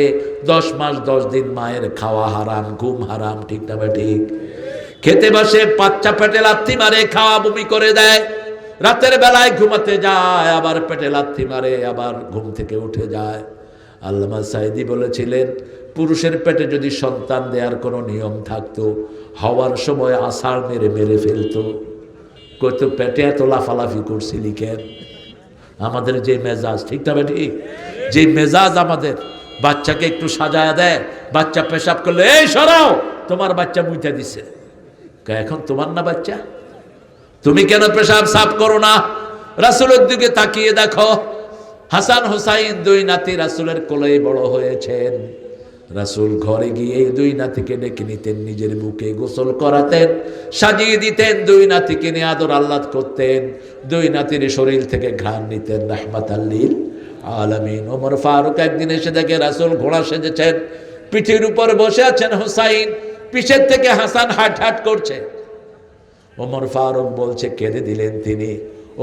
10 মাস 10 দিন মায়ের খাওয়া হারাম, ঘুম হারাম, ঠিক না ঠিক? খেতে বসে বাচ্চা পেটে লাথি মারে, খাওয়া বমি করে দেয়, রাতের বেলায় ঘুমাতে যায়, আবার পেটে লাথি মারে, আবার ঘুম থেকে উঠে যায়। আল্লামা সাইদি বলেছিলেন, পুরুষের পেটে যদি সন্তান দেওয়ার কোনো নিয়ম থাকতো, হওয়ার সময় আষাঢ় মেরে মেরে ফেলতো। কত পেটে এত লাফালাফি করছি লিখেন। আমাদের যে মেজাজ, ঠিক না ঠিক? যে মেজাজ আমাদের, বাচ্চাকে একটু সাজায়া দেয়, বাচ্চা পেশাব করলে এই সরাও, তোমার বাচ্চা মুইতে দিছে। এখন তোমার না বাচ্চা, তুমি কেন পেশাব সাফ করো না? রাসূলের দিকে তাকিয়ে দেখো, হাসান হুসাইন 2 নাতি রাসূলের কোলে বড় হয়েছেন। রাসূল ঘরে গিয়ে 2 নাতিকে ডেকে নিতেন, নিজের বুকে গোসল করাতেন, সাজিয়ে দিতেন, 2 নাতিকে নিয়ে আদর আহ্লাদ করতেন, 2 নাতির শরীর থেকে ঘ্রাণ নিতেন রাহমাতাল লিল আলামিন। ওমর ফারুক একদিন এসে দেখে রাসূল ঘোড়া সেজেছেন, পিঠের উপর বসে আছেন হুসাইন, পিছের থেকে হাসান হাট হাট করছে। ওমর ফারুক বলছে, কেঁদে দিলেন তিনি,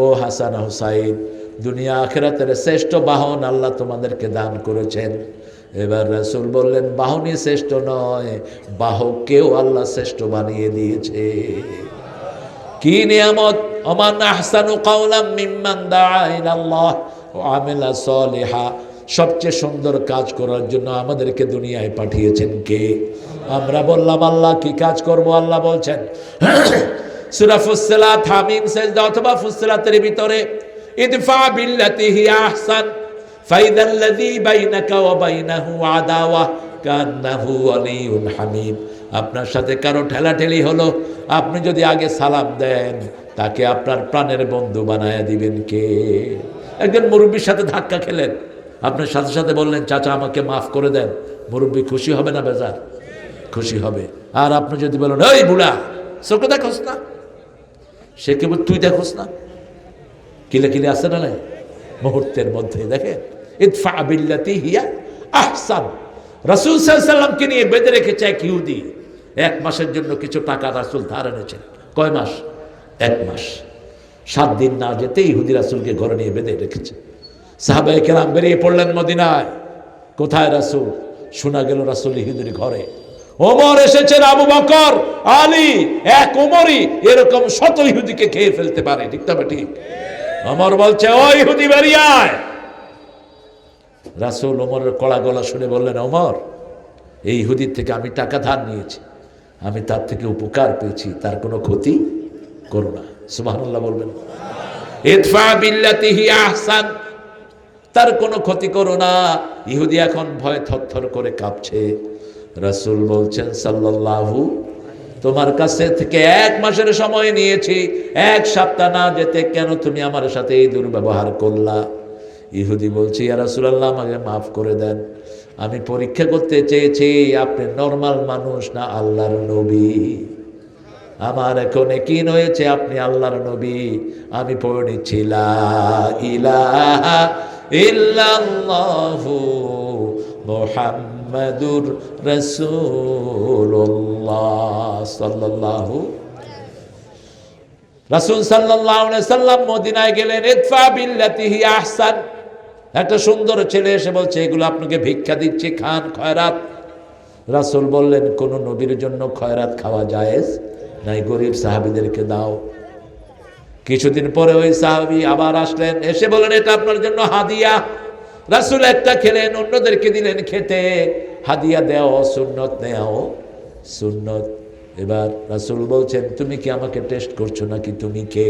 ও হাসান হুসাইন, দুনিয়া আখিরাতের শ্রেষ্ঠ বাহন আল্লাহ তোমাদেরকে দান করেছেন। এবার রাসূল বললেন, বাহনই শ্রেষ্ঠ নয়, বাহককেও আল্লাহ শ্রেষ্ঠ বানিয়ে দিয়েছে। কি নিয়ামত! ওমান আহসানু কাওলাম মিম্মান দাআ ইলাল্লাহ ওয়া আমিলা সলিহা। সবচেয়ে সুন্দর কাজ করার জন্য আমাদেরকে দুনিয়ায় পাঠিয়েছেন কে? আমরা বললাম আল্লাহ, কি কাজ করব? আল্লাহ বলছেন সূরা ফুসসিলাত, হামিম, সাজদা অথবা ফুসসিলাতের ভিতরে, ইদফা বিল্লাতি হিয়া আহসান ফাইদাল্লাযী বাইনাকা ওয়া বাইনাহু আদাওয়া কান্নাহু ওয়ালিয়ুন হামীম। আপনার সাথে কারো ঠেলাঠেলি হলো, আপনি যদি আগে সালাম দেন, তাকে আপনার প্রাণের বন্ধু বানায়া দিবেন কে? একজন মুরব্বীর সাথে ধাক্কা খেলেন, আপনার সাথে সাথে বললেন, চাচা আমাকে মাফ করে দেন, মুরব্বী খুশি হবে না বেজার? খুশি হবে। আর আপনি যদি বলেন, এই বুড়া, চোখে দেখোস না? সে কেবল তুই দেখোস না? কিলে কিলে আসে না নাই মুহূর্তের মধ্যে। দেখেন, ইদফা বিল্লাতি হিয়া আহসান। রাসূল সাল্লাল্লাহু আলাইহি সাল্লামকে নিয়ে বেঁধে রেখেছে এক ইহুদি। 1 মাসের জন্য কিছু টাকা রাসূল ধার এনেছেন। কয় মাস? 1 মাস। 7 দিন না যেতে ইহুদি রাসূলকে ঘরে নিয়ে বেঁধে রেখেছে। সাহাবায়ে কেরাম বেরিয়ে পড়লেন মদিনায়। কোথায় রাসূল? শোনা গেল রাসূল ইহুদির ঘরে। ওমর এসেছেন, আবু বকর, আলী, এক ওমরই এরকম শত ইহুদিকে খেয়ে ফেলতে পারে, ঠিক তবে ঠিক? ওমর বলছে, ও ইহুদি বেরিয়ে আয়। রাসূল ওমরের কড়া গলা শুনে বললেন, ওমর, এই ইহুদির থেকে আমি টাকা ধার নিয়েছি, আমি তার থেকে উপকার পেয়েছি, তার কোনো ক্ষতি করো না। সুবহানাল্লাহ বলবেন। ইদফা বিল্লাতি হিয়া আহসান, তার কোনো ক্ষতি করো না। ইহুদি এখন ভয় থরথর করে কাঁপছে। রাসূল বলছেন, সাল্লাল্লাহু, তোমার কাছে থেকে 1 মাসের সময় নিয়েছি, 1 সপ্তাহ না যেতে কেন তুমি আমার সাথে এই দুর্ব্যবহার করলা? ইহুদি বলছে, ইয়া রাসূলুল্লাহ, আমাকে মাফ করে দেন, আমি পরীক্ষা করতে চেয়েছি আপনি নরমাল মানুষ না আল্লাহর নবী। আমার এখন ইয়াকিন হয়েছে আপনি আল্লাহর নবী। আমি পড়ে নিচ্ছি, লা ইলাহা ইল্লাল্লাহু মুহাম্মাদুর রাসূলুল্লাহ সাল্লাল্লাহু। রাসূল সাল্লাল্লাহু আলাইহি সাল্লাম মদিনায় গেলেন। ইদফা বিল্লাতি হিয়া আহসান। একটা সুন্দর ছেলে এসে বলছে, এগুলো আপনাকে ভিক্ষা দিচ্ছি, খান, খয়রাত। রাসূল বললেন, কোন নবীর জন্য খয়রাত খাওয়া জায়েজ নাই, গরিব সাহাবীদেরকে দাও। কিছুদিন পরে ওই সাহাবী আবার আসলেন, এসে বলেন, এটা আপনার জন্য হাদিয়া। রাসূল একটা খেলেন, অন্যদেরকে দিলেন খেতে। হাদিয়া দেও সুন্নত, নেও সুন্নত। এবার রাসূল বলছেন, তুমি কি আমাকে টেস্ট করছো নাকি? তুমি কে?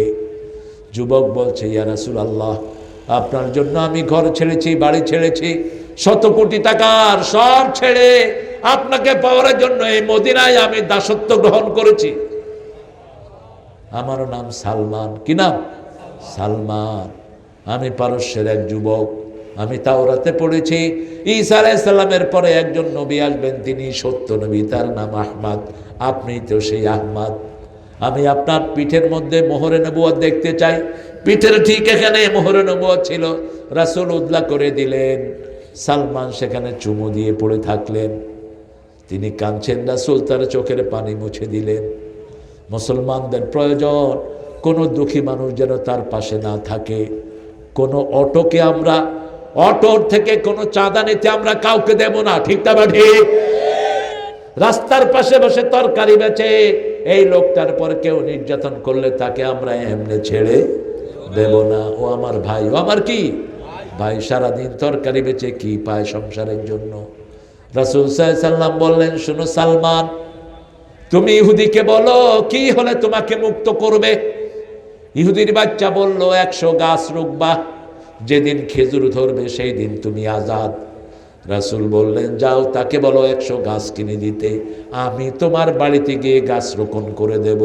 যুবক বলছে, ইয়া রাসূলুল্লাহ, আপনার জন্য আমি ঘর ছেড়েছি, বাড়ি ছেড়েছি, 100 কোটি টাকার সব ছেড়ে আপনাকে পাওয়ার জন্য এই মদিনায় আমি দাসত্ব গ্রহণ করেছি। আমার নাম সালমান। কি নাম? সালমান। আমি পারস্যের এক যুবক। আমি তাওরাতে পড়েছি, ঈসা আলাইহিস সালামের পরে একজন নবী আসবেন, তিনি সত্য নবী, তার নাম আহমদ। আপনি তো সেই আহমদ। আমি আপনার পিঠের মধ্যে মোহরে নবুয়ত দেখতে চাই। পিঠের ঠিক এখানে মোহরে নবুয়ত ছিল। রাসূল উদলা করে দিলেন। সালমান সেখানে চুমু দিয়ে পড়ে থাকলেন। তিনি কাঁদছেন, রাসূল তার চোখের পানি মুছে দিলেন। মুসলমানদের প্রয়োজন কোনো দুঃখী মানুষ যেন তার পাশে না থাকে। কোনো অটোকে আমরা অটোর থেকে কোনো চাঁদা নিতে আমরা কাউকে দেব না, ঠিক না ঠিক? রাস্তার পাশে বসে তরকারি বেচে এই লোকটার পর কেউ নির্যাতন করলে তাকে আমরা এমনি ছেড়ে দেব না। ও আমার ভাই, ও আমার কি ভাই, সারাদিন তরকারি বেচে কি পায় সংসারের জন্য। রাসূল সাল্লাল্লাহু আলাইহি সাল্লাম বললেন, শুনো সালমান, তুমি ইহুদিকে বলো কি হলে তোমাকে মুক্ত করবে। ইহুদির বাচ্চা বলল, 100 গাছ রুকবা, যেদিন খেজুর ধরবে সেই দিন তুমি আজাদ। রাসূল বললেন, যাও তাকে বলো 100 গাছ কিনে দিতে, আমি তোমার বাড়িতে গিয়ে গাছ রোপণ করে দেব।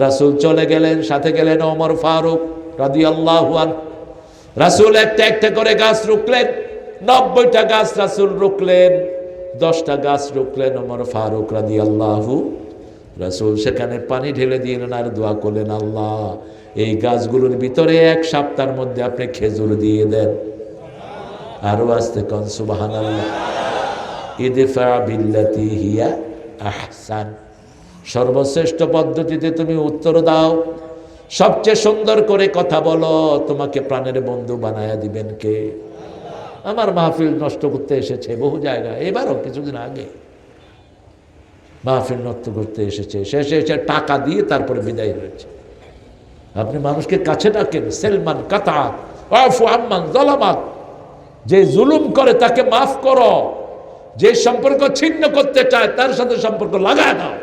রাসূল চলে গেলেন, সাথে গেলেন ওমর ফারুক রাদিয়াল্লাহু আনহু। রাসূল একটা একটা করে গাছ রুকলেন, 90টা গাছ রাসূল রুকলেন, 10টা গাছ রুকলেন ওমর ফারুক রাদিয়াল্লাহু। রাসূল সেখানে পানি ঢেলে দিলেন আর দোয়া করলেন, আল্লাহ এই গাছগুলোর ভিতরে 1 সপ্তাহের মধ্যে আপনি খেজুর দিয়ে দেন। আরো আস্তে কোন সুবহানাল্লাহ। ইদফা বিল্লাতি হিয়া আহসান, সর্বশ্রেষ্ঠ পদ্ধতিতে তুমি উত্তর দাও, সবচেয়ে সুন্দর করে কথা বলো, তোমাকে প্রাণের বন্ধু বানায়া দিবেন কে? আমার মাহফিল নষ্ট করতে এসেছে বহু জায়গায়, এবারও কিছুদিন আগে মাহফিল নষ্ট করতে এসেছে, শেষে এসে টাকা দিয়ে তারপরে বিদায় হয়েছে। আপনি মানুষকে কাছে ডাকেন, সেলমান কাতা ওয়াফু আম্মান যালামাক, যে জুলুম করে তাকে মাফ করো, যে সম্পর্ক ছিন্ন করতে চায় তার সাথে সম্পর্ক লাগায় নাও।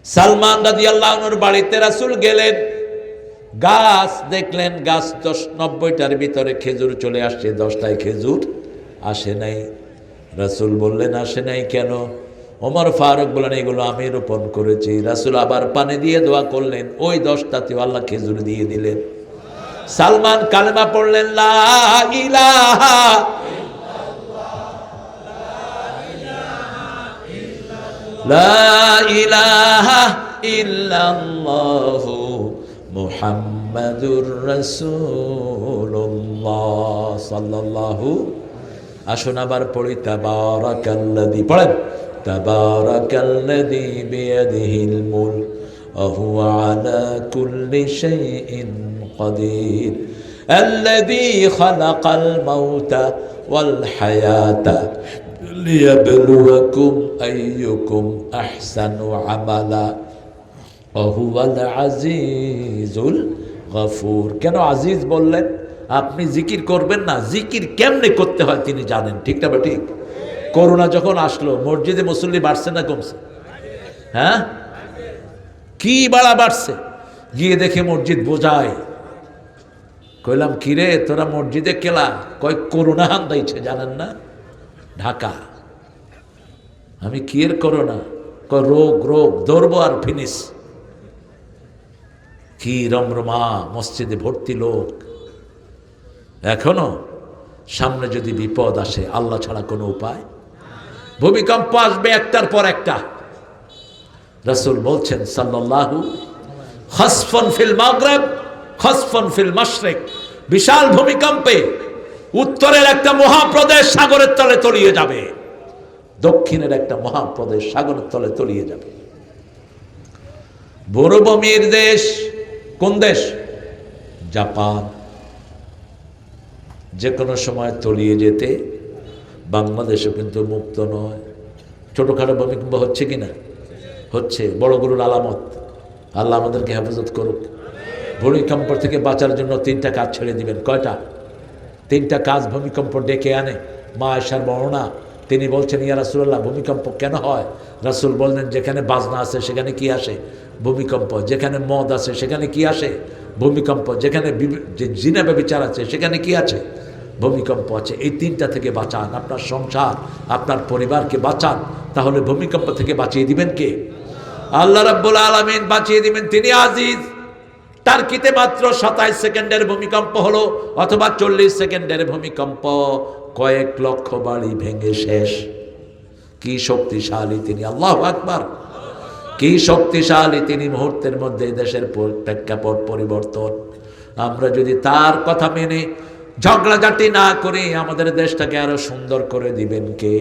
সালমান রাদিয়াল্লাহু আনহুর বাড়িতে রাসূল গেলেন, গাছ দেখলেন, গাছ 90টার ভিতরে খেজুর চলে আসছে, 10টায় খেজুর আসে নাই। রাসূল বললেন, আসে নাই কেন? ওমর ফারুক বললেন, এগুলো আমি রোপণ করেছি। রাসূল আবার পানি দিয়ে দোয়া করলেন, ওই 10টাতেও আল্লাহ খেজুর দিয়ে দিলেন। সালমান কালেমা পড়লেন, লা ইলাহা লা ইলাহা ইল্লাল্লাহু মুহাম্মাদুর রাসূলুল্লাহ সাল্লাল্লাহু। আসুন আবার পড়ি, তাবারাকাল্লাযী, পড়েন, তাবারাকাল্লাযী বিয়াদিহিল মুলক ওয়া হুয়া আলা কুল্লি শাইইন قدير الذي خلق الموت والحياة ليبلوكم أيكم أحسن عملا وهو العزيز الغفور। কেন আজিজ বললেন? আপনি জিকির করবেন না, জিকির কেমনে করতে হয় তিনি জানেন, ঠিক না? ঠিক। করোনা যখন আসলো মসজিদে মুসল্লি বাড়ছে না কমছে? হ্যাঁ, কি বাড়া বাড়ছে। গিয়ে দেখে মসজিদ বোঝায়, কইলাম কিরে তোরা মসজিদে কেলা? কয় করোনা হান্দাইছে, জানেন না ঢাকা। আমি কি এর করোনা? কয় রোগ, রোগ ধরবো আর ফিনিশ। কি রমরমা, মসজিদে ভর্তি লোক। এখনো সামনে যদি বিপদ আসে, আল্লাহ ছাড়া কোনো উপায়। ভূমিকম্প আসবে একটার পর একটা। রাসূল বলছেন সাল্লাল্লাহু, খাসফুন ফিল মাগরিব খাসফুন ফিল মাশরিক, বিশাল ভূমিকম্পে উত্তরের একটা মহাপ্রদেশ সাগরের তলে তলিয়ে যাবে, দক্ষিণের একটা মহাপ্রদেশ সাগরের তলে তলিয়ে যাবে। মরুভূমির দেশ কোন দেশ? জাপান। যে কোনো সময় তলিয়ে যেতে, বাংলাদেশও কিন্তু মুক্ত নয়। ছোটখাটো ভূমিকম্প হচ্ছে কিনা? হচ্ছে, বড়গুলোর আলামত। আল্লাহ আমাদেরকে হেফাজত করুক। ভূমিকম্প থেকে বাঁচার জন্য 3টা কাজ ছেড়ে দিবেন। কয়টা? 3টা কাজ ভূমিকম্প ডেকে আনে। মা আয়েশার বর্ণনা, তিনি বলছেন, ইয়া রাসূলুল্লাহ ভূমিকম্প কেন হয়? রাসূল বললেন, যেখানে বাজনা আছে সেখানে কি আসে? ভূমিকম্প। যেখানে মদ আছে সেখানে কি আসে? ভূমিকম্প। যেখানে জিনা ব্যভিচার আছে সেখানে কি আছে? ভূমিকম্প আছে। এই 3টা থেকে বাঁচান, আপনার সংসার, আপনার পরিবারকে বাঁচান। তাহলে ভূমিকম্প থেকে বাঁচিয়ে দিবেন কে? আল্লাহ রাব্বুল আলামিন বাঁচিয়ে দিবেন, তিনি আজিজ। টার্কিতে মাত্র 27 সেকেন্ডের ভূমিকম্প হলো, অথবা 40 সেকেন্ডের ভূমিকম্প, কয়েক লক্ষ বাড়ি ভেঙে শেষ। কি শক্তিশালী তিনি, আল্লাহু আকবার। কি শক্তিশালী তিনি, মুহূর্তের মধ্যে দেশের প্রেক্ষাপট পরিবর্তন। আমরা যদি তার কথা মেনে ঝগড়াঝাটি না করি, আমাদের দেশটাকে আরো সুন্দর করে দিবেন কে?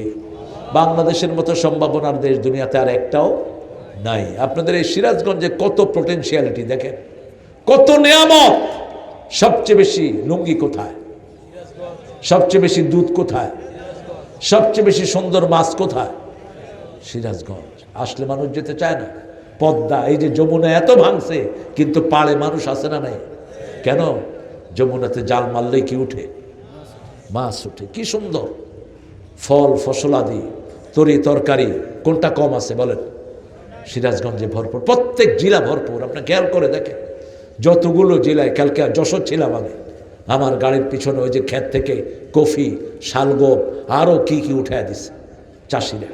বাংলাদেশের মতো সম্ভাবনার দেশ দুনিয়াতে আর একটাও নাই। আপনাদের এই সিরাজগঞ্জে কত পোটেনশিয়ালিটি দেখেন, কত নেয়ামত। সবচেয়ে বেশি লুঙ্গি কোথায়? সবচেয়ে বেশি দুধ কোথায়? সবচেয়ে বেশি সুন্দর মাছ কোথায়? সিরাজগঞ্জ। আসলে মানুষ যেতে চায় না। পদ্মা, এই যে যমুনা এত ভাঙছে, কিন্তু পাড়ে মানুষ আসে না নাই কেন? যমুনাতে জাল মারলেই কি উঠে? মাছ উঠে। কি সুন্দর ফল ফসলাদি, তরি তরকারি, কোনটা কম আছে বলেন? সিরাজগঞ্জে ভরপুর, প্রত্যেক জেলা ভরপুর। আপনি খেয়াল করে দেখেন যতগুলো জেলায়। কালকে যশোর ছিলাম আমি, আমার গাড়ির পিছনে ওই যে ক্ষেত থেকে কফি, শালগোপ, আরও কি কি উঠায় দিছে চাষিরা।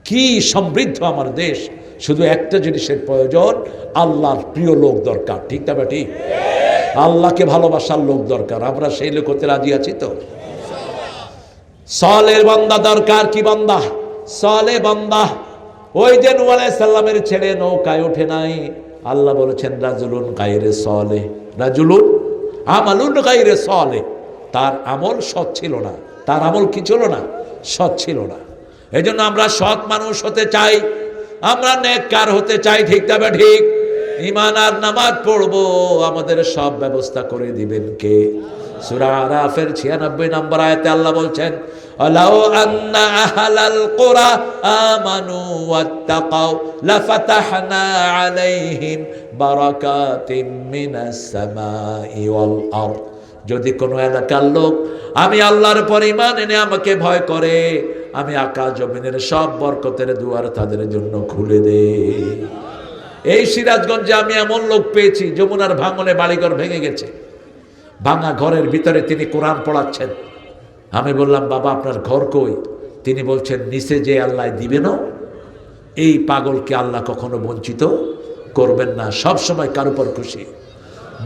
কি সমৃদ্ধ আমার দেশ। শুধু একটা জিনিসের প্রয়োজন, আল্লাহর প্রিয় লোক দরকার। ঠিক না বেটি? আল্লাহকে ভালোবাসার লোক দরকার। আমরা সেই লোক হতে রাজি আছি তো? সালের বান্দা দরকার। কি বান্দা? সালে বান্দা। ওই যে নূহ আলাইহিস সালামের ছেলে নৌকায় ওঠে নাই, আল্লাহ বলেছেন রাজুলুন গায়রে সালে, রাজুলুন আমালুন গায়রে সালে। তার আমল সৎ ছিল না। তার আমল কি ছিল না? সৎ ছিল না। এই জন্য আমরা সৎ মানুষ হতে চাই, আমরা নেককার হতে চাই। ঠিক তবে ঠিক। ঈমান আর নামাজ পড়বো, আমাদের সব ব্যবস্থা করে দিবেন কে? সূরা আরাফের 96 নম্বর আয়াতে আল্লাহ বলছেন, আলাউ আন্না আহলাল কুরা আমানু ওয়াত্তাকাউ লাফাতাহনা আলাইহিম বারাকাতিম মিনাস সামাই ওয়াল আরদ। যদি কোনো এলাকার লোক আমি আল্লাহর উপর ঈমান এনে আমাকে ভয় করে, আমি আকাশ জমিনের সব বরকতের দুয়ার তাদের জন্য খুলে দেই। এই সিরাজগঞ্জে আমি এমন লোক পেয়েছি, যমুনার ভাঙনে বাড়িঘর ভেঙে গেছে, ভাঙা ঘরের ভিতরে তিনি কোরআন পড়াচ্ছেন। আমি বললাম, বাবা আপনার ঘর কই? তিনি বলছেন, নিচে যে আল্লাহ দিবে না। এই পাগলকে আল্লাহ কখনো বঞ্চিত করবেন না, সব সময় কার উপর খুশি।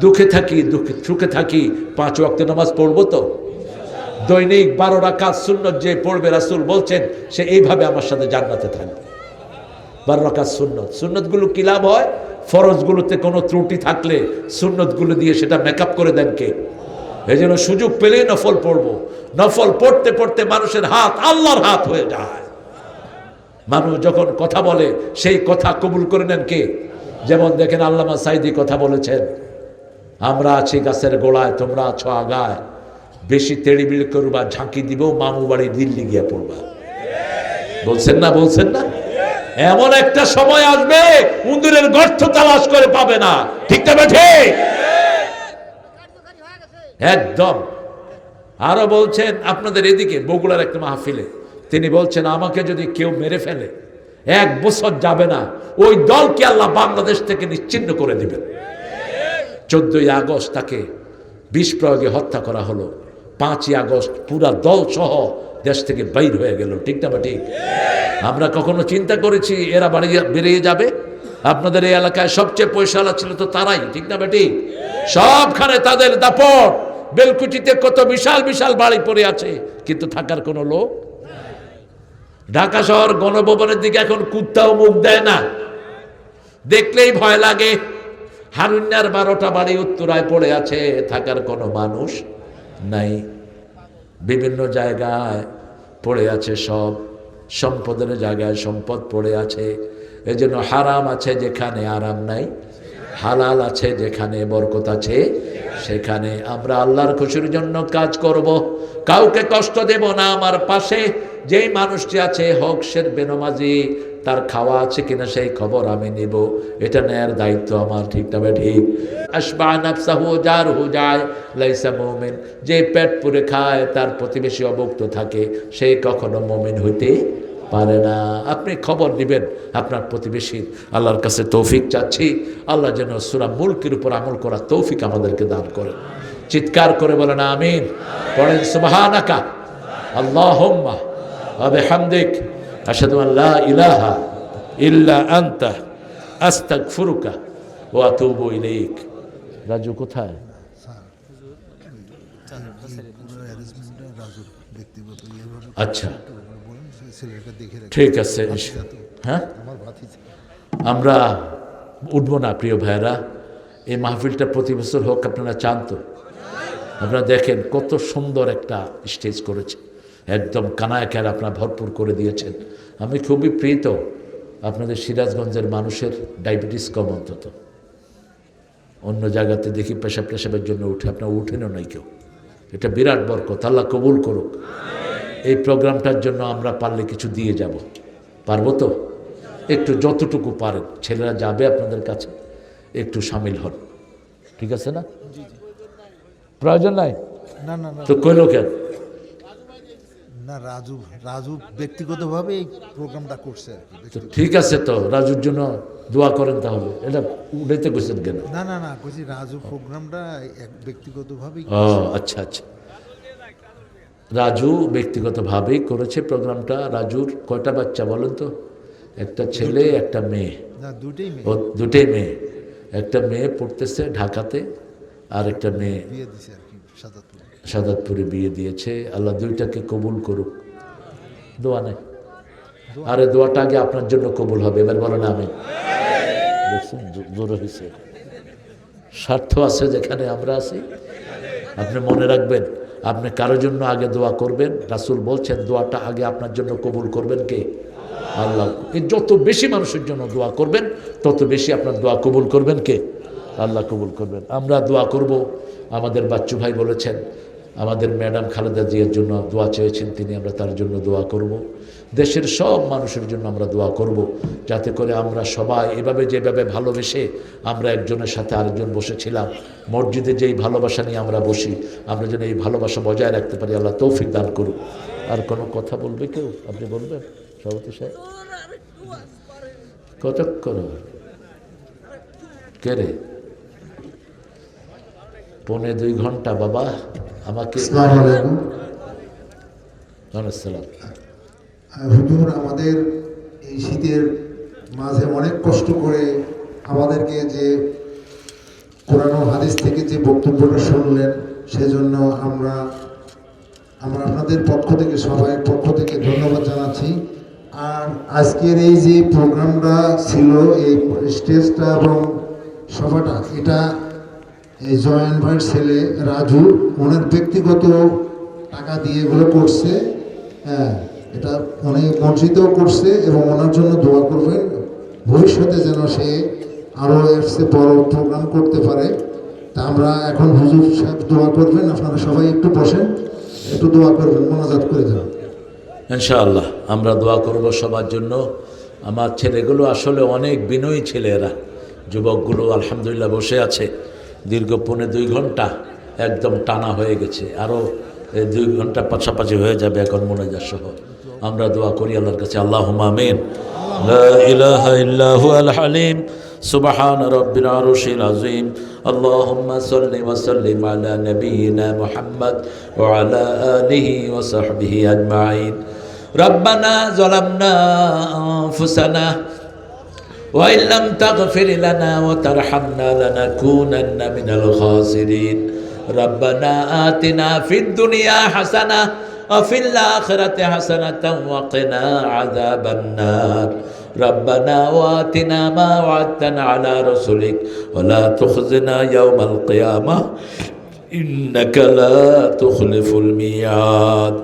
দুঃখে থাকি, সুখে থাকি, 5 ওয়াক্ত নামাজ পড়বো তো। দৈনিক 12 রাকাত সুন্নত যে পড়বে, রাসূল বলছেন সে এইভাবে আমার সাথে জান্নাতে থাকবে। 12 রাকাত সুন্নত। সুন্নতগুলো কি লাভ হয়? ফরজগুলোতে কোনো ত্রুটি থাকলে সুন্নতগুলো দিয়ে সেটা মেকআপ করে দেন কে? এই জন্য সুযোগ পেলেই নফল পড়বো। নফল পড়তে পড়তে মানুষের হাত আল্লাহর হাত হয়ে যায়। মানুষ যখন কথা বলে সেই কথা কবুল করে নেন কে? যেমন দেখেন আল্লামা সাঈদী কথা বলেছেন, আমরা আছি গাছের গোড়ায়, তোমরা আছো আগায়, বেশি তেড়িবিড়ি করবা, ঝাঁকি দিব, মামু বাড়ি দিল্লি গিয়া পড়বা। বলছেন না? বলছেন না? এমন একটা সময় আসবে উন্দুরের গর্ত তালাশ করে পাবে না। ঠিক না বেঠে? একদম। আরো বলছেন আপনাদের এদিকে বগুড়ার একটা মাহফিলে তিনি বলছেন, আমাকে যদি কেউ মেরে ফেলে 1 বছর যাবে না, ওই দলকে আল্লাহ বাংলাদেশ থেকে নিশ্চিহ্ন করে দিবেন। 14ই আগস্ট তাকে বিষ প্রয়োগে হত্যা করা হলো। 5ই আগস্ট পুরা দল সহ দেশ থেকে বাইর হয়ে গেল। ঠিক না? ঠিক। আমরা কখনো চিন্তা করেছি এরা বেরিয়ে যাবে? আপনাদের এই এলাকায় সবচেয়ে পয়সাওয়ালা ছিল তো তারাই। ঠিক না ঠিক? সবখানে তাদের দাপট। বেলকুচিতে কত বিশাল বিশাল বাড়ি পড়ে আছে, কিন্তু থাকার কোনো লোক। ঢাকা শহর গণভবনের দিকে এখন কুত্তাও মুখ দেয় না, দেখলেই ভয় লাগে। হারুন্যার 12টা বাড়ি উত্তরায় পড়ে আছে, থাকার কোনো মানুষ নাই। বিভিন্ন জায়গায় পড়ে আছে, সব সম্পদের জায়গায় সম্পদ পড়ে আছে। এজন্য হারাম আছে যেখানে আরাম নাই, হালাল আছে যেখানে বরকত আছে সেখানে আমরা আল্লাহর খুশির জন্য কাজ করব। কাউকে কষ্ট দেব না। আমার পাশে যেই মানুষটি আছে হোক সে বেনামাজি, তার খাওয়া আছে কিনা সেই খবর আমি নিব। এটা নেয়ার দায়িত্ব আমার। ঠিক না? ঠিক। আশবা নাফসাহু জারহু যায় লাইসা মুমিন। যে পেট পুরে খায় তার প্রতিবেশী অভুক্ত থাকে, সে কখনো মুমিন হইতে পারে না। আপনি খবর দিবেন আপনার প্রতিবেশীর। আল্লাহর কাছে তৌফিক চাচ্ছি, আল্লাহ যেন সূরা মুলকের উপর আমল করার তৌফিক আমাদেরকে দান করেন। চিৎকার করে বলেন আমিন। পড়েন সুবহানাকা আল্লাহুম্মা ওয়া বিহামদিক আশহাদু আন লা ইলাহা ইল্লা আনতা আস্তাগফিরুকা ওয়া আতুবু ইলাইক। রাজু কোথায়? আচ্ছা ঠিক আছে। হ্যাঁ, আমরা উঠবো না প্রিয় ভাইরা। এই মাহফিলটা প্রতি বছর হোক, আপনারা চান তো? আপনারা দেখেন কত সুন্দর একটা স্টেজ করেছে, একদম কানায় আপনারা ভরপুর করে দিয়েছেন। আমি খুবই প্রীত আপনাদের সিরাজগঞ্জের মানুষের ডায়াবেটিস কম অন্তত। অন্য জায়গাতে দেখি পেশাব টেশাবের জন্য উঠে, আপনার উঠেনও নাই কেউ। এটা বিরাট বরকত, আল্লাহ কবুল করুক। এই প্রোগ্রামটার জন্য আমরা পারলে কিছু দিয়ে যাব, পারবো তো? একটু যতটুকু পারেন, ছেলেরা যাবে আপনাদের কাছে, একটু সামিল হন, ঠিক আছে না? প্রয়োজন নাই না না না তো কইল কেন? না, রাজু ব্যক্তিগতভাবে এই প্রোগ্রামটা করছে আর কি। তো ঠিক আছে, তো রাজুর জন্য দোয়া করেন তাহলে। এটা উঠাইতে গেছেন কেন? না না না, বলছি রাজু প্রোগ্রামটা ব্যক্তিগতভাবেই ও আচ্ছা আচ্ছা, রাজু ব্যক্তিগতভাবেই করেছে প্রোগ্রামটা। রাজুর কয়টা বাচ্চা বলেন তো? একটা ছেলে একটা মেয়ে। না, দুটেই মেয়ে। ও দুটোই মেয়ে। একটা মেয়ে পড়তেছে ঢাকাতে, আর একটা মেয়ে বিয়ে দিছে আর কি সাদাতপুরে। সাদাতপুরে বিয়ে দিয়েছে। আল্লাহ দুইটাকে কবুল করুক। দোয়া নেই, আরে দোয়াটা আগে আপনার জন্য কবুল হবে। এবার বলেন আমি। দেখছেন জোর হয়েছে। স্বার্থ আছে যেখানে আমরা আছি। আপনি মনে রাখবেন, আপনি কারোর জন্য আগে দোয়া করবেন। রাসূল বলছেন দোয়াটা আগে আপনার জন্য কবুল করবেন কে? আল্লাহ। এই যত বেশি মানুষের জন্য দোয়া করবেন, তত বেশি আপনার দোয়া কবুল করবেন কে? আল্লাহ কবুল করবেন। আমরা দোয়া করব। আমাদের বাচ্চু ভাই বলেছেন আমাদের ম্যাডাম খালেদা জিয়ার জন্য দোয়া চেয়েছেন তিনি, আমরা তার জন্য দোয়া করব। দেশের সব মানুষের জন্য আমরা দোয়া করব, যাতে করে আমরা সবাই এভাবে যেভাবে ভালোবেসে আমরা একজনের সাথে আরেকজন বসেছিলাম, মসজিদে যেই ভালোবাসা নিয়ে আমরা বসি, আমরা যেন এই ভালোবাসা বজায় রাখতে পারি। আল্লাহ তৌফিক দান করুক। আর কোনো কথা বলবে কেউ? আপনি বলবেন সভাপতি সাহেব? কতক্ষণ কে রে? 1.5 ঘন্টা বাবা আমাকে। আসসালামু আলাইকুম। আসসালাম। হুজুর, আমাদের এই শীতের মাঝে অনেক কষ্ট করে আমাদেরকে যে কোরআন ও হাদিস থেকে যে বক্তব্যটা শুনলেন, সেজন্য আমরা আপনাদের পক্ষ থেকে, সবাই পক্ষ থেকে ধন্যবাদ জানাচ্ছি। আর আজকের এই যে প্রোগ্রামটা ছিল, এই স্টেজটা এবং সভাটা, এটা এই জয়েন ভাইয়ের ছেলে রাজু ওনার ব্যক্তিগত টাকা দিয়ে এগুলো করছে। হ্যাঁ, এটা অনেক মসজিদেও করছে এবং ওনার জন্য দোয়া করবেন ভবিষ্যতে যেন সে আরও এর চেয়ে বড় প্রোগ্রাম করতে পারে। তা আমরা এখন হুজুর সাহেব দোয়া করবেন, আপনারা সবাই একটু বসেন, একটু দোয়া করবেন, মোনাজাত করে যান। ইনশাআল্লাহ আমরা দোয়া করব সবার জন্য। আমার ছেলেগুলো আসলে অনেক বিনয়ী ছেলেরা, যুবকগুলো আলহামদুলিল্লাহ বসে আছে দীর্ঘ 1.5 ঘন্টা, একদম টানা হয়ে গেছে। আরও 2 ঘন্টা পাশাপাশি হয়ে যাবে এখন মোনাজাত সহ। আমরা দোয়া করি আল্লাহর কাছে। আল্লাহুম্মা আমিন। লা ইলাহা ইল্লা হুয়াল হালিম সুবহান রাব্বিল আরশিল আযীম। আল্লাহুম্মা সাল্লি ওয়া সাল্লিম আলা নাবিয়িনা মুহাম্মদ ওয়া আলা আলিহি ওয়া সাহবিহি আজমাইন। রব্বানা যালামনা আনফুসানা ওয়া ইল্লাম তাগফির লানা ওয়া তারহামনা লানাকুনান্না মিনাল খাসিরিন। রব্বানা আতিনা ফিদ দুনিয়া হাসানাহ ওয়া ফিল আখিরাতি হাসানাতাও ওয়া কিনা আযাবান নার। রব্বানা ওয়াতিনা মা ওয়া'আদতানা আলা রাসূলিক ওয়া লা তুখজিনা ইয়াওমাল কিয়ামাহ ইন্নাকা লা তুখলিফুল মিয়াদ।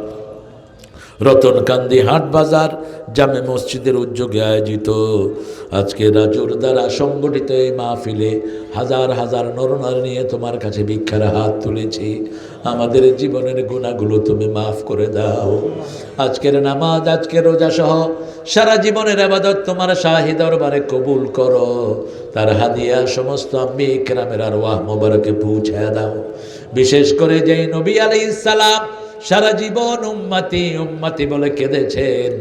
রতনকান্দি হাট বাজার জামে মসজিদের উদ্যোগে আয়োজিত আজকে রাজুর দ্বারা সংগঠিত এই মাহফিলে হাজার হাজার নরনারী নিয়ে তোমার কাছে ভিক্ষার হাত তুলেছি। আমাদের জীবনের গুনাহগুলো তুমি মাফ করে দাও। আজকের নামাজ, আজকের রোজা সহ সারা জীবনের ইবাদত তোমার শাহী দরবারে কবুল করো। তার হাদিয়া সমস্ত আম্বি কেরামের আরওয়াহ মোবারকে পৌঁছায় দাও। বিশেষ করে যেই নবী আলাইহিস সালাম সারা জীবন উম্মতি উম্মতি বলে কেঁদেছেন,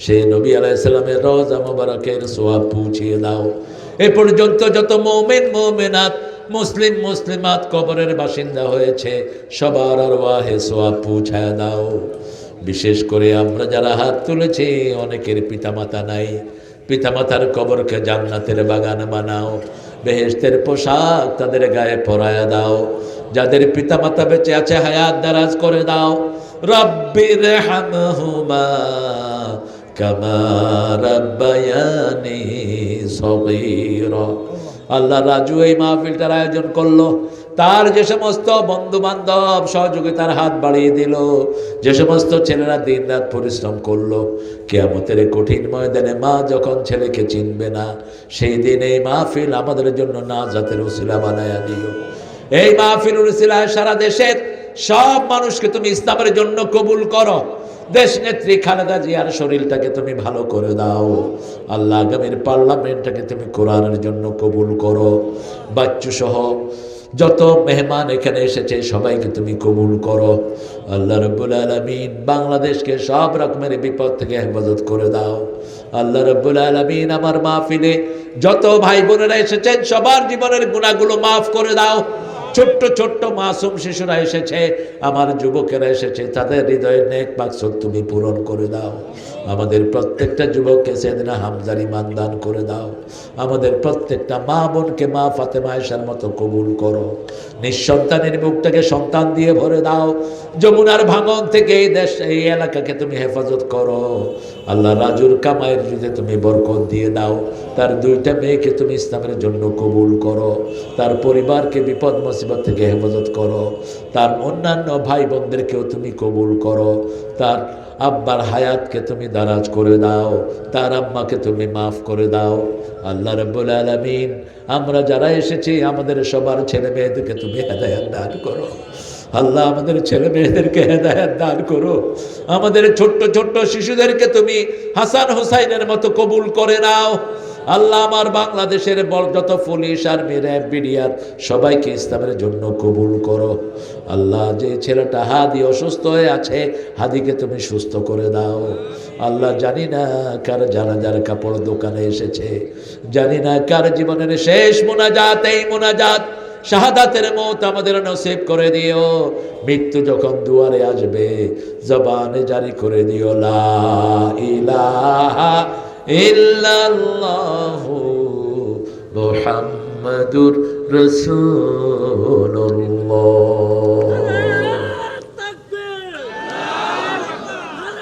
সেই নবী আলাইহিস সালামের রওজা মোবারকের সওয়াব পৌঁছিয়ে দাও। এ পর্যন্ত যত মুমিন মুমিনাত, মুসলিম মুসলিমাত কবরের বাসিন্দা হয়েছে, সবার আরওয়াহে সওয়াব পৌঁছায় দাও। বিশেষ করে আমরা যারা হাত তুলেছি, অনেকের পিতামাতা নাই, পিতামাতার কবরকে জান্নাতের বাগান বানাও। বেহেশতের পোশাক তাদের গায়ে পরায়া দাও। যাদের পিতামাতা বেঁচে আছে হায়াত দারাজ করে দাও। রব্বির হামহুমা কামা রাব্বায়ানি সগীরা। আল্লাহ, রাজু এই মাহফিলটার আয়োজন করলো, তার যে সমস্ত বন্ধু বান্ধব সহযোগিতার হাত বাড়িয়ে দিল, যে সমস্ত ছেলেরা দিন রাত পরিশ্রম করলো, কিয়ামতের কঠিন ময়দানে মা যখন ছেলেকে চিনবে না, সেই দিন এই মাহফিল আমাদের জন্য নাজাতের উসিলা বানায়া দিও। এই মাহফিলের উসিলায় সারা দেশের সব মানুষকে তুমি ইসলামের জন্য কবুল করো। দেশ নেত্রী খালেদা জিয়ার শরীরটাকে তুমি ভালো করে দাও আল্লাহ। আগামীর পার্লামেন্টটাকে তুমি কোরআনের জন্য কবুল করো। বাচ্চু সহ যত মেহমান এখানে এসেছে সবাইকে তুমি কবুল করো আল্লাহ রাব্বুল আলামিন। বাংলাদেশকে সব রকমের বিপদ থেকে হেফাজত করে দাও আল্লাহ রাব্বুল আলামিন। আমার মাহফিলে যত ভাই বোনেরা এসেছেন সবার জীবনের গুনাহগুলো মাফ করে দাও। ছোট্ট ছোট্ট মাসুম শিশুরা এসেছে, আমার যুবকেরা এসেছে, তাদের হৃদয়ের নেক মাকসুদ তুমি পূরণ করে দাও। আমাদের প্রত্যেকটা যুবককে সেদিনা হামজার ঈমান দান করে দাও। আমাদের প্রত্যেকটা মা বোনকে মা ফাতেমা আয়েশার মতো কবুল করো। নিঃসন্তানের মুখটাকে সন্তান দিয়ে ভরে দাও। যমুনার ভাঙন থেকে এই দেশ এই এলাকাকে তুমি হেফাজত করো আল্লাহ। রাজুর কামাইয়ের যুদ্ধে তুমি বরকত দিয়ে দাও। তার দুইটা মেয়েকে তুমি ইসলামের জন্য কবুল করো। তার পরিবারকে বিপদ মুসিবত থেকে হেফাজত করো। তার অন্যান্য ভাই বোনদেরকেও তুমি কবুল করো। তার আব্বার হায়াতকে তুমি দারাজ করে দাও। তার আম্মাকে তুমি মাফ করে দাও আল্লাহ রাব্বুল আলামিন। আমরা যারা এসেছি আমাদের সবার ছেলে মেয়েদেরকে তুমি হেদায়েত দান করো আল্লাহ। আমাদের ছেলে মেয়েদেরকে হেদায়েত দান করো। আমাদের ছোট্ট ছোট্ট শিশুদেরকে তুমি হাসান হুসাইনের মতো কবুল করে নাও আল্লাহ। আমার বাংলাদেশের যত পুলিশ আর্মি র্যাব বিডিআর সবাইকে ইসলামের জন্য কবুল করো আল্লাহ। যে ছেলেটা হাদি অসুস্থ হয়ে আছে, হাদিকে তুমি সুস্থ করে দাও আল্লাহ। জানি না কার জানাজার কাপড় দোকানে এসেছে, জানি না কার জীবনের শেষ মুনাজাত এই মুনাজাত। শাহাদাতের মওত আমাদের নসিব করে দিও। মৃত্যু যখন দুয়ারে আসবে জবানে জারি করে দিও লা ইলাহা ইল্লাল্লাহু মুহাম্মাদুর রাসূলুল্লাহ।